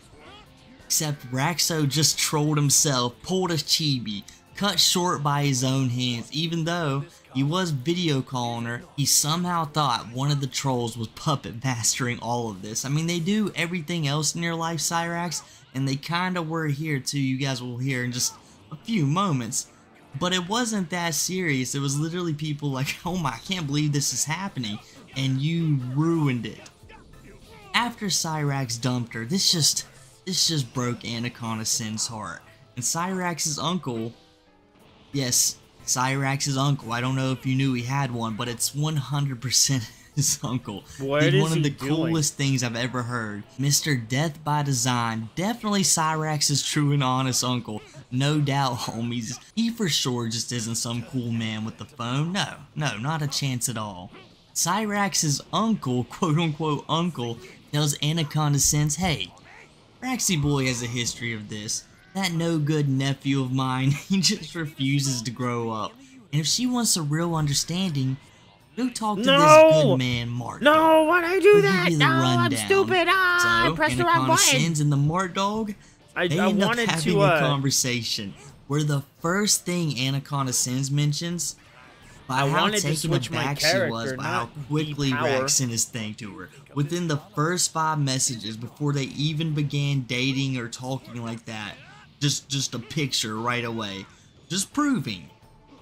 Except Raxo just trolled himself, pulled a chibi, cut short by his own hands. Even though he was video calling her, he somehow thought one of the trolls was puppet mastering all of this. I mean, they do everything else in your life, Cyrax, and they kinda were here too. You guys will hear in just a few moments. But it wasn't that serious. It was literally people like, oh my, I can't believe this is happening. And you ruined it. After Cyrax dumped her, this just broke Anaconda Sin's heart. And Cyrax's uncle, yes, Cyrax's uncle, I don't know if you knew he had one, but it's 100% his uncle. What Did is one of he the doing? coolest things I've ever heard. Mr. Death by Design, definitely Cyrax's true and honest uncle. No doubt, homies. He for sure just isn't some cool man with the phone. No, not a chance at all. Cyrax's uncle, quote-unquote uncle, tells Anaconda Sense, hey, Raxy Boy has a history of this. That no-good nephew of mine, he just refuses to grow up. And if she wants a real understanding, go talk to this good man, Mart. No, why'd I do that? Give you the No, I'm rundown. stupid. I pressed the wrong Anaconda button. Sins and the Mart Dog, they end up having a conversation where the first thing Anaconda Sins mentions by how taken aback she was by how quickly Rax sent his thing to her. Within the first 5 messages before they even began dating or talking like that, just a picture right away, just proving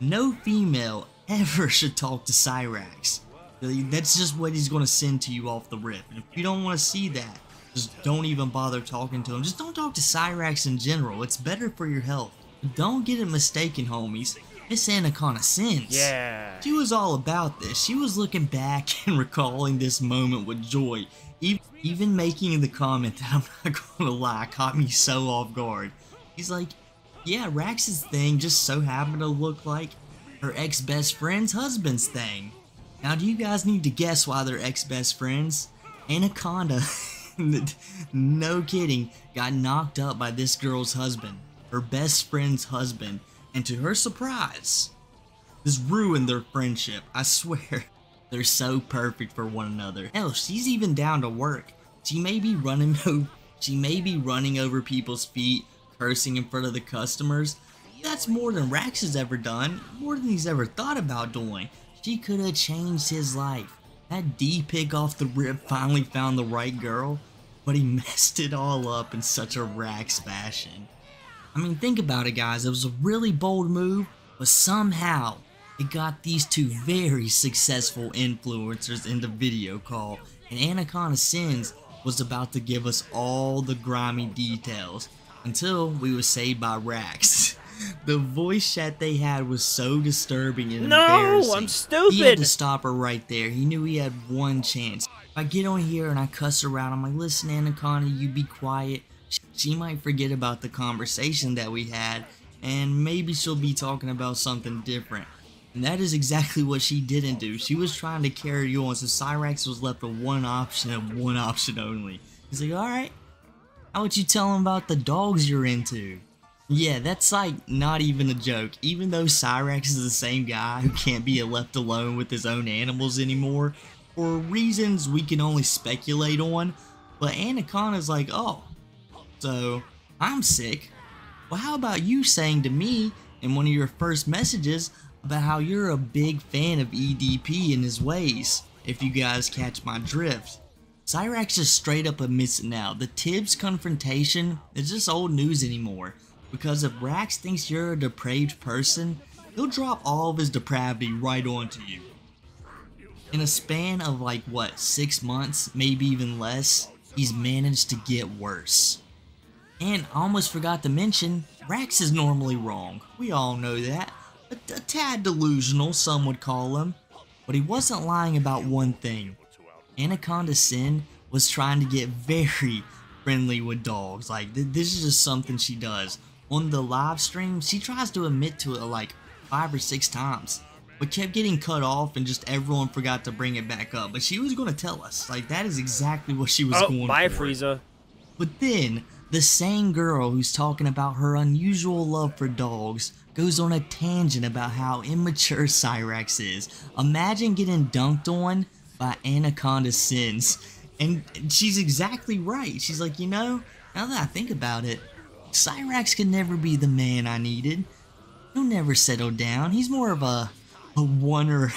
no female ever should talk to Cyrax. That's just what he's going to send to you off the rip. And if you don't want to see that, just don't even bother talking to him. Just don't talk to Cyrax in general. It's better for your health. But don't get it mistaken, homies. Miss Anaconda Sins. Yeah. She was all about this. She was looking back and recalling this moment with joy. Even making the comment that, I'm not going to lie, caught me so off guard. He's like, yeah, Rax's thing just so happened to look like her ex-best friend's husband's thing. Now, do you guys need to guess why they're ex-best friends? Anaconda, no kidding, got knocked up by this girl's husband, her best friend's husband, and to her surprise, this ruined their friendship. I swear, they're so perfect for one another. Hell, she's even down to work. She may be running over people's feet, cursing in front of the customers. That's more than Rax has ever done, more than he's ever thought about doing. She could have changed his life. That D-pick off the rip finally found the right girl, but he messed it all up in such a Rax fashion. I mean, think about it, guys. It was a really bold move, but somehow it got these two very successful influencers in the video call, and Anaconda Sins was about to give us all the grimy details until we were saved by Rax. The voice chat they had was so disturbing and embarrassing. No, I'm stupid. He had to stop her right there. He knew he had one chance. If I get on here and I cuss her out, I'm like, listen, Anaconda, you be quiet. She might forget about the conversation that we had, and maybe she'll be talking about something different. And that is exactly what she didn't do. She was trying to carry you on, so Cyrax was left with one option and one option only. He's like, alright, how about you tell him about the dogs you're into? Yeah, that's like not even a joke. Even though Cyrax is the same guy who can't be left alone with his own animals anymore, for reasons we can only speculate on, but Anaconda's like, oh, so I'm sick. Well, how about you saying to me in one of your first messages about how you're a big fan of EDP and his ways, if you guys catch my drift. Cyrax just straight up admits it now. The Tibbs confrontation is just old news anymore. Because if Rax thinks you're a depraved person, he'll drop all of his depravity right onto you. In a span of like, what, 6 months, maybe even less, he's managed to get worse. And I almost forgot to mention, Rax is normally wrong. We all know that. A tad delusional, some would call him. But he wasn't lying about one thing. Anaconda Sin was trying to get very friendly with dogs. Like, this is just something she does. On the live stream, she tries to admit to it like 5 or 6 times, but kept getting cut off and just everyone forgot to bring it back up. But she was going to tell us. Like, that is exactly what she was going for. Bye, Frieza. But then, the same girl who's talking about her unusual love for dogs goes on a tangent about how immature Cyrax is. Imagine getting dunked on by Anaconda Sins. And she's exactly right. She's like, you know, now that I think about it, Cyrax could never be the man I needed. He'll never settle down. He's more of a 1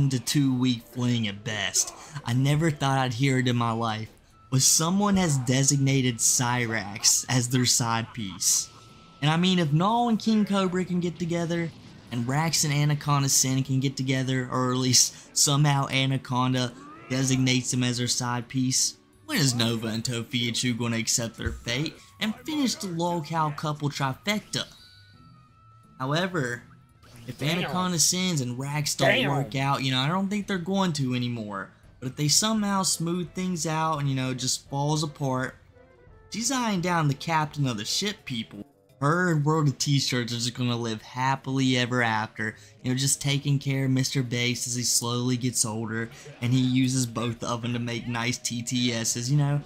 to 2 week fling at best. I never thought I'd hear it in my life, but someone has designated Cyrax as their side piece. And I mean, if Null and King Cobra can get together, and Rax and Anaconda Sin can get together, or at least somehow Anaconda designates him as her side piece, when is Nova and Tofiichu going to accept their fate and finish the lolcow couple trifecta? However, If Anaconda Sins and Rax don't work out, you know, I don't think they're going to anymore. But if they somehow smooth things out and, you know, just falls apart, she's eyeing down the captain of the ship, people. Her and World of T-Shirts are just gonna live happily ever after, you know, just taking care of Mr. Bass as he slowly gets older, and he uses both of them to make nice TTSs, you know.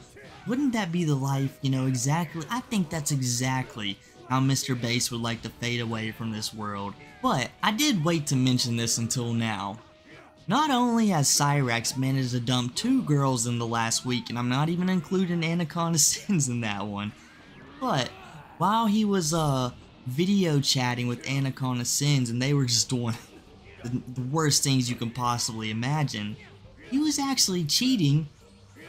Wouldn't that be the life, you know, exactly? I think that's exactly how Mr. Bass would like to fade away from this world. But I did wait to mention this until now. Not only has Cyrax managed to dump 2 girls in the last week, and I'm not even including Anaconda Sins in that one, but while he was video chatting with Anaconda Sins and they were just doing the worst things you can possibly imagine, he was actually cheating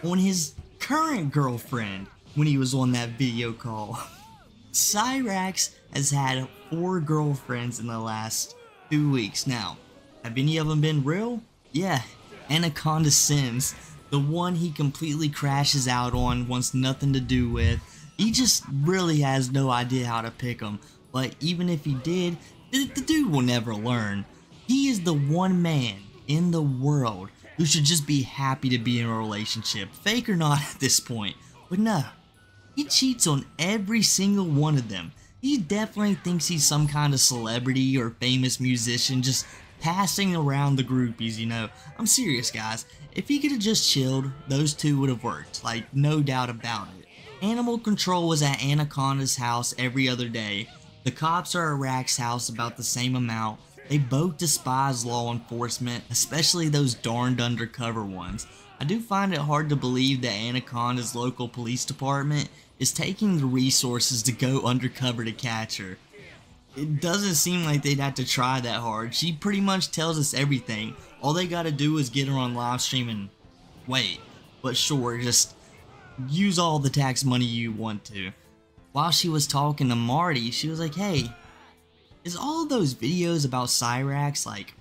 on his current girlfriend when he was on that video call. Cyrax has had 4 girlfriends in the last 2 weeks. Now, have any of them been real? Yeah, Anaconda Sins, the one he completely crashes out on, wants nothing to do with. He just really has no idea how to pick them. But even if he did, the dude will never learn. He is the one man in the world who should just be happy to be in a relationship, fake or not at this point. But no, he cheats on every single one of them. He definitely thinks he's some kind of celebrity or famous musician just passing around the groupies, you know. I'm serious, guys. If he could have just chilled, those 2 would have worked, like no doubt about it. Animal Control was at Anaconda's house every other day. The cops are at Rax's house about the same amount. They both despise law enforcement, especially those darned undercover ones. I do find it hard to believe that Anaconda's local police department is taking the resources to go undercover to catch her. It doesn't seem like they'd have to try that hard. She pretty much tells us everything. All they gotta do is get her on live stream and wait. But sure, just use all the tax money you want to. While she was talking to Marty, she was like, hey, is all those videos about Cyrax, like,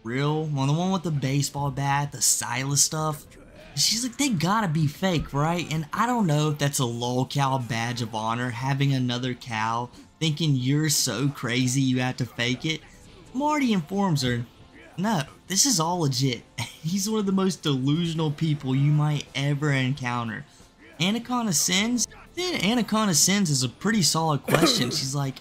real? Well, the one with the baseball bat, the Silas stuff? She's like, they gotta be fake, right? And I don't know if that's a lol cow badge of honor, having another cow, thinking you're so crazy you have to fake it. Marty informs her, no, this is all legit. He's one of the most delusional people you might ever encounter. Anaconda Sins? Then Anaconda Sins is a pretty solid question. She's like,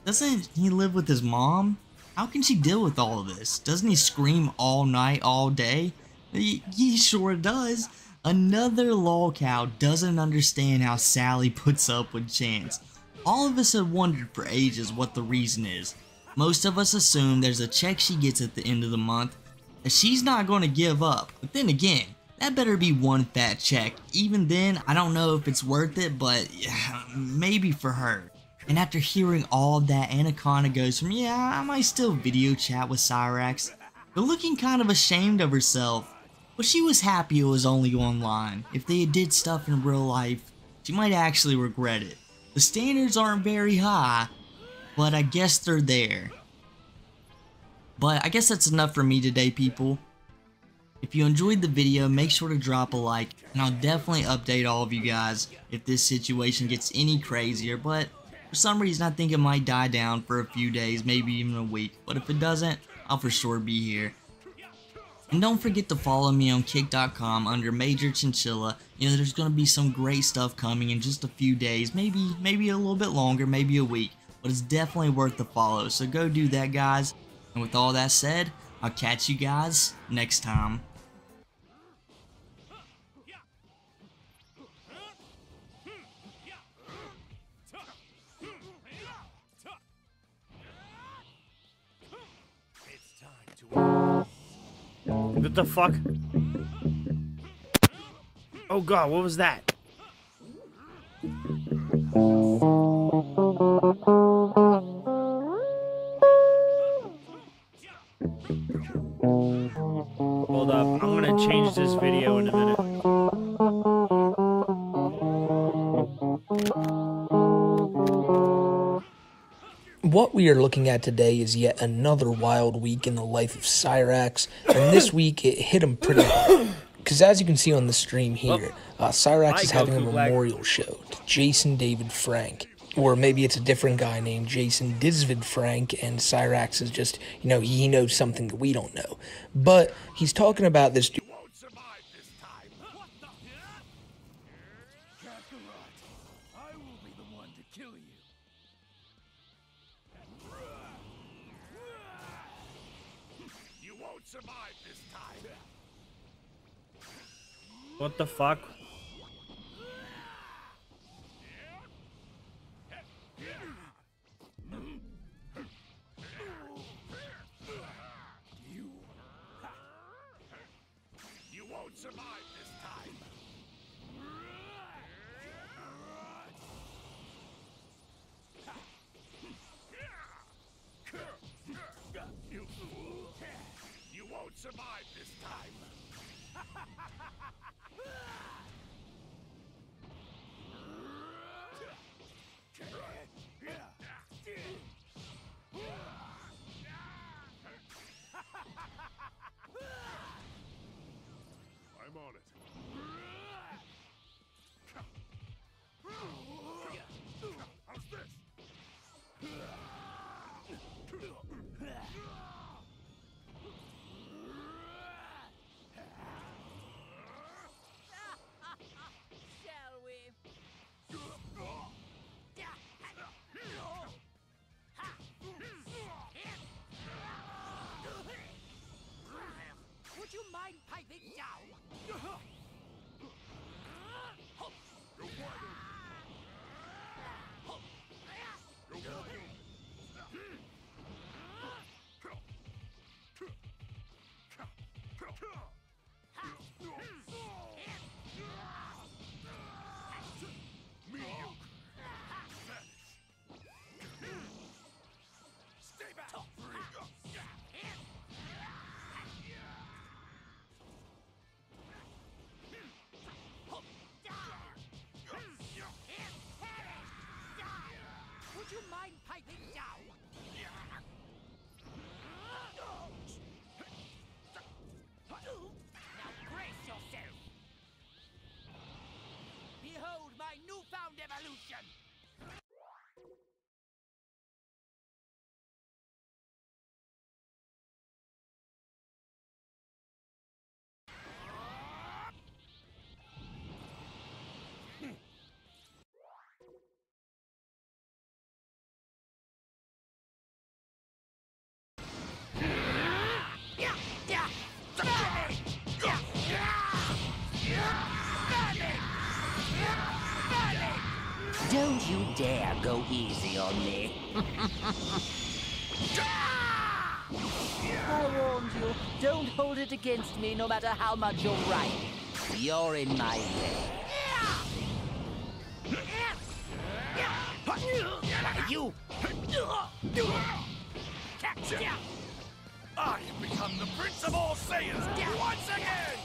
doesn't he live with his mom? How can she deal with all of this? Doesn't he scream all night, all day? He sure does. Another lol cow doesn't understand how Sally puts up with Chance. All of us have wondered for ages what the reason is. Most of us assume there's a check she gets at the end of the month that she's not going to give up. But then again, that better be one fat check. Even then, I don't know if it's worth it, but maybe for her. And after hearing all of that, Anaconda goes from, yeah, I might still video chat with Cyrax, but looking kind of ashamed of herself. But she was happy it was only online. If they did stuff in real life, she might actually regret it. The standards aren't very high, but I guess they're there. But I guess that's enough for me today, people. If you enjoyed the video, make sure to drop a like, and I'll definitely update all of you guys if this situation gets any crazier, but for some reason I think it might die down for a few days, maybe even a week, but if it doesn't, I'll for sure be here. And don't forget to follow me on kick.com under Major Chinchilla. You know, there's going to be some great stuff coming in just a few days, maybe a little bit longer, maybe a week, but it's definitely worth the follow, so go do that, guys. And with all that said, I'll catch you guys next time. What the fuck? Oh god, what was that? Hold up, I'm gonna change this video in a minute. What we are looking at today is yet another wild week in the life of Cyrax, and this week it hit him pretty hard. Because as you can see on the stream here, Cyrax is having a memorial show to Jason David Frank. Or maybe it's a different guy named Jason Frank, and Cyrax is just, you know, he knows something that we don't know. But he's talking about this dude. I will be the one to kill you. You won't survive this time. What the fuck? You won't survive this time. You won't survive this time. I'm on it. How's this? Shall we? Would you mind piping down? Stay back. Would you mind piping down? Now brace yourself. Behold my newfound evolution. Don't you dare go easy on me. I warned you. Don't hold it against me, no matter how much you're right. You're in my way. You! I have become the Prince of all Saiyans once again!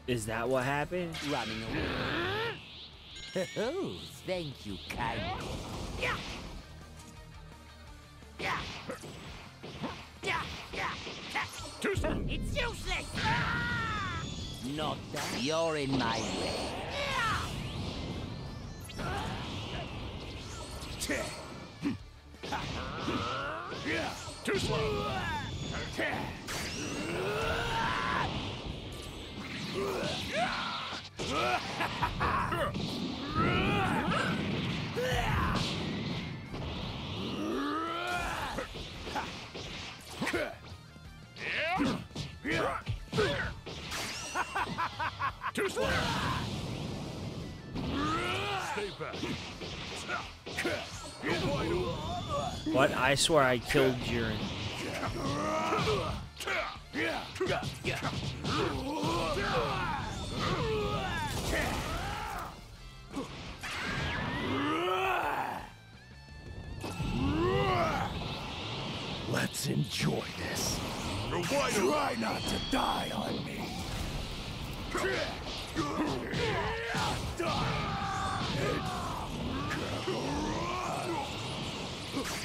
Is that what happened? Running away. Oh, thank you kindly. It's useless! Not that. You're in my way. Too slow! Too slow! Stay back. What? I swear I killed Jiren. Let's enjoy this. Try not to die on me.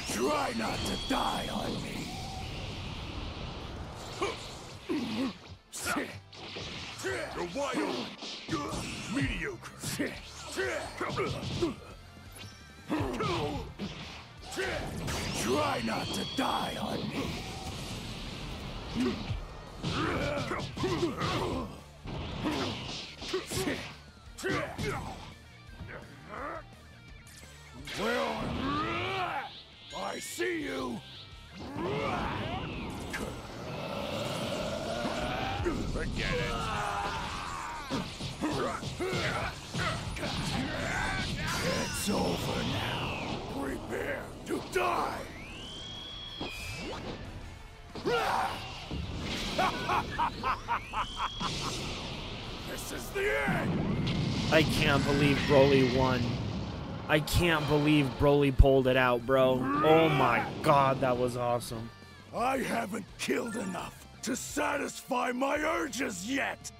Try not to die on me. You're wide open. Mediocre. Try not to die on me. Well, I see you. Forget it. It's over now. Prepare to die. This is the end. I can't believe Broly won. I can't believe Broly pulled it out, bro. Oh my god, that was awesome. I haven't killed enough to satisfy my urges yet.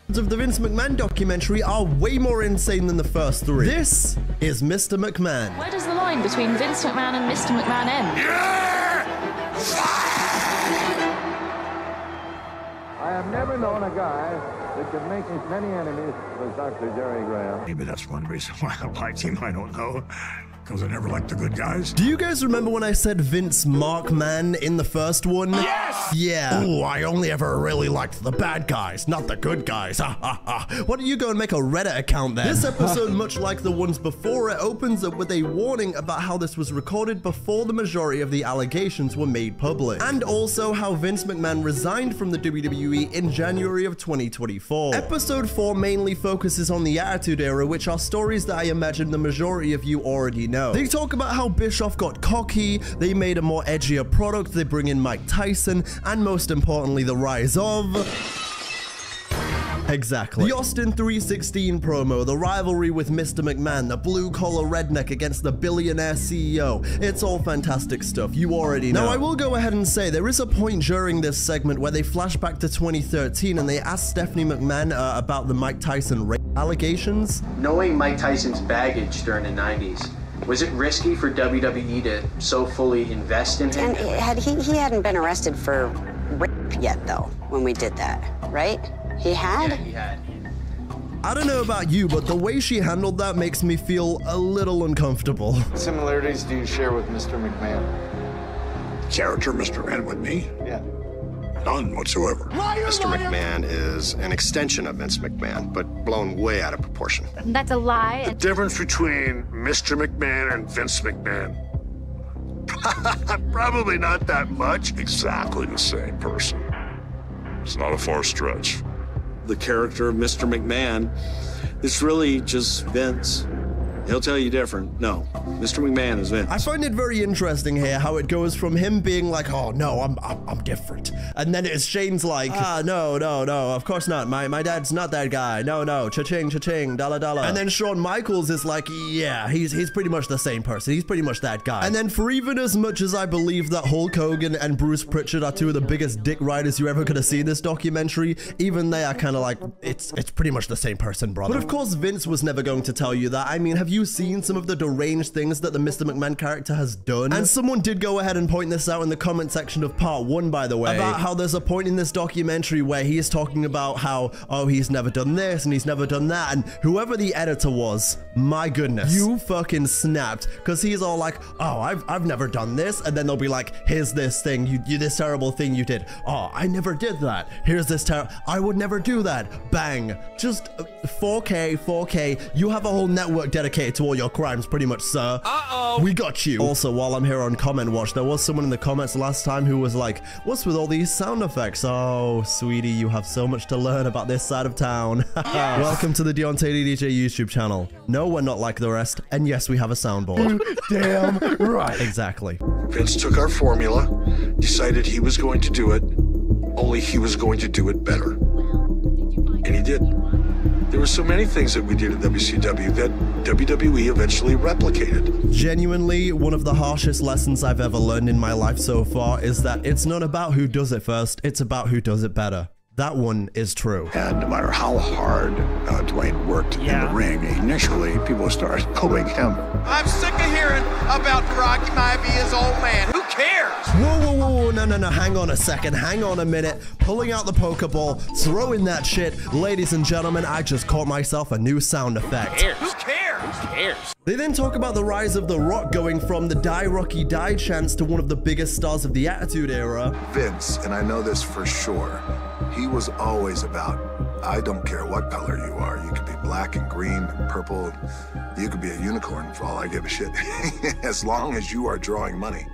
Of the Vince McMahon documentary are way more insane than the first three. This is Mr. McMahon. Where does the line between Vince McMahon and Mr. McMahon end? I have never known a guy that could make as many enemies as Dr. Jerry Graham. Maybe that's one reason why I liked him, I don't know. Because I never liked the good guys. Do you guys remember when I said Vince McMahon in the first one? Yes! Yeah. Oh, I only ever really liked the bad guys, not the good guys. Ha ha ha. Why don't you go and make a Reddit account then? This episode, much like the ones before it, opens up with a warning about how this was recorded before the majority of the allegations were made public. And also how Vince McMahon resigned from the WWE in January of 2024. Episode 4 mainly focuses on the Attitude Era, which are stories that I imagine the majority of you already know. They talk about how Bischoff got cocky, they made a more edgier product, they bring in Mike Tyson, and most importantly, the rise of... Exactly. The Austin 316 promo, the rivalry with Mr. McMahon, the blue-collar redneck against the billionaire CEO. It's all fantastic stuff, you already know. Now, I will go ahead and say, there is a point during this segment where they flash back to 2013 and they ask Stephanie McMahon about the Mike Tyson rape allegations. Knowing Mike Tyson's baggage during the 90s, was it risky for WWE to so fully invest in him? And he hadn't been arrested for rape yet, though, when we did that, right? He had? Yeah, he had. I don't know about you, but the way she handled that makes me feel a little uncomfortable. What similarities do you share with Mr. McMahon? Character Mr. McMahon with me? Yeah. None whatsoever. Mr. McMahon is an extension of Vince McMahon, but blown way out of proportion. That's a lie. The difference between Mr. McMahon and Vince McMahon? Probably not that much. Exactly the same person. It's not a far stretch. The character of Mr. McMahon is really just Vince. He'll tell you different. No, Mr. McMahon is Vince. I find it very interesting here how it goes from him being like, oh no, I'm different, and then it's Shane's like, no, of course not. My dad's not that guy. No, cha-ching, cha-ching, dollar. And then Shawn Michaels is like, yeah, he's pretty much the same person. He's pretty much that guy. And then for even as much as I believe that Hulk Hogan and Bruce Pritchard are two of the biggest dick riders you're ever gonna see in this documentary, even they are kind of like, it's pretty much the same person, brother. But of course, Vince was never going to tell you that. I mean, have you seen some of the deranged things that the Mr. McMahon character has done? And someone did go ahead and point this out in the comment section of part 1, by the way, about how there's a point in this documentary where he is talking about how, oh, he's never done this and he's never done that, and whoever the editor was, my goodness, you fucking snapped, because he's all like, oh, I've never done this, and then they'll be like, here's this thing, you this terrible thing you did. Oh, I never did that. Here's this I would never do that. Bang. Just 4K. You have a whole network dedicated to all your crimes, pretty much, sir. We got you. Also, while I'm here on Comment Watch, there was someone in the comments last time who was like, what's with all these sound effects? Oh, sweetie, you have so much to learn about this side of town. Yes. Welcome to the Deontay DJ YouTube channel. No, we're not like the rest, and yes, we have a soundboard. Damn right. Exactly. Vince took our formula, decided he was going to do it, only he was going to do it better. And he did. There were so many things that we did at WCW that WWE eventually replicated. Genuinely, one of the harshest lessons I've ever learned in my life so far is that it's not about who does it first, it's about who does it better. That one is true. And no matter how hard Dwayne worked in the ring, initially people started pulling him. I'm sick of hearing about Rocky Maivia, his old man. Who cares? Whoa, whoa, whoa, whoa, no, hang on a second, hang on a minute. Pulling out the Pokeball, throwing that shit. Ladies and gentlemen, I just caught myself a new sound effect. Who cares? Who cares? They then talk about the rise of The Rock going from the Die Rocky Die chance to one of the biggest stars of the Attitude Era. Vince, and I know this for sure, he was always about, I don't care what color you are. You could be black and green and purple. You could be a unicorn for all I give a shit. As long as you are drawing money,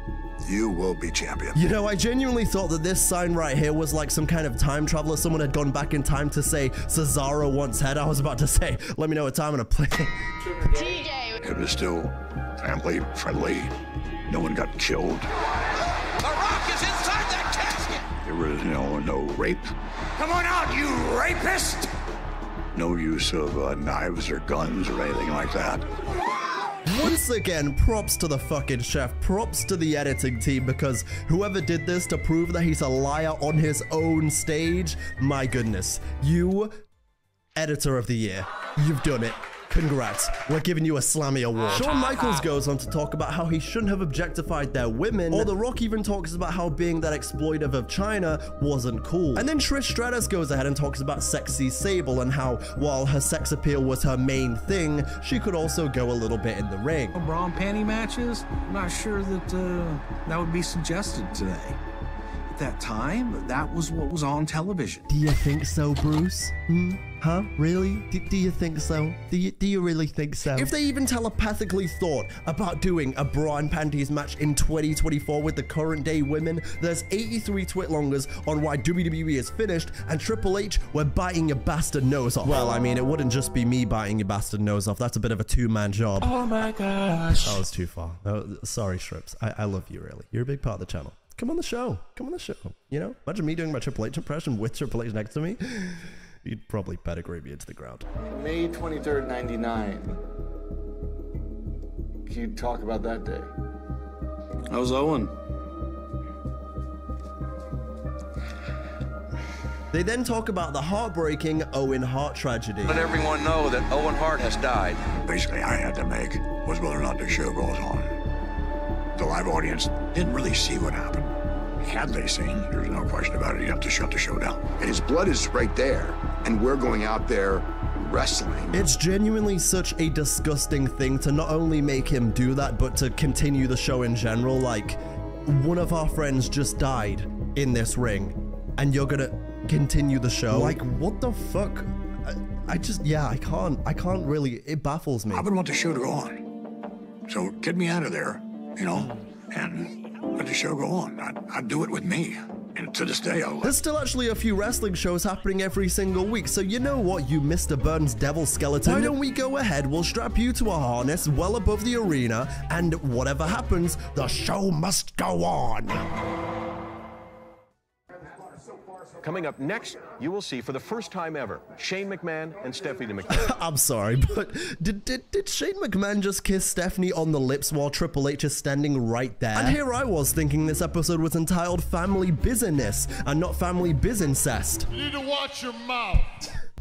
you will be champion. You know, I genuinely thought that this sign right here was like some kind of time traveler. Someone had gone back in time to say Cesaro once had. I was about to say, let me know what time I'm gonna play. It was still family friendly. No one got killed. The Rock is inside that casket! There was no rape. Come on out, you rapist! No use of knives or guns or anything like that. Once again, props to the fucking chef, props to the editing team, because whoever did this to prove that he's a liar on his own stage, my goodness, you, editor of the year, you've done it. Congrats, we're giving you a Slammy award. Shawn Michaels goes on to talk about how he shouldn't have objectified their women, or The Rock even talks about how being that exploitive of China wasn't cool. And then Trish Stratus goes ahead and talks about Sexy Sable and how, while her sex appeal was her main thing, she could also go a little bit in the ring. Bra and panty matches? I'm not sure that that would be suggested today. At that time, that was what was on television. Do you think so, Bruce? Huh? Really? Do you think so? Do you really think so? If they even telepathically thought about doing a bra and panties match in 2024 with the current day women, there's 83 twitlongers on why WWE is finished, and Triple H, we're biting your bastard nose off. Well, I mean, it wouldn't just be me biting your bastard nose off. That's a bit of a two-man job. Oh my gosh. That was too far. Oh, sorry, Shrips. I love you, really. You're a big part of the channel. Come on the show. Come on the show. You know, imagine me doing my Triple H impression with Triple H next to me. You'd probably pedigree me into the ground. May 23rd, 99. Can you talk about that day? I was Owen. They then talk about the heartbreaking Owen Hart tragedy. Let everyone know that Owen Hart has died. Basically, I had to make was whether or not the show goes on. The live audience didn't really see what happened. Had they seen, there's no question about it, you have to shut the show down. And his blood is right there, and we're going out there wrestling. It's genuinely such a disgusting thing to not only make him do that, but to continue the show in general. Like, one of our friends just died in this ring, and you're gonna continue the show? Like, what the fuck? I can't really, it baffles me. I would want the show to go on. So get me out of there, you know, and let the show go on. I'd do it with me. And to this day, there's still actually a few wrestling shows happening every single week, so you know what, you Mr. Burns Devil Skeleton? Why don't we go ahead, we'll strap you to a harness well above the arena, and whatever happens, the show must go on. Coming up next, you will see for the first time ever, Shane McMahon and Stephanie McMahon. I'm sorry, but did Shane McMahon just kiss Stephanie on the lips while Triple H is standing right there? And here I was thinking this episode was entitled Family Business and not Family Busincest. You need to watch your mouth.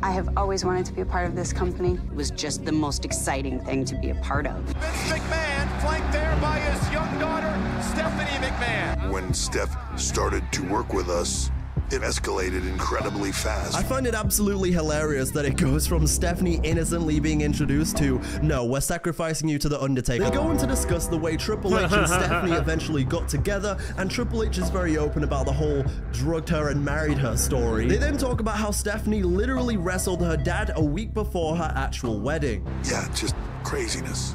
I have always wanted to be a part of this company. It was just the most exciting thing to be a part of. Vince McMahon, flanked there by his young daughter, Stephanie McMahon. When Steph started to work with us, it escalated incredibly fast. I find it absolutely hilarious that it goes from Stephanie innocently being introduced to, no, we're sacrificing you to the Undertaker. They go on to discuss the way Triple H and Stephanie eventually got together, and Triple H is very open about the whole drugged her and married her story. They then talk about how Stephanie literally wrestled her dad a week before her actual wedding. Yeah, just craziness.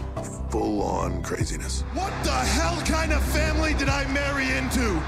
Full-on craziness. What the hell kind of family did I marry into?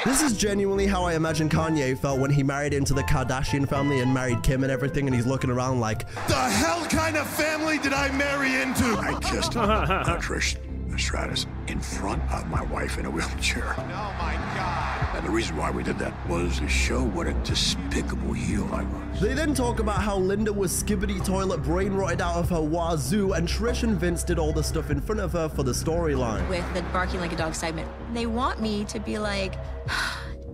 This is genuinely how I imagine Kanye felt when he married into the Kardashian family and married Kim and everything, and he's looking around like, the hell kind of family did I marry into? I kissed Trish Stratus in front of my wife in a wheelchair. Oh my God. And the reason why we did that was to show what a despicable heel I was. They then talk about how Linda was skibbity toilet brain rotted out of her wazoo, and Trish and Vince did all the stuff in front of her for the storyline. With the barking like a dog segment, they want me to be like,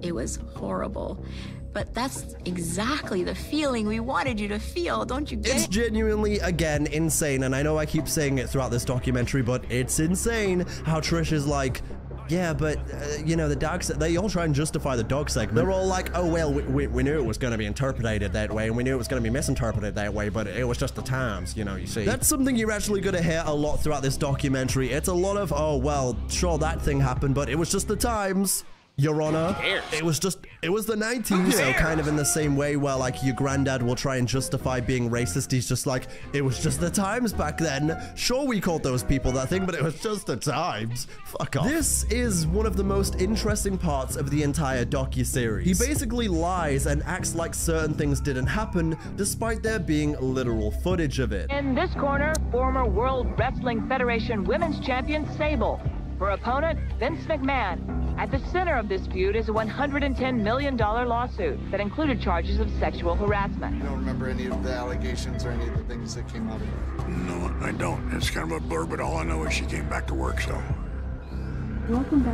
it was horrible. But that's exactly the feeling we wanted you to feel, don't you get it? It's genuinely, again, insane, and I know I keep saying it throughout this documentary, but it's insane how Trish is like, Yeah, but, you know, they all try and justify the dog segment. They're all like, oh, well, we knew it was going to be interpreted that way, and we knew it was going to be misinterpreted that way, but it was just the times, you know, you see. That's something you're actually going to hear a lot throughout this documentary. It's a lot of, oh, well, sure, that thing happened, but it was just the times. Your Honor, it was the 90s, you know, kind of in the same way where, like, your granddad will try and justify being racist. He's just like, it was just the times back then. Sure, we called those people that thing, but it was just the times. Fuck off. This is one of the most interesting parts of the entire docuseries. He basically lies and acts like certain things didn't happen, despite there being literal footage of it. In this corner, former World Wrestling Federation Women's Champion Sable. For opponent, Vince McMahon. At the center of this feud is a $110 million lawsuit that included charges of sexual harassment. You don't remember any of the allegations or any of the things that came out of it? No, I don't. It's kind of a blur, but all I know is she came back to work, so.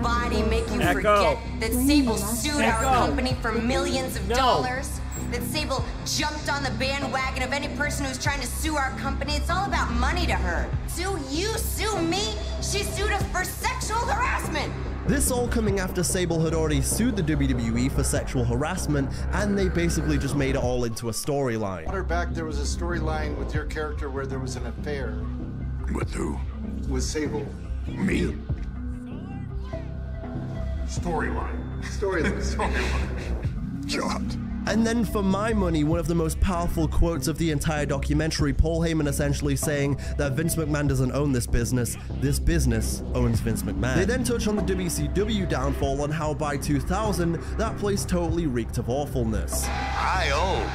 Body make you forget that Sable sued our company for millions of dollars? That Sable jumped on the bandwagon of any person who's trying to sue our company? It's all about money to her. Sue you, sue me. She sued us for sexual harassment. This all coming after Sable had already sued the WWE for sexual harassment, and they basically just made it all into a storyline. Water back, there was a storyline with your character where there was an affair. With who? With Sable. Me? Storyline. Storyline. Chopped. And then for my money, one of the most powerful quotes of the entire documentary, Paul Heyman essentially saying that Vince McMahon doesn't own this business owns Vince McMahon. They then touch on the WCW downfall and how by 2000, that place totally reeked of awfulness. I own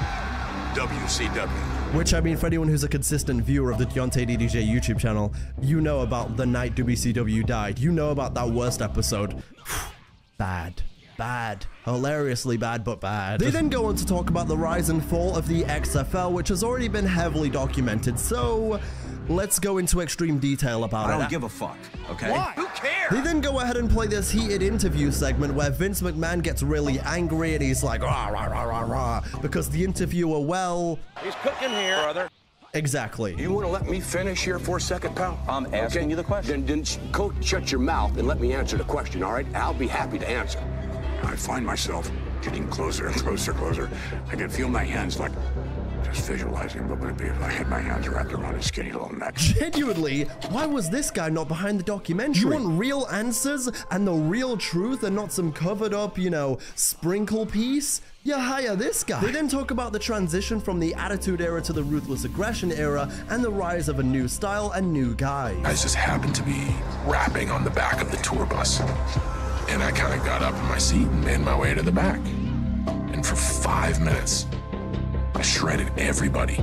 WCW. Which, I mean, for anyone who's a consistent viewer of the Deontay DDJ YouTube channel, you know about the night WCW died. You know about that worst episode. Bad. Bad. Hilariously bad, but bad. They then go on to talk about the rise and fall of the XFL, which has already been heavily documented, so let's go into extreme detail about it. I don't give a fuck, okay? Why? Who cares? They then go ahead and play this heated interview segment where Vince McMahon gets really angry and he's like, rah, rah, rah, rah, rah, because the interviewer, well... He's cooking here, brother. Exactly. You want to let me finish here for a second, pal? I'm asking you the question. Then go shut your mouth and let me answer the question, all right? I'll be happy to answer. I find myself getting closer and closer. I can feel my hands like just visualizing what would it be if I had my hands wrapped around his skinny little neck. Genuinely, why was this guy not behind the documentary? You want real answers and the real truth and not some covered up, you know, sprinkle piece? You hire this guy. They then talk about the transition from the Attitude Era to the Ruthless Aggression Era and the rise of a new style and new guys. I just happened to be rapping on the back of the tour bus. And I kind of got up in my seat and made my way to the back. And for 5 minutes, I shredded everybody.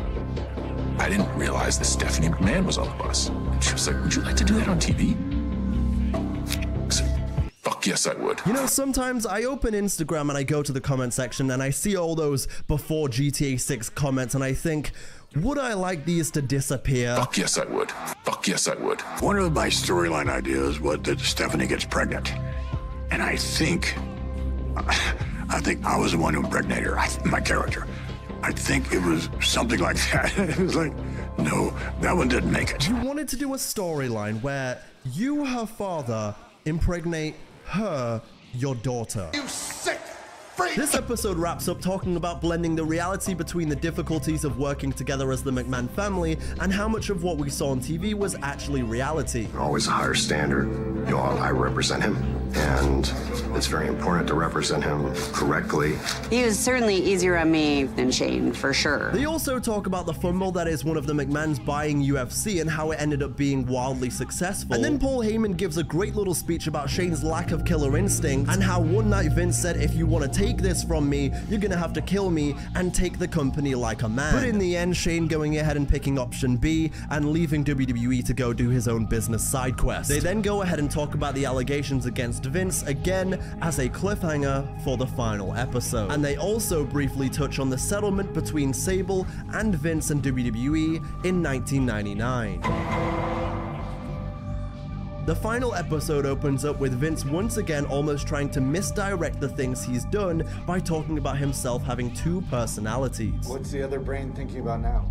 I didn't realize that Stephanie McMahon was on the bus. And she was like, would you like to do that on TV? I said, fuck yes, I would. You know, sometimes I open Instagram and I go to the comment section and I see all those before GTA 6 comments and I think, would I like these to disappear? Fuck yes, I would. Fuck yes, I would. One of my storyline ideas was that Stephanie gets pregnant. And I think I was the one who impregnated her, my character. I think it was something like that. It was like, no, that one didn't make it. You wanted to do a storyline where you, her father, impregnate her, your daughter. You sick freak! This episode wraps up talking about blending the reality between the difficulties of working together as the McMahon family and how much of what we saw on TV was actually reality. Always a higher standard. You know, I represent him, and it's very important to represent him correctly. He was certainly easier on me than Shane, for sure. They also talk about the fumble that is one of the McMahons buying UFC and how it ended up being wildly successful. And then Paul Heyman gives a great little speech about Shane's lack of killer instinct and how one night Vince said, if you want to take this from me, you're gonna have to kill me and take the company like a man. But in the end, Shane going ahead and picking option B and leaving WWE to go do his own business side quest. They then go ahead and talk about the allegations against Vince again as a cliffhanger for the final episode. And they also briefly touch on the settlement between Sable and Vince and WWE in 1999. The final episode opens up with Vince once again almost trying to misdirect the things he's done by talking about himself having two personalities. What's the other brain thinking about now?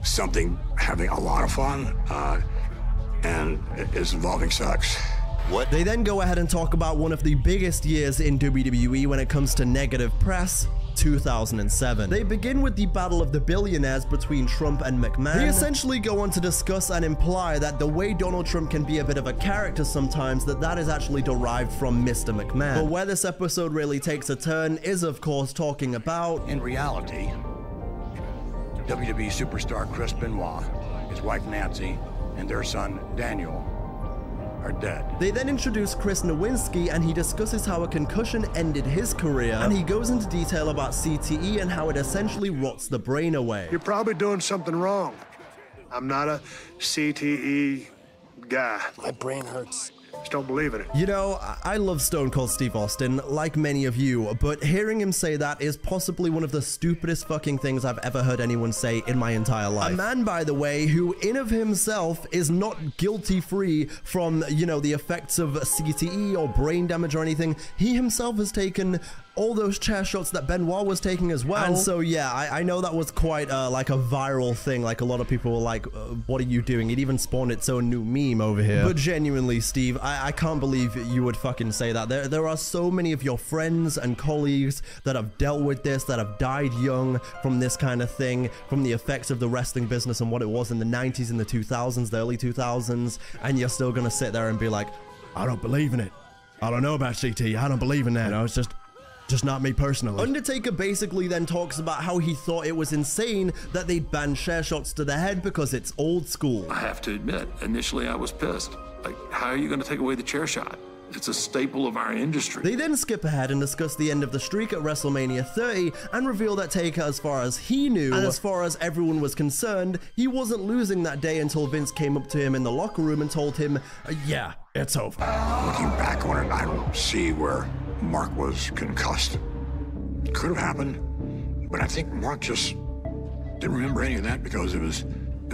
Something having a lot of fun. and it's involving sex. What? They then go ahead and talk about one of the biggest years in WWE when it comes to negative press, 2007. They begin with the battle of the billionaires between Trump and McMahon. They essentially go on to discuss and imply that the way Donald Trump can be a bit of a character sometimes, that is actually derived from Mr. McMahon. But where this episode really takes a turn is, of course, talking about... In reality, WWE superstar Chris Benoit, his wife Nancy, and their son Daniel are dead. They then introduce Chris Nowinski, and he discusses how a concussion ended his career, and he goes into detail about CTE and how it essentially rots the brain away. You're probably doing something wrong. I'm not a CTE guy. My brain hurts. Just don't believe in it. You know, I love Stone Cold Steve Austin, like many of you, but hearing him say that is possibly one of the stupidest fucking things I've ever heard anyone say in my entire life. A man, by the way, who in of himself is not guilty-free from, you know, the effects of CTE or brain damage or anything. He himself has taken all those chair shots that Benoit was taking as well. And so, yeah, I know that was quite like a viral thing. Like, a lot of people were like, what are you doing? It even spawned its own new meme over here. But genuinely, Steve, I can't believe you would fucking say that. There are so many of your friends and colleagues that have dealt with this, that have died young from this kind of thing, from the effects of the wrestling business and what it was in the 90s and the 2000s, the early 2000s, and you're still gonna sit there and be like, I don't believe in it. I don't know about CT. I don't believe in that. You know, it's just not me personally. Undertaker basically then talks about how he thought it was insane that they'd ban chair shots to the head because it's old school. I have to admit, initially I was pissed. Like, how are you going to take away the chair shot? It's a staple of our industry. They then skip ahead and discuss the end of the streak at WrestleMania 30 and reveal that Taker, as far as he knew, and as far as everyone was concerned, he wasn't losing that day until Vince came up to him in the locker room and told him, yeah, it's over. Looking back on it, I don't see where Mark was concussed. Could have happened, but I think Mark just didn't remember any of that because it was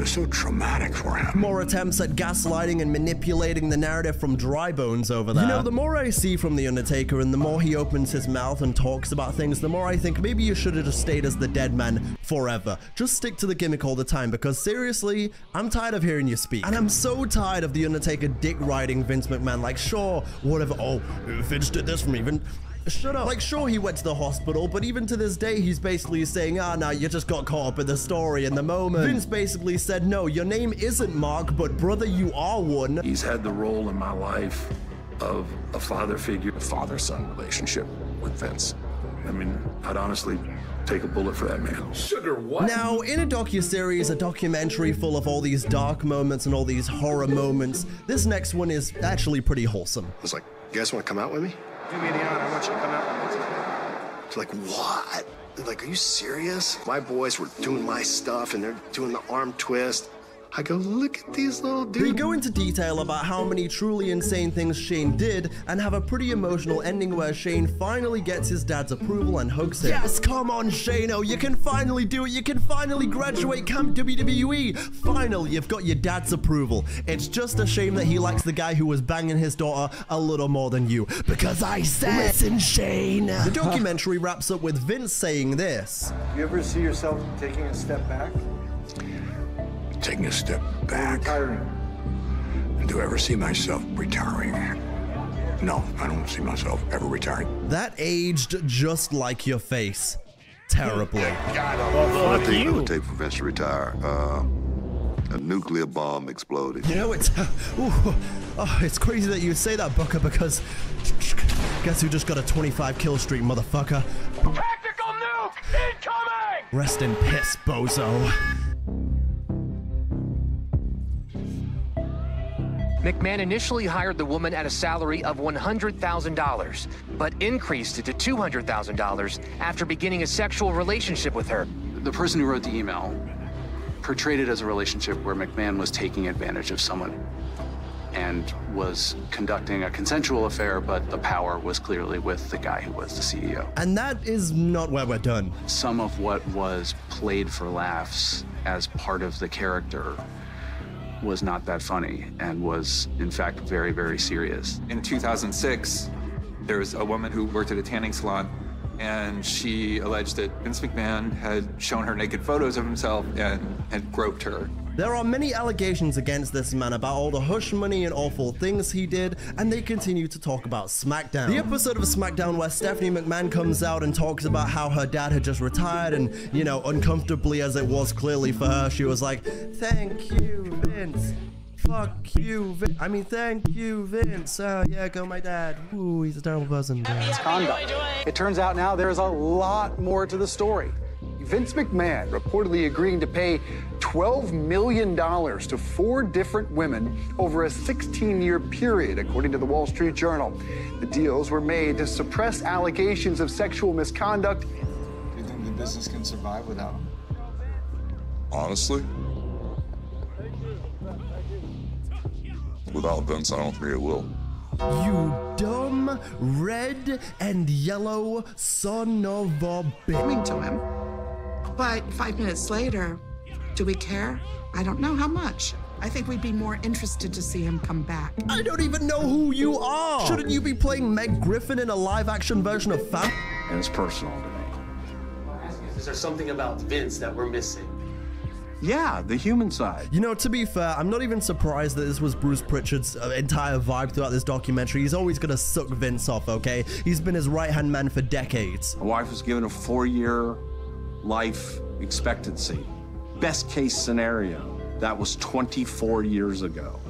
so traumatic for him. More attempts at gaslighting and manipulating the narrative from Dry Bones over there. You know, the more I see from The Undertaker and the more he opens his mouth and talks about things, the more I think maybe you should have just stayed as the dead man forever. Just stick to the gimmick all the time, because seriously, I'm tired of hearing you speak. And I'm so tired of The Undertaker dick riding Vince McMahon. Like, sure, whatever, oh, Vince did this for me, Vince. Shut up. Like, sure, he went to the hospital, but even to this day, he's basically saying, no, you just got caught up in the story in the moment. Vince basically said, no, your name isn't Mark, but brother, you are one. He's had the role in my life of a father figure, a father-son relationship with Vince. I mean, I'd honestly take a bullet for that man. Sugar what? Now, in a docuseries, a documentary full of all these dark moments and all these horror moments, this next one is actually pretty wholesome. I was like, you guys want to come out with me? Do me the honor, I want you to come out with me. It's like, what? They're like, are you serious? My boys were doing my stuff and they're doing the arm twist. I go, look at these little dudes. They go into detail about how many truly insane things Shane did and have a pretty emotional ending where Shane finally gets his dad's approval and hugs him. Yes, come on, Shane-o, you can finally do it. You can finally graduate Camp WWE. Finally, you've got your dad's approval. It's just a shame that he likes the guy who was banging his daughter a little more than you. Because I said, listen, Shane. The documentary wraps up with Vince saying this. Do you ever see yourself taking a step back? Taking a step back. Retiring. Do I ever see myself retiring? No, I don't see myself ever retiring. That aged just like your face. Terribly. Well, fuck you. It would take for Vince to retire. A nuclear bomb exploded. You know, it's crazy that you say that, Booker, because guess who just got a 25 kill streak, motherfucker? Tactical nuke incoming! Rest in piss, bozo. McMahon initially hired the woman at a salary of $100,000, but increased it to $200,000 after beginning a sexual relationship with her. The person who wrote the email portrayed it as a relationship where McMahon was taking advantage of someone and was conducting a consensual affair, but the power was clearly with the guy who was the CEO. And that is not where we're done. Some of what was played for laughs as part of the character was not that funny and was, in fact, very, very serious. In 2006, there was a woman who worked at a tanning salon, and she alleged that Vince McMahon had shown her naked photos of himself and had groped her. There are many allegations against this man about all the hush money and awful things he did, and they continue to talk about SmackDown. The episode of SmackDown where Stephanie McMahon comes out and talks about how her dad had just retired, and, you know, uncomfortably as it was clearly for her, she was like, "Thank you, Vince. Fuck you, Vince. I mean, thank you, Vince. Yeah, go my dad. Ooh, he's a terrible person." Misconduct. It turns out now there's a lot more to the story. Vince McMahon reportedly agreeing to pay $12 million to 4 different women over a 16-year period, according to the Wall Street Journal. The deals were made to suppress allegations of sexual misconduct. Do you think the business can survive without him? Honestly, without Vince, I don't think it will. You dumb red and yellow son of a bitch. To him. But 5 minutes later, do we care? I don't know how much. I think we'd be more interested to see him come back. I don't even know who you are. Shouldn't you be playing Meg Griffin in a live-action version of Fam? And it's personal to me. Is there something about Vince that we're missing? Yeah, the human side. You know, to be fair, I'm not even surprised that this was Bruce Pritchard's entire vibe throughout this documentary. He's always gonna suck Vince off, okay? He's been his right-hand man for decades. My wife was given a 4-year life expectancy. Best case scenario, that was 24 years ago.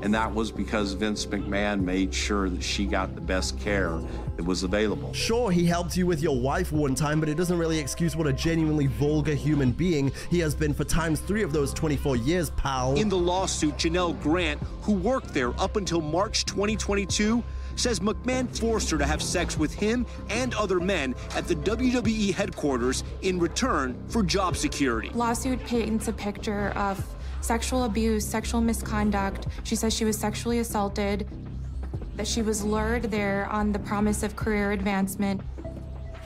And that was because Vince McMahon made sure that she got the best care that was available. Sure, he helped you with your wife one time, but it doesn't really excuse what a genuinely vulgar human being he has been for ×3 of those 24 years, pal. In the lawsuit, Janelle Grant, who worked there up until March 2022, says McMahon forced her to have sex with him and other men at the WWE headquarters in return for job security. Lawsuit paints a picture of sexual abuse, sexual misconduct. She says she was sexually assaulted, that she was lured there on the promise of career advancement,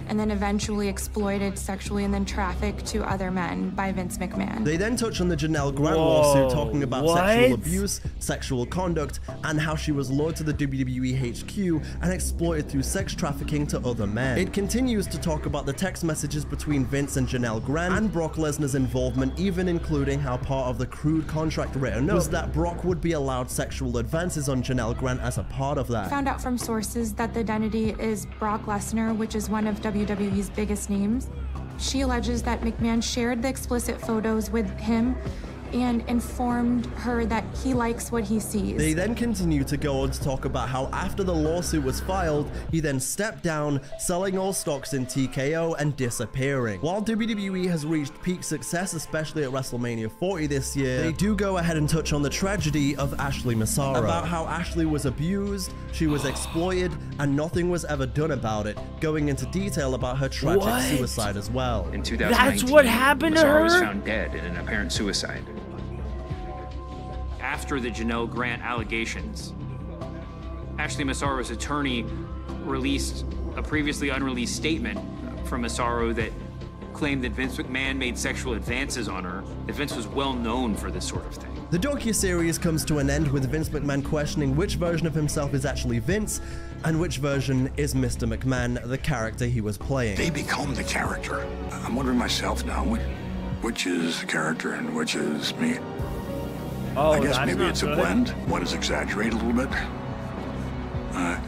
and then eventually exploited sexually and then trafficked to other men by Vince McMahon. They then touch on the Janelle Grant lawsuit, talking about sexual abuse, sexual conduct, and how she was lured to the WWE HQ and exploited through sex trafficking to other men. It continues to talk about the text messages between Vince and Janelle Grant and Brock Lesnar's involvement, even including how part of the crude contract written up was that Brock would be allowed sexual advances on Janelle Grant as a part of that. Found out from sources that the identity is Brock Lesnar, which is one of WWE's biggest names. She alleges that McMahon shared the explicit photos with him and informed her that he likes what he sees. They then continue to go on to talk about how after the lawsuit was filed, he then stepped down, selling all stocks in TKO and disappearing. While WWE has reached peak success, especially at WrestleMania 40 this year, they do go ahead and touch on the tragedy of Ashley Massaro. About how Ashley was abused, she was exploited, and nothing was ever done about it, going into detail about her tragic suicide as well. In 2019, that's what happened to her? Massaro was found dead in an apparent suicide. After the Janelle Grant allegations, Ashley Massaro's attorney released a previously unreleased statement from Massaro that claimed that Vince McMahon made sexual advances on her, that Vince was well known for this sort of thing. The docuseries comes to an end with Vince McMahon questioning which version of himself is actually Vince and which version is Mr. McMahon, the character he was playing. They become the character. I'm wondering myself now, which is the character and which is me. I guess maybe it's a blend. One is exaggerated a little bit,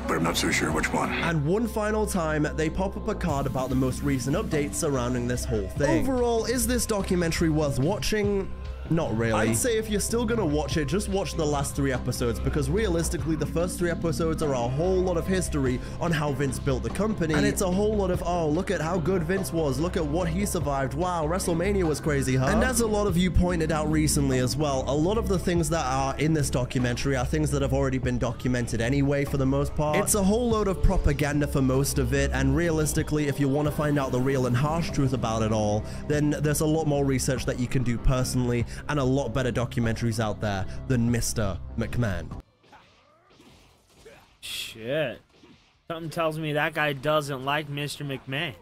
but I'm not so sure which one. And one final time, they pop up a card about the most recent updates surrounding this whole thing. Overall, is this documentary worth watching? Not really. I'd say if you're still gonna watch it, just watch the last 3 episodes, because realistically, the first 3 episodes are a whole lot of history on how Vince built the company, and it's a whole lot of, oh, look at how good Vince was, look at what he survived, wow, WrestleMania was crazy, huh? And as a lot of you pointed out recently as well, a lot of the things that are in this documentary are things that have already been documented anyway, for the most part. It's a whole load of propaganda for most of it, and realistically, if you want to find out the real and harsh truth about it all, then there's a lot more research that you can do personally, and a lot better documentaries out there than Mr. McMahon. Shit. Something tells me that guy doesn't like Mr. McMahon.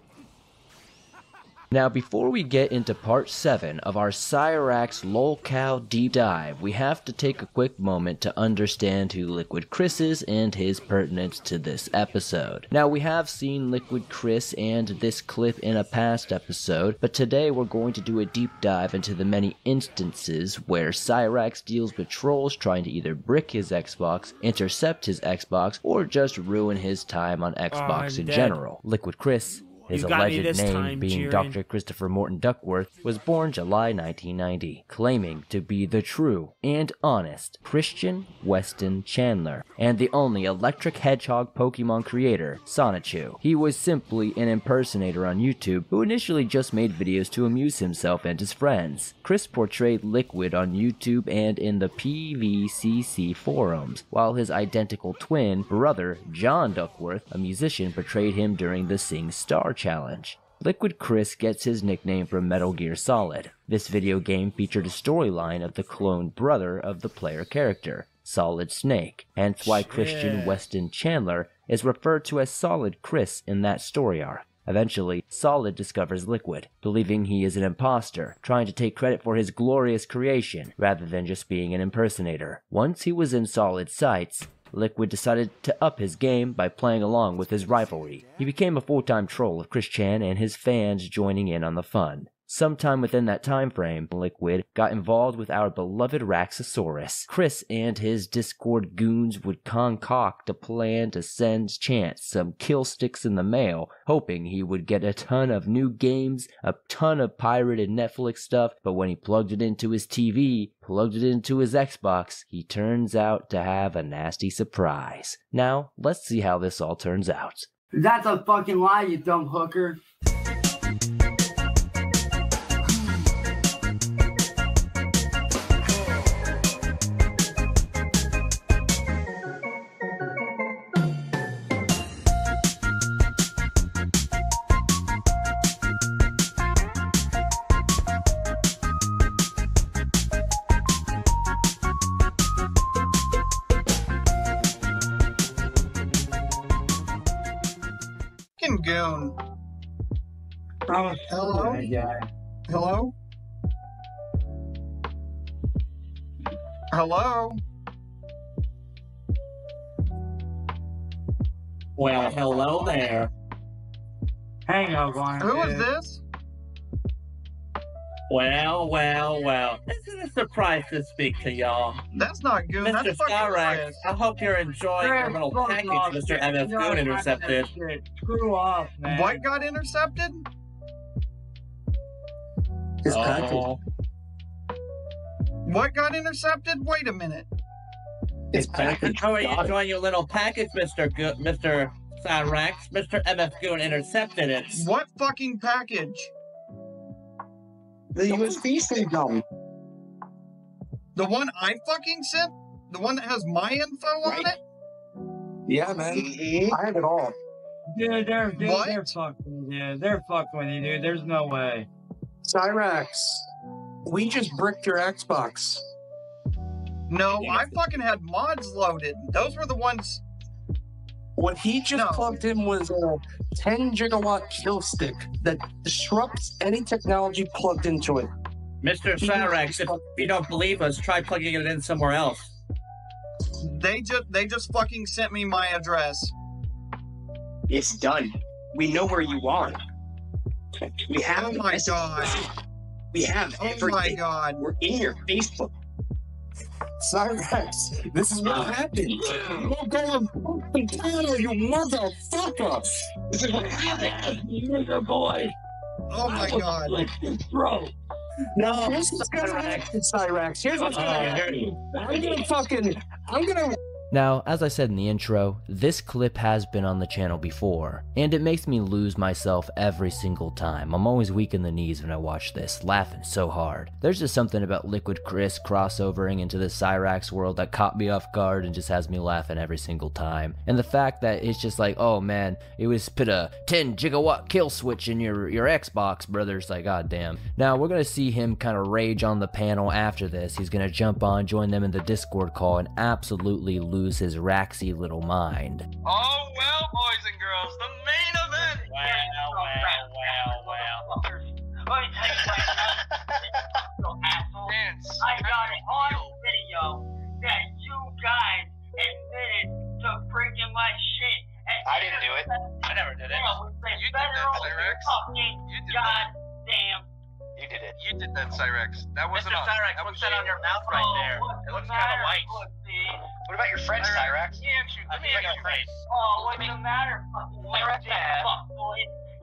Now, before we get into part 7 of our Cyrax lolcow deep dive, we have to take a quick moment to understand who Liquid Chris is and his pertinence to this episode. Now, we have seen Liquid Chris and this clip in a past episode, but today we're going to do a deep dive into the many instances where Cyrax deals with trolls trying to either brick his Xbox, intercept his Xbox, or just ruin his time on Xbox in general. Liquid Chris, his alleged name being Dr. Christopher Morton Duckworth, was born July 1990, claiming to be the true and honest Christian Weston Chandler, and the only electric hedgehog Pokemon creator, Sonichu. He was simply an impersonator on YouTube who initially just made videos to amuse himself and his friends. Chris portrayed Liquid on YouTube and in the PVCC forums, while his identical twin brother, John Duckworth, a musician, portrayed him during the Sing Star Challenge. Liquid Chris gets his nickname from Metal Gear Solid. This video game featured a storyline of the cloned brother of the player character, Solid Snake, hence why Christian Weston Chandler is referred to as Solid Chris in that story arc. Eventually, Solid discovers Liquid, believing he is an imposter, trying to take credit for his glorious creation, rather than just being an impersonator. Once he was in Solid's sights, Liquid decided to up his game by playing along with his rivalry. He became a full-time troll of Chris Chan and his fans joining in on the fun. Sometime within that time frame, Liquid got involved with our beloved Raxosaurus. Chris and his Discord goons would concoct a plan to send Chance some kill sticks in the mail, hoping he would get a ton of new games, a ton of pirated Netflix stuff, but when he plugged it into his TV, plugged it into his Xbox, he turns out to have a nasty surprise. Now, let's see how this all turns out. That's a fucking lie, you dumb hooker. Goon. Hello? Hello? Hello? Well, hello there. Hang on, who is this? Well. This is a surprise to speak to y'all. That's not Goon, Mr. that's fucking Cyrax, Chris. I hope you're enjoying your little package Mr. MF Goon intercepted. Screw off, man. What got intercepted? His package. What got intercepted? Wait a minute. His package. How are you enjoying your little package, Mr. Cyrax? Mr. MF Goon intercepted it. What fucking package? The USB signal. The one I fucking sent? The one that has my info on it? Yeah, man. I have it all. Dude, they're fucking with you. They're fucking with you, dude. There's no way. Cyrax, we just bricked your Xbox. No, I fucking had mods loaded. Those were the ones... What he just plugged in was a 10 gigawatt kill stick that disrupts any technology plugged into it. Mr. Cyrax, if you don't believe us, try plugging it in somewhere else. They just fucking sent me my address. It's done. We know where you are. We have. Oh my god. We have everything. Oh my god. We're in your Facebook. Cyrax, this is what happened. We're going to battle, you motherfucker. This is what happened. You're boy. Oh my god. Bro. No, here's what's gonna happen, Cyrax. Here's what's gonna happen. I'm gonna... Now, as I said in the intro, this clip has been on the channel before, and it makes me lose myself every single time. I'm always weak in the knees when I watch this, laughing so hard. There's just something about Liquid Chris crossovering into the Cyrax world that caught me off guard and just has me laughing every single time. And the fact that it's just like, oh man, it was put a 10 gigawatt kill switch in your Xbox, brother. It's like, god damn. Now, we're gonna see him kind of rage on the panel after this. He's gonna jump on, join them in the Discord call, and absolutely lose his Raxy little mind. Oh well, boys and girls, the main event! Well. it. I never did it. You did that, Cyrex. You did that. Goddamn. You did it. You did that, Cyrex. That wasn't Mr. Cyrex, what's that on your mouth right there? It looks kind of white. What about your French, Cyrex? Let me ask you, face. Oh, what's the matter? Cyrex mad.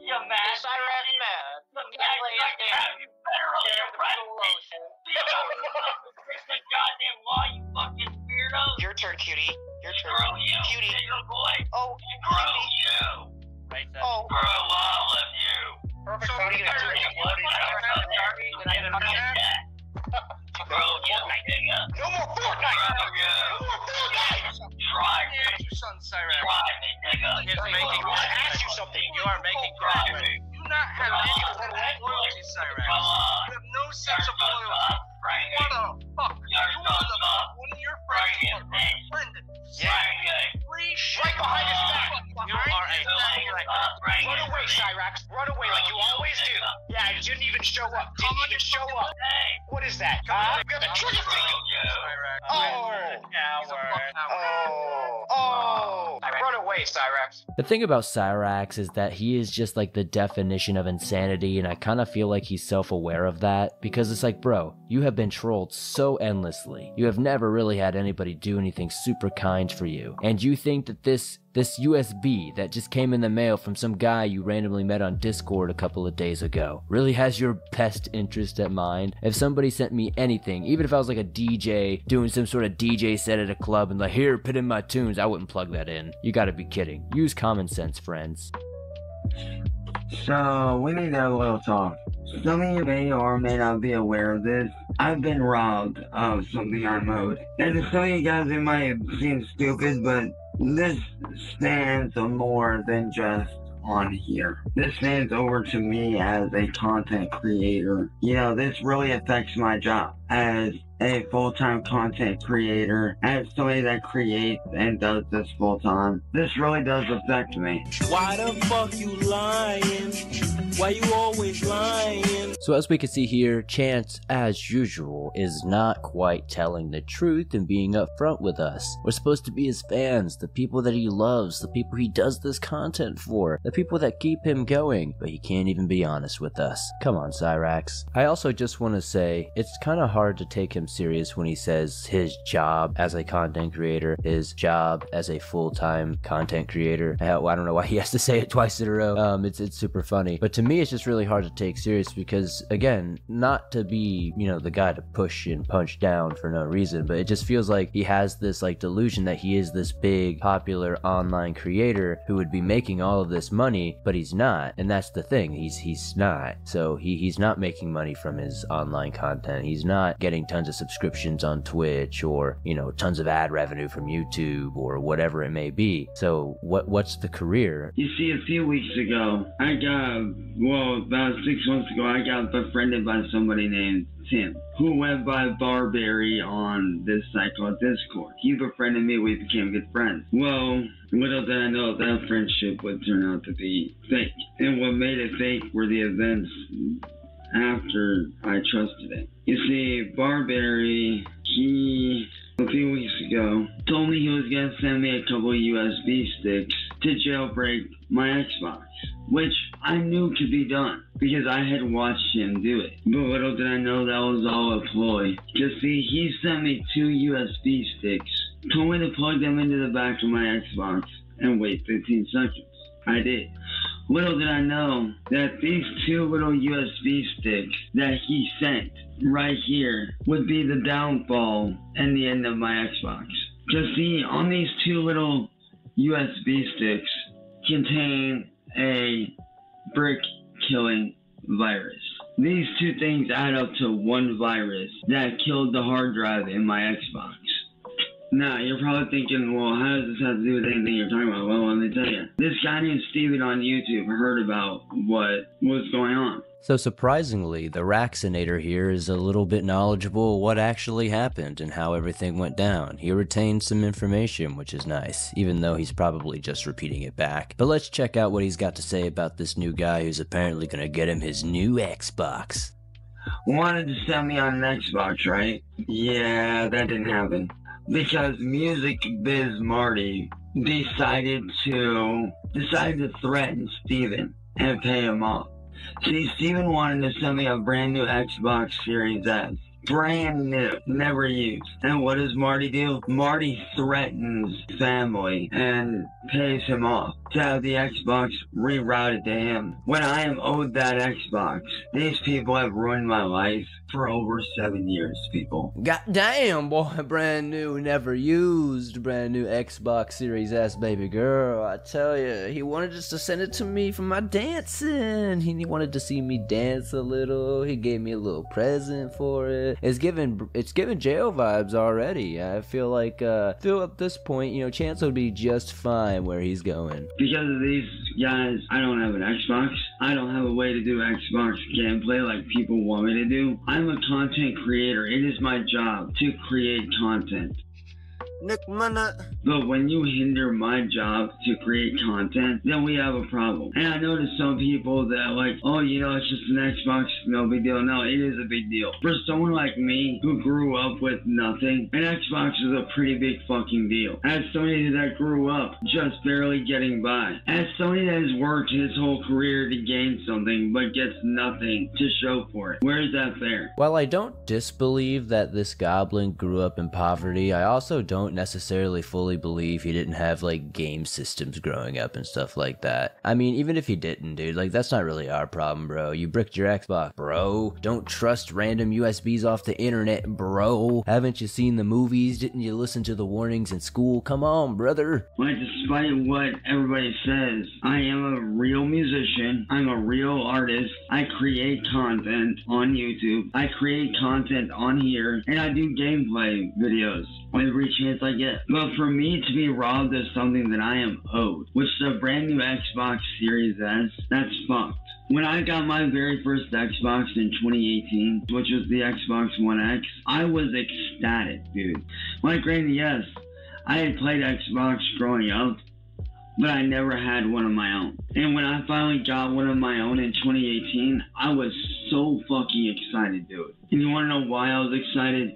You're mad. Cyrex mad. You better on your lotion. The goddamn law, you fucking weirdo. Your turn, cutie. Your turn. Screw you, cutie. little boy. Oh, screw you. Right, oh, screw all of you. Perfect. What are you gonna do? No more Fortnite! No more Fortnite! Try me. Your son, Cyrex. Try me, nigga. I asked you something. You are making progress. You do not have any loyalty, Cyrex. You have no sense of loyalty. You wanna fuck. You wanna fuck one of your friends. Brendan. Yeah. Right behind his back. You are a run away, Cyrex. Run away like you always do. Yeah, you didn't even show up. Didn't even show up. What is that? You got the trigger finger. Oh. Run away, Cyrex. The thing about Cyrax is that he is just like the definition of insanity, and I kind of feel like he's self-aware of that, because it's like, bro, you have been trolled so endlessly. You have never really had anybody do anything super kind for you, and you think that this USB that just came in the mail from some guy you randomly met on Discord a couple of days ago really has your best interest at mind. If somebody sent me anything, even if I was like a DJ doing some sort of DJ set at a club and like, here, put in my tunes, I wouldn't plug that in. You gotta be kidding. Use common sense, friends. So, we need to have a little talk. Some of you may or may not be aware of this. I've been robbed of something on mode. And to some of you guys, it might seem stupid, but this stands for more than just on here. This stands over to me as a content creator. You know, this really affects my job as a full-time content creator, as somebody that creates and does this full-time. This really does affect me. Why the fuck you lying? Why you always lying? So as we can see here, Chance, as usual, is not quite telling the truth and being upfront with us. We're supposed to be his fans, the people that he loves, the people he does this content for, the people that keep him going, but he can't even be honest with us. Come on, Cyrax. I also just want to say, it's kind of hard to take him serious when he says his job as a content creator, his job as a full-time content creator. Hell, I don't know why he has to say it twice in a row. It's super funny. But to me, it's just really hard to take serious because, again, not to be, you know, the guy to push and punch down for no reason, but it just feels like he has this like delusion that he is this big, popular online creator who would be making all of this money, but he's not. And that's the thing. He's not. So he's not making money from his online content. He's not getting tons of subscriptions on Twitch or, you know, tons of ad revenue from YouTube or whatever it may be. So what's the career? You see, a few weeks ago, about 6 months ago, I got befriended by somebody named Tim, who went by Barberry on this site called Discord. He befriended me, we became good friends. Well, little did I know that friendship would turn out to be fake. And what made it fake were the events after I trusted it. You see, Barberry, he, a few weeks ago, told me he was gonna send me a couple USB sticks to jailbreak my Xbox, which I knew could be done because I had watched him do it. But little did I know that was all a ploy. You see, he sent me 2 USB sticks, told me to plug them into the back of my Xbox and wait 15 seconds. I did. Little did I know that these 2 little USB sticks that he sent right here would be the downfall and the end of my Xbox. Just see, on these 2 little USB sticks contain a brick-killing virus. These 2 things add up to 1 virus that killed the hard drive in my Xbox. Now, you're probably thinking, well, how does this have to do with anything you're talking about? Well, let me tell you. This guy named Steven on YouTube heard about what was going on. So surprisingly, the Raxinator here is a little bit knowledgeable of what actually happened and how everything went down. He retained some information, which is nice, even though he's probably just repeating it back. But let's check out what he's got to say about this new guy who's apparently gonna get him his new Xbox. Wanted to send me on an Xbox, right? Yeah, that didn't happen. Because Music Biz Marty decided to decided to threaten Steven and pay him off. See, Steven wanted to send me a brand new Xbox Series S. Brand new, never used. And what does Marty do? Marty threatens family and pays him off to have the Xbox rerouted to him. When I am owed that Xbox, these people have ruined my life for over 7 years, people. Goddamn, boy, brand new, never used, brand new Xbox Series S, baby girl. I tell you, he wanted just to send it to me for my dancing. He wanted to see me dance a little. He gave me a little present for it. It's giving jail vibes already. I feel like, at this point, you know, Chance would be just fine where he's going. Because of these guys, I don't have an Xbox. I don't have a way to do Xbox gameplay like people want me to do. I'm a content creator. It is my job to create content. But when you hinder my job to create content, then we have a problem. And I notice some people that are like, oh, you know, it's just an Xbox, no big deal. No, it is a big deal. For someone like me who grew up with nothing, an Xbox is a pretty big fucking deal. As somebody that grew up just barely getting by. As somebody that has worked his whole career to gain something but gets nothing to show for it. Where is that fair? While I don't disbelieve that this goblin grew up in poverty, I also don't necessarily fully believe he didn't have like game systems growing up and stuff like that. I mean, even if he didn't, dude, like that's not really our problem, bro. You bricked your Xbox, bro. Don't trust random USBs off the internet, bro. Haven't you seen the movies? Didn't you listen to the warnings in school? Come on, brother. But despite what everybody says, I am a real musician. I'm a real artist. I create content on YouTube. I create content on here, and I do gameplay videos every chance I get. But for me to be robbed of something that I am owed, which is a brand new Xbox Series S, that's fucked. When I got my very first Xbox in 2018, which was the Xbox One X, I was ecstatic, dude. Like, granted, yes, I had played Xbox growing up, but I never had one of my own. And when I finally got one of my own in 2018, I was so fucking excited, dude. And you wanna know why I was excited?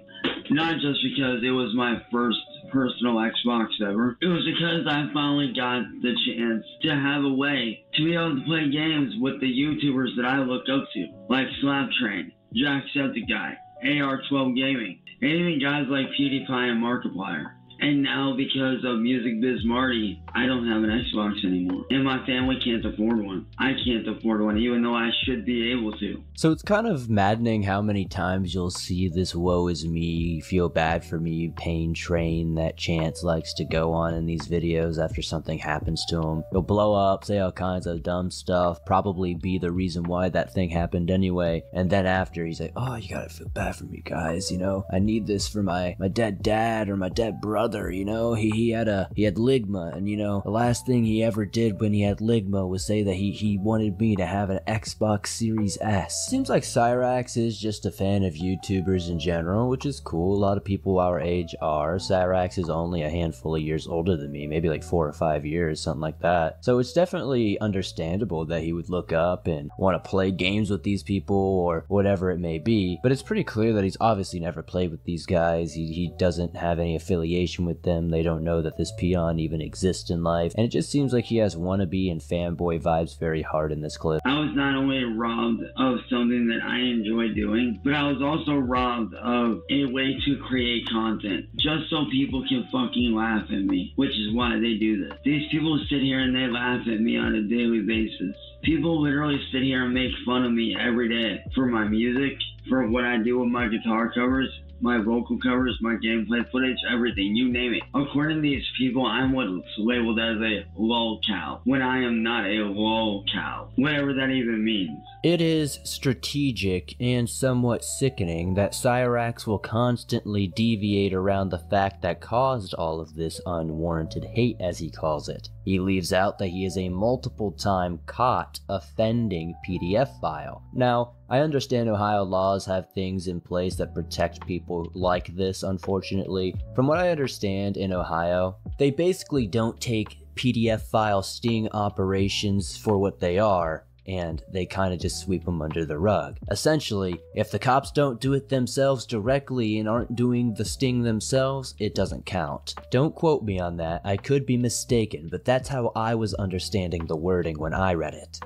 Not just because it was my first personal Xbox ever. It was because I finally got the chance to have a way to be able to play games with the YouTubers that I look up to, like Slaptrain, DarkSydeDrill, AR12 Gaming, and even guys like PewDiePie and Markiplier. And now, because of Music Biz Marty, I don't have an Xbox anymore. And my family can't afford one. I can't afford one, even though I should be able to. So it's kind of maddening how many times you'll see this woe is me, feel bad for me, pain train that Chance likes to go on in these videos after something happens to him. He'll blow up, say all kinds of dumb stuff, probably be the reason why that thing happened anyway. And then after, he's like, oh, you gotta feel bad for me, guys, you know? I need this for my dead dad or my dead brother. You know, he had ligma, and you know, the last thing he ever did when he had ligma was say that he wanted me to have an Xbox Series S. Seems like Cyrax is just a fan of YouTubers in general, which is cool. A lot of people our age are. Cyrax is only a handful of years older than me, maybe like 4 or 5 years, something like that. So it's definitely understandable that he would look up and want to play games with these people or whatever it may be, but it's pretty clear that he's obviously never played with these guys. He doesn't have any affiliation with them. They don't know that this peon even exists in life, and it just seems like he has wannabe and fanboy vibes very hard in this clip. I was not only robbed of something that I enjoy doing, but I was also robbed of a way to create content just so people can fucking laugh at me, which is why they do this. These people sit here and they laugh at me on a daily basis. People literally sit here and make fun of me every day for my music, for what I do with my guitar covers, my vocal covers, my gameplay footage, everything, you name it. According to these people, I'm what's labeled as a lolcow, when I am not a lolcow, whatever that even means. It is strategic and somewhat sickening that Cyrax will constantly deviate around the fact that caused all of this unwarranted hate, as he calls it. He leaves out that he is a multiple-time caught offending PDF file. Now, I understand Ohio laws have things in place that protect people like this, unfortunately. From what I understand in Ohio, they basically don't take PDF file sting operations for what they are. and they kind of just sweep them under the rug. Essentially, if the cops don't do it themselves directly and aren't doing the sting themselves, it doesn't count. Don't quote me on that, I could be mistaken, but that's how I was understanding the wording when I read it.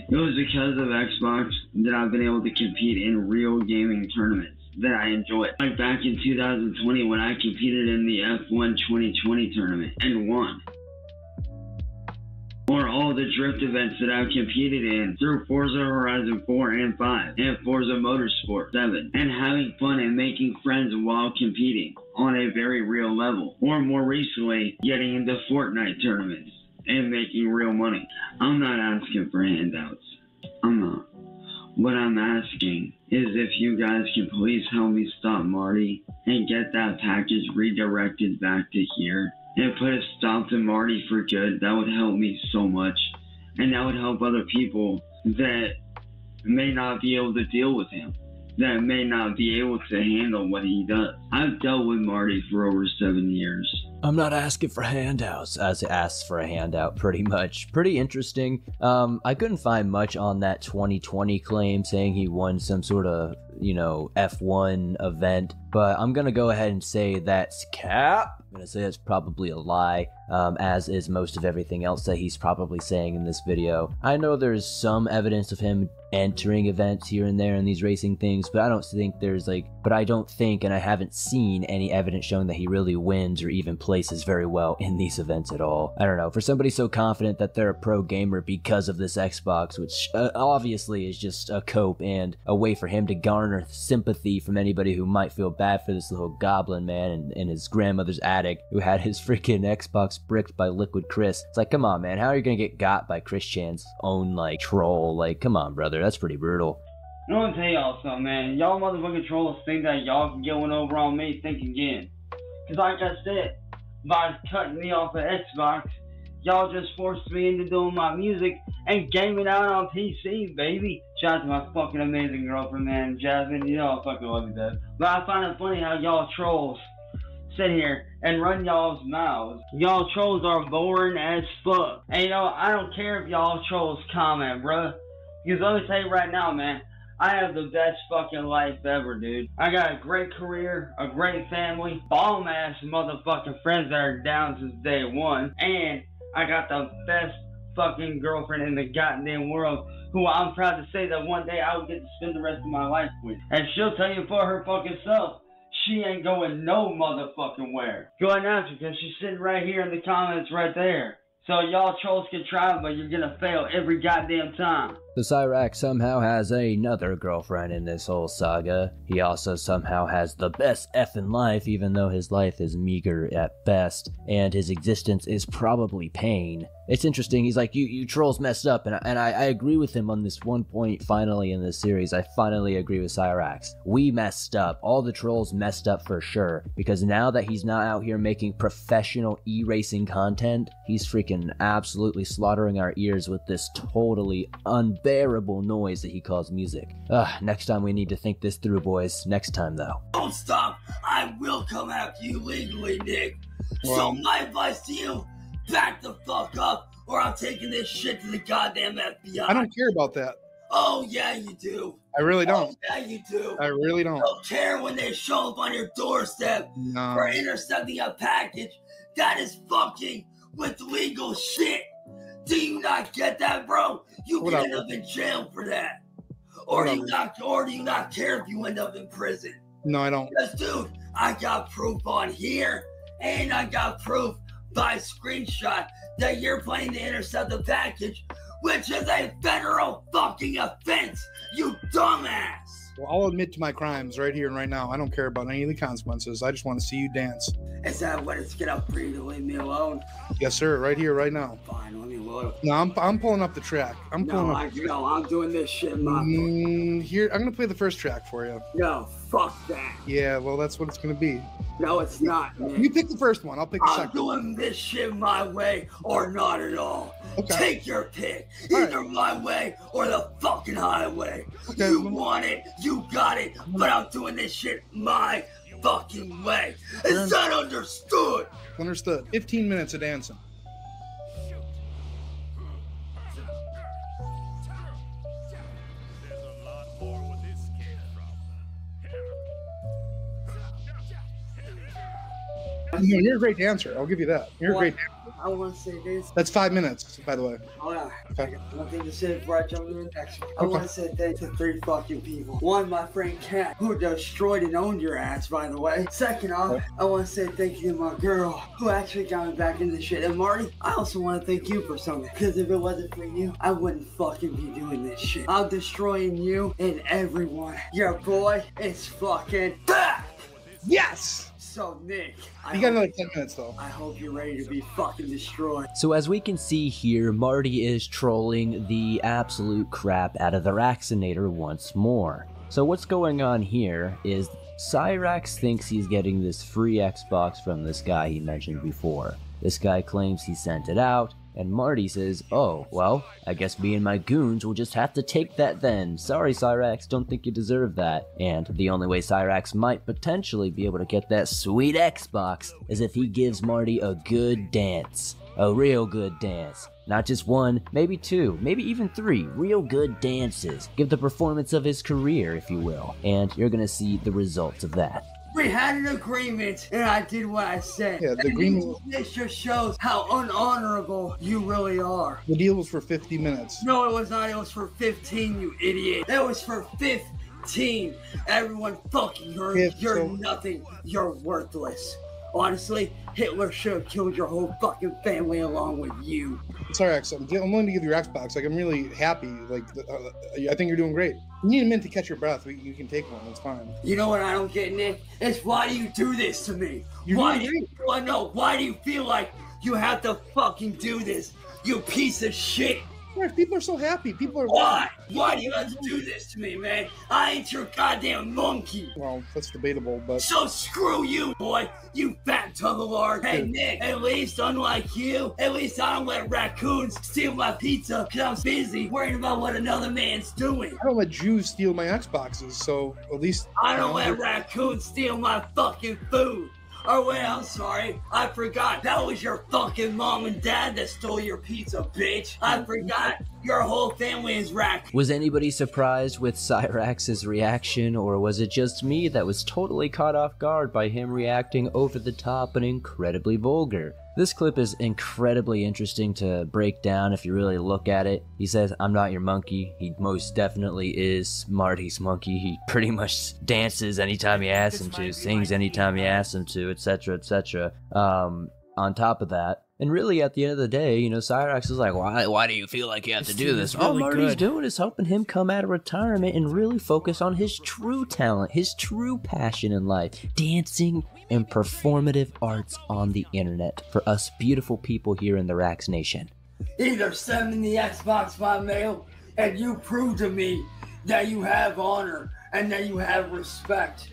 It was because of Xbox that I've been able to compete in real gaming tournaments that I enjoy. Like back in 2020 when I competed in the F1 2020 tournament and won. Or all the drift events that I've competed in through Forza Horizon 4 and 5 and Forza Motorsport 7, and having fun and making friends while competing on a very real level. Or more recently, getting into Fortnite tournaments and making real money. I'm not asking for handouts. I'm not. What I'm asking is if you guys can please help me stop Marty and get that package redirected back to here and put a stop to Marty for good. That would help me so much, and that would help other people that may not be able to deal with him, that may not be able to handle what he does. I've dealt with Marty for over 7 years. I'm not asking for handouts, as it asks for a handout, pretty much. Pretty interesting. I couldn't find much on that 2020 claim saying he won some sort of, you know, F1 event, but I'm gonna go ahead and say that's cap. I'm gonna say that's probably a lie, as is most of everything else that he's probably saying in this video. I know there's some evidence of him entering events here and there in these racing things, but I don't think and I haven't seen any evidence showing that he really wins or even places very well in these events at all. I don't know, for somebody so confident that they're a pro gamer because of this Xbox, which obviously is just a cope and a way for him to garner sympathy from anybody who might feel bad for this little goblin man in his grandmother's attic who had his freaking Xbox bricked by Liquid Chris. It's like, come on, man, how are you gonna get got by Chris Chan's own, like, troll? Like, come on, brother, that's pretty brutal. I want to tell y'all something, man. Y'all motherfucking trolls think that y'all can get one over on me. Think again. Because like I said, by cutting me off of Xbox, y'all just forced me into doing my music and gaming out on PC, baby. Shout out to my fucking amazing girlfriend, man, Jasmine. You know I fucking love you, Dad. But I find it funny how y'all trolls sit here and run y'all's mouths. Y'all trolls are boring as fuck. And you know, I don't care if y'all trolls comment, bruh. Because let me tell you right now, man, I have the best fucking life ever, dude. I got a great career, a great family, bomb-ass motherfucking friends that are down since day one, and I got the best fucking girlfriend in the goddamn world who I'm proud to say that one day I will get to spend the rest of my life with. And she'll tell you for her fucking self, she ain't going no motherfucking where. Go ahead and answer, because she's sitting right here in the comments right there. So y'all trolls can try, but you're gonna fail every goddamn time. So Cyrax somehow has another girlfriend in this whole saga. He also somehow has the best effing life, even though his life is meager at best, and his existence is probably pain. It's interesting, he's like, you trolls messed up, and I agree with him on this one point finally in this series. I finally agree with Cyrax. We messed up. All the trolls messed up for sure, because now that he's not out here making professional e-racing content, he's freaking absolutely slaughtering our ears with this totally unbearable noise that he calls music. Next time we need to think this through, boys. Next time, though. Don't stop. I will come after you legally, Nick. So my advice to you, back the fuck up, or I'm taking this shit to the goddamn FBI. I don't care about that. Oh, yeah, you do. I really don't. Oh, yeah, you do. I really don't. Don't care when they show up on your doorstep for intercepting a package that is fucking with legal shit. Do you not get that, bro? You can end up in jail for that. Or do you not care if you end up in prison? No, I don't. Because, dude, I got proof on here, and I got proof by screenshot that you're planning to intercept the package, which is a federal fucking offense, you dumbass. Well, I'll admit to my crimes right here and right now. I don't care about any of the consequences. I just want to see you dance. Is that what it's gonna be to leave me alone? Yes, sir. Right here, right now. Fine, let me load up. No, I'm pulling up the track. I'm doing this shit in my here, I'm gonna play the first track for you. No, fuck that. Yeah, well, that's what it's gonna be. No, it's not, man. You pick the first one. I'll pick the second. I'm doing this shit my way or not at all. Okay. Take your pick. Either my way or the fucking highway. Okay. You want it, you got it, but I'm doing this shit my fucking way. Is that understood? Understood. 15 minutes of dancing. You're a great dancer. I'll give you that. You're a great dancer. I want to say this. That's 5 minutes, by the way. Oh, yeah. Okay. One thing to say before I jump into the next one. I want to say thanks to 3 fucking people. One, my friend Kat, who destroyed and owned your ass, by the way. Second off, I want to say thank you to my girl, who actually got me back into shit. And Marty, I also want to thank you for something. Because if it wasn't for you, I wouldn't fucking be doing this shit. I'm destroying you and everyone. Your boy is fucking back! Yes! So, Nick, You got another 10 minutes, though. I hope you're ready to be fucking destroyed. So as we can see here, Marty is trolling the absolute crap out of the Raxinator once more. So what's going on here is Cyrax thinks he's getting this free Xbox from this guy he mentioned before. This guy claims he sent it out, and Marty says, oh, well, I guess me and my goons will just have to take that then. Sorry, Cyrax, don't think you deserve that. And the only way Cyrax might potentially be able to get that sweet Xbox is if he gives Marty a good dance. A real good dance. Not just one, maybe 2, maybe even 3 real good dances. Give the performance of his career, if you will. And you're gonna see the results of that. We had an agreement, and I did what I said. Yeah, the agreement. This just shows how unhonorable you really are. The deal was for 50 minutes. No, it was not. It was for 15, you idiot. It was for 15. Everyone fucking heard. You're nothing. You're worthless. Honestly, Hitler should have killed your whole fucking family along with you. Sorry, X, I'm willing to give you your Xbox. Like, I'm really happy. Like, I think you're doing great. You need a minute to catch your breath. You can take one. It's fine. You know what I don't get, Nick? It's why do you do this to me? Why do you feel like you have to fucking do this? You piece of shit. People are so happy. People are. Why? Why do you have to do this to me, man? I ain't your goddamn monkey. Well, that's debatable, but. So screw you, boy. You fat tuggalard. Hey, Nick, at least unlike you, at least I don't let raccoons steal my pizza because I'm busy worrying about what another man's doing. I don't let Jews steal my Xboxes, so at least. I don't let raccoons steal my fucking food. Oh wait, I'm sorry. I forgot. That was your fucking mom and dad that stole your pizza, bitch. I forgot. Your whole family is racked. Was anybody surprised with Cyrax's reaction, or was it just me that was totally caught off guard by him reacting over the top and incredibly vulgar? This clip is incredibly interesting to break down if you really look at it. He says, I'm not your monkey. He most definitely is Marty's monkey. He pretty much dances anytime he asks him to, sings anytime he asks him to, etc., etc. On top of that, and really at the end of the day, you know, Cyrax is like, why do you feel like you have to do this? All Marty's doing is helping him come out of retirement and really focus on his true talent, his true passion in life, dancing and performative arts on the internet for us beautiful people here in the Rax Nation. Either send me the Xbox by mail and you prove to me that you have honor and that you have respect,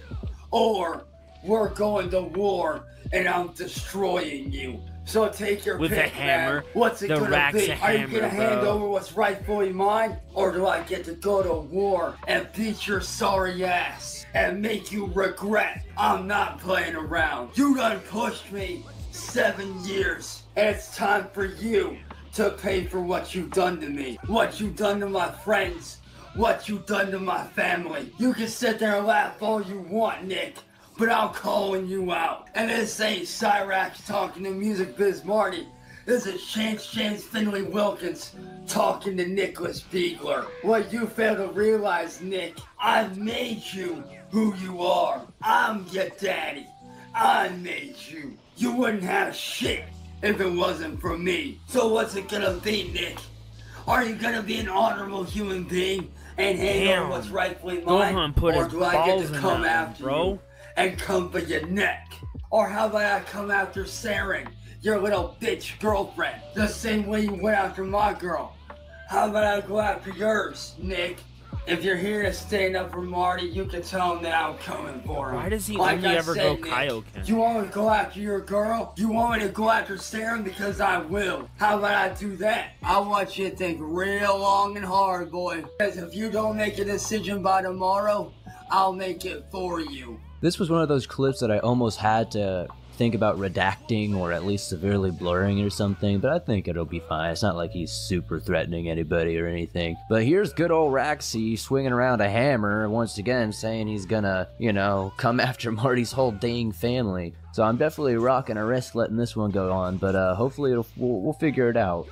or we're going to war and I'm destroying you. So take your with pick, a hammer. Man. What's it gonna be? Are you gonna hand over what's rightfully mine, or do I get to go to war and beat your sorry ass and make you regret? I'm not playing around. You done pushed me 7 years, and it's time for you to pay for what you've done to me, what you've done to my friends, what you've done to my family. You can sit there and laugh all you want, Nick, but I'm calling you out. And this ain't Cyrax talking to Music Biz Marty. This is James Finley Wilkins talking to Nicholas Beagler. What you fail to realize, Nick, I made you who you are. I'm your daddy. I made you. You wouldn't have shit if it wasn't for me. So what's it gonna be, Nick? Are you gonna be an honorable human being and hand over what's rightfully mine? Or do I get to come after you and come for your neck? Or how about I come after Saren, your little bitch girlfriend, the same way you went after my girl? How about I go after yours, Nick? If you're here to stand up for Marty, you can tell him that I'm coming for him. Why does he like only ever go Kaioken? You want me to go after your girl? You want me to go after Saren? Because I will. How about I do that? I want you to think real long and hard, boy. Because if you don't make a decision by tomorrow, I'll make it for you. This was one of those clips that I almost had to think about redacting or at least severely blurring or something, but I think it'll be fine. It's not like he's super threatening anybody or anything. But here's good old Raxy swinging around a hammer once again saying he's gonna, you know, come after Marty's whole dang family. So I'm definitely rocking a risk letting this one go on, but hopefully we'll figure it out.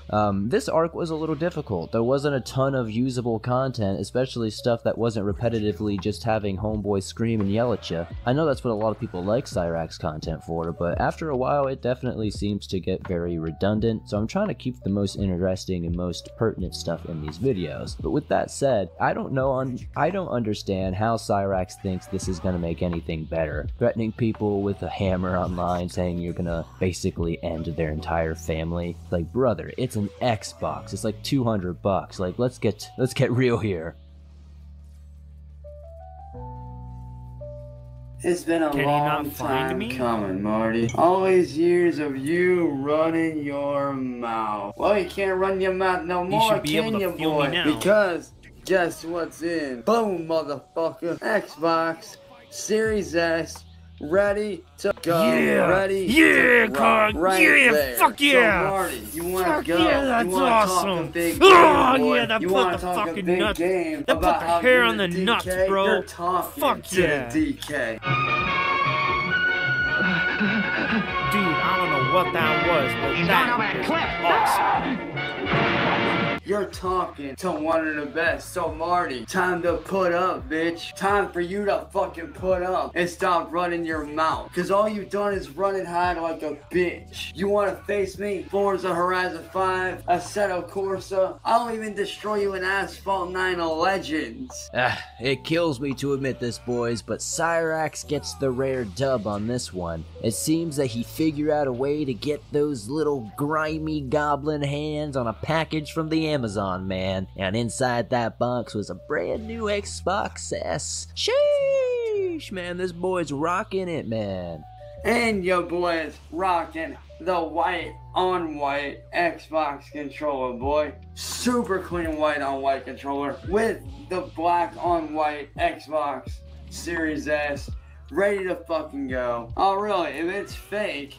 This arc was a little difficult. There wasn't a ton of usable content, especially stuff that wasn't repetitively just having homeboys scream and yell at you. I know that's what a lot of people like Cyrax content for, but after a while it definitely seems to get very redundant, so I'm trying to keep the most interesting and most pertinent stuff in these videos. But with that said, I don't understand how Cyrax thinks this is gonna make anything better. Threatening people with a hammer online, saying you're gonna basically end their entire family. Like, brother, it's an Xbox. It's like $200. Like, let's get real here. It's been a long time coming, Marty. All these years of you running your mouth. Well, you can't run your mouth no more, can you, boy? Because guess what's in? Boom, motherfucker. Xbox Series S. Ready to go. Yeah. Ready to rock. Right yeah, there. fuck yeah. So Marty, you wanna fuck go? Yeah, that's you wanna awesome. Talk a big Oh game, boy? yeah, that you put the talk fucking a big nuts. Game That about put the how hair you're on the DK? nuts, bro. You're talking Fuck to yeah. the DK. Dude, I don't know what that was, but that was awesome. You're talking to one of the best. So Marty, time to put up, bitch. Time for you to fucking put up and stop running your mouth. Cause all you've done is run and hide like a bitch. You wanna face me? Forza Horizon 5, Assetto Corsa. I'll even destroy you in Asphalt 9 Legends. It kills me to admit this, boys, but Cyrax gets the rare dub on this one. It seems that he figured out a way to get those little grimy goblin hands on a package from the Amazon, man, and inside that box was a brand new Xbox S. Sheesh, man, this boy's rocking it, man. And your boy is rocking the white on white Xbox controller, boy. Super clean white on white controller with the black on white Xbox Series S. Ready to fucking go. Oh really, if it's fake,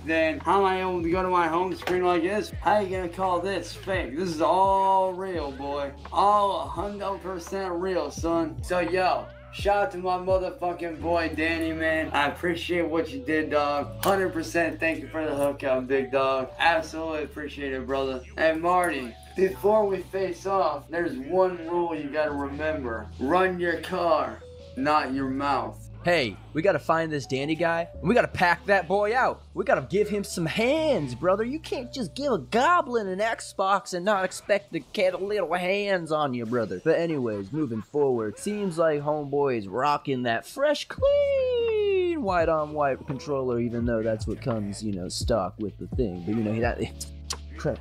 then how am I able to go to my home screen like this? How you gonna call this fake? This is all real, boy. All 100% real, son. So yo, shout out to my motherfucking boy Danny, man. I appreciate what you did, dog. 100% thank you for the hookup, big dog. Absolutely appreciate it, brother. And Marty, before we face off, there's one rule you gotta remember. Run your car, not your mouth. Hey, we gotta find this Danny guy, and we gotta pack that boy out. We gotta give him some hands, brother. You can't just give a goblin an Xbox and not expect to get little hands on you, brother. But anyways, moving forward, seems like homeboy is rocking that fresh, clean, white on white controller, even though that's what comes, you know, stock with the thing. But you know, that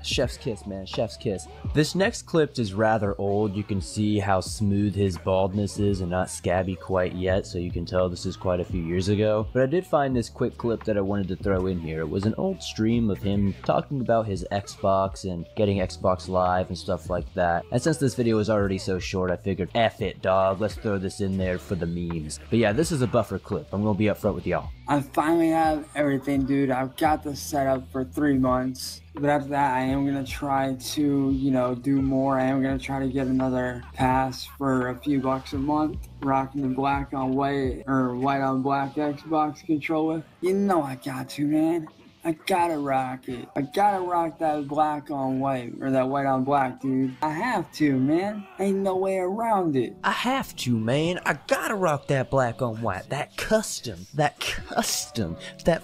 chef's kiss, man, chef's kiss. This next clip is rather old. You can see how smooth his baldness is and not scabby quite yet, so you can tell this is quite a few years ago. But I did find this quick clip that I wanted to throw in here. It was an old stream of him talking about his Xbox and getting Xbox Live and stuff like that. And since this video is already so short, I figured, F it, dog, let's throw this in there for the memes. But yeah, this is a buffer clip. I'm gonna be upfront with y'all. I finally have everything, dude. I've got this set up for 3 months. But after that, I am going to try to, you know, do more. I am going to try to get another pass for a few bucks a month, rocking the black on white or white on black Xbox controller. You know I got to, man. I gotta rock it. I gotta rock that black on white, or that white on black, dude. I have to, man. Ain't no way around it. I have to, man. I gotta rock that black on white. That custom, that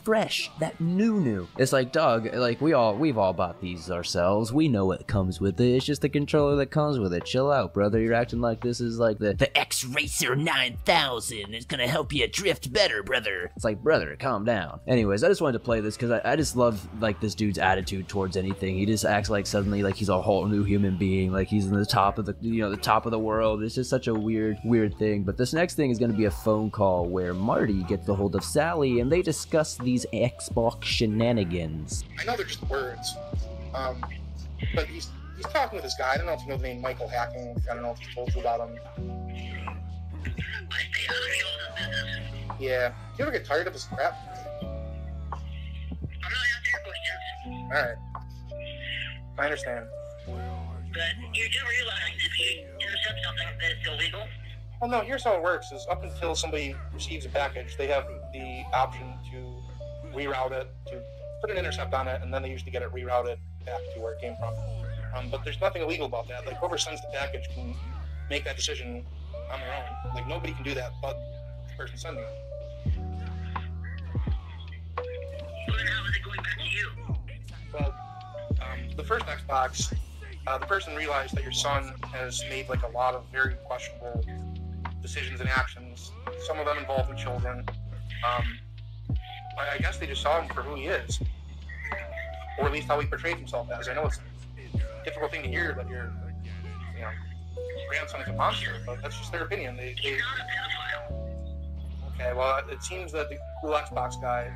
fresh, that new. It's like, dog, like we've all bought these ourselves. We know what comes with it. It's just the controller that comes with it. Chill out, brother. You're acting like this is like the X-Racer 9000. It's gonna help you drift better, brother. It's like, brother, calm down. Anyways, I just wanted to play this because I just love like this dude's attitude towards anything. He just acts like suddenly like he's a whole new human being, like he's in the top of the, you know, the top of the world. It's just such a weird thing. But this next thing is going to be a phone call where Marty gets the hold of Sally and they discuss these Xbox shenanigans. I know they're just words, but he's talking with this guy. I don't know if you know the name Michael Hacking. I don't know if he told you about him. Yeah. Do you ever get tired of this crap? Alright. I understand. But you do realize if you intercept something that it's illegal? Well, no, here's how it works, is up until somebody receives a package, they have the option to reroute it, to put an intercept on it, and then they usually get it rerouted back to where it came from. But there's nothing illegal about that. Like, whoever sends the package can make that decision on their own. Like, nobody can do that but the person sending it. Well, the first Xbox, the person realized that your son has made like a lot of very questionable decisions and actions. Some of them involving children. I guess they just saw him for who he is, or at least how he portrays himself as. I know it's a difficult thing to hear that your, you know, grandson is a monster, but that's just their opinion. Okay, well, it seems that the cool Xbox guy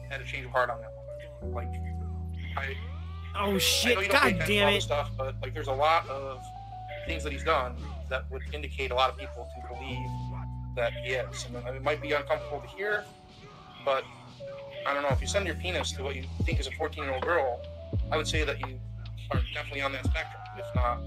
had a change of heart on that one. Like, oh shit! I know you don't God pay attention to damn all it! this stuff, but like, there's a lot of things that he's done that would indicate a lot of people to believe that he is. I mean, it might be uncomfortable to hear, but I don't know. If you send your penis to what you think is a 14-year-old girl, I would say that you are definitely on that spectrum. If not,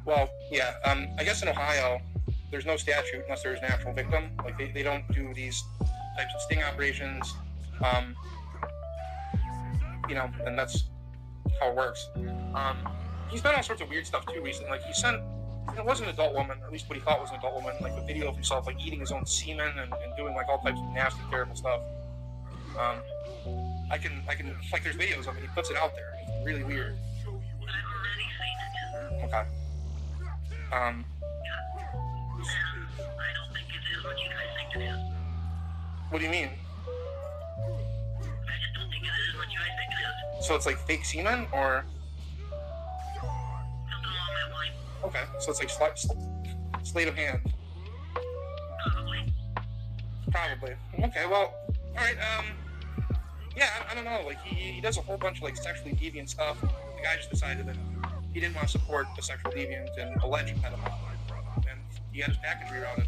well, yeah. I guess in Ohio, there's no statute unless there's an actual victim. Like, they don't do these types of sting operations. You know, and that's how it works. He's done all sorts of weird stuff too recently. Like, he sent, it was an adult woman, or at least what he thought was an adult woman, like a video of himself like eating his own semen and doing like all types of nasty, terrible stuff. I can like, there's videos of it. He puts it out there. It's really weird. Okay. What do you mean? So it's like fake semen, or? Okay, so it's like sleight of hand. Probably. Okay, well, alright, yeah, I don't know, like, he does a whole bunch of, like, sexually deviant stuff. The guy just decided that he didn't want to support the sexual deviant and alleged pedophile, and he had his package rerouted.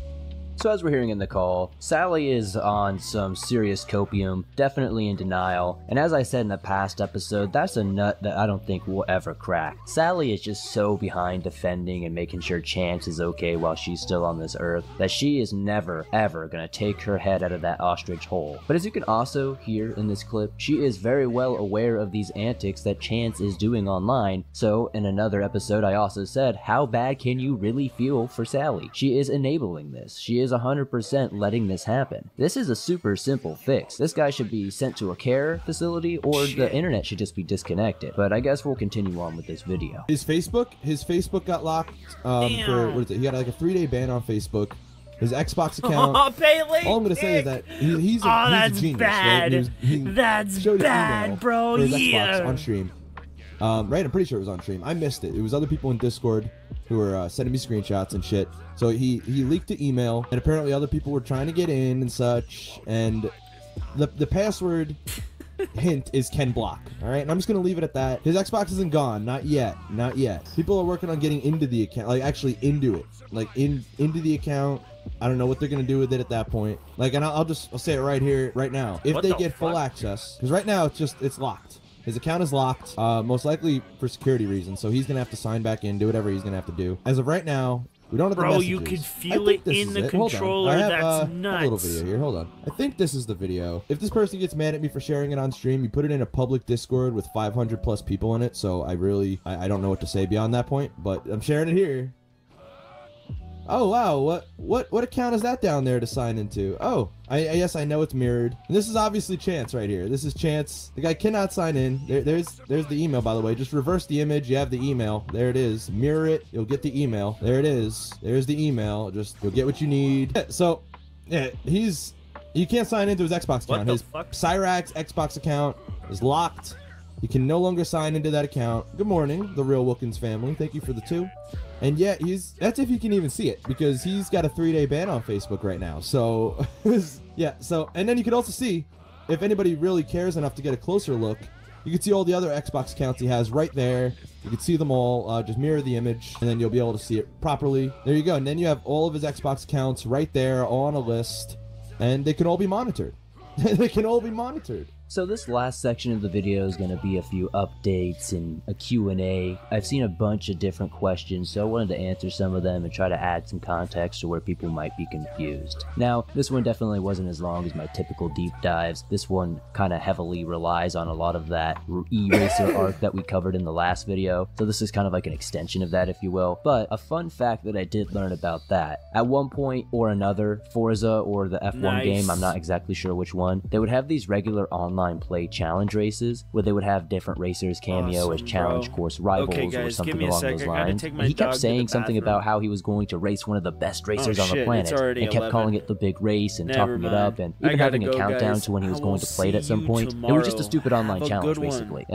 So as we're hearing in the call, Sally is on some serious copium, definitely in denial, and as I said in the past episode, that's a nut that I don't think will ever crack. Sally is just so behind defending and making sure Chance is okay while she's still on this earth, that she is never, ever gonna take her head out of that ostrich hole. But as you can also hear in this clip, she is very well aware of these antics that Chance is doing online, so in another episode I also said, how bad can you really feel for Sally? She is enabling this. She is 100% letting this happen. This is a super simple fix. This guy should be sent to a care facility, or the internet should just be disconnected. But I guess we'll continue on with this video. His Facebook got locked for, what is it? He got like a 3-day ban on Facebook. His Xbox account. Oh, Bailey! All I'm gonna say is that he's a genius. Bad. Right? That's bad, bro. For his Xbox on stream. Right, I'm pretty sure it was on stream. I missed it. It was other people in Discord who were sending me screenshots and shit. So he leaked the email, and apparently other people were trying to get in and such. And the password hint is Ken Block. All right, and I'm just gonna leave it at that. His Xbox isn't gone, not yet, not yet. People are working on getting into the account, like actually into it, like into the account. I don't know what they're gonna do with it at that point. Like, and I'll say it right here, right now. If they get full access, because right now it's locked. His account is locked, most likely for security reasons, so he's going to have to sign back in, do whatever he's going to have to do. As of right now, we don't have the messages. Bro, you can feel it in the controller. I have, That's nuts. a little video here. Hold on. I think this is the video. If this person gets mad at me for sharing it on stream, you put it in a public Discord with 500 plus people in it, so I don't know what to say beyond that point, but I'm sharing it here. Oh wow, what account is that down there to sign into? Oh, yes, I know it's mirrored. And this is obviously Chance right here. This is Chance. The guy cannot sign in. There's the email, by the way. Just reverse the image. You have the email. There it is. Mirror it. You'll get the email. There it is. There's the email. Just you'll get what you need. So, yeah, you can't sign into his Xbox account. His Cyrax Xbox account is locked. You can no longer sign into that account. Good morning, the Real Wilkins family. Thank you for the 2. And yeah, that's if you can even see it, because he's got a 3-day ban on Facebook right now. So, yeah, and then you can also see, if anybody really cares enough to get a closer look, you can see all the other Xbox accounts he has right there. You can see them all, just mirror the image, and then you'll be able to see it properly. There you go, and then you have all of his Xbox accounts right there, all on a list. and they can all be monitored. They can all be monitored. So this last section of the video is going to be a few updates and a Q&A. I've seen a bunch of different questions, so I wanted to answer some of them and try to add some context to where people might be confused. Now, this one definitely wasn't as long as my typical deep dives. This one kind of heavily relies on a lot of that e-racer arc that we covered in the last video, so this is kind of like an extension of that, if you will. But a fun fact that I did learn about that, at one point or another, Forza or the F1 game, I'm not exactly sure which one, they would have these regular online play challenge races where they would have different racers cameo as challenge course rivals or something along those lines. And he kept saying something about how he was going to race one of the best racers on the planet and kept calling it the big race and talking it up and even having a countdown to when he was going to play it at some point. It was just a stupid online challenge basically.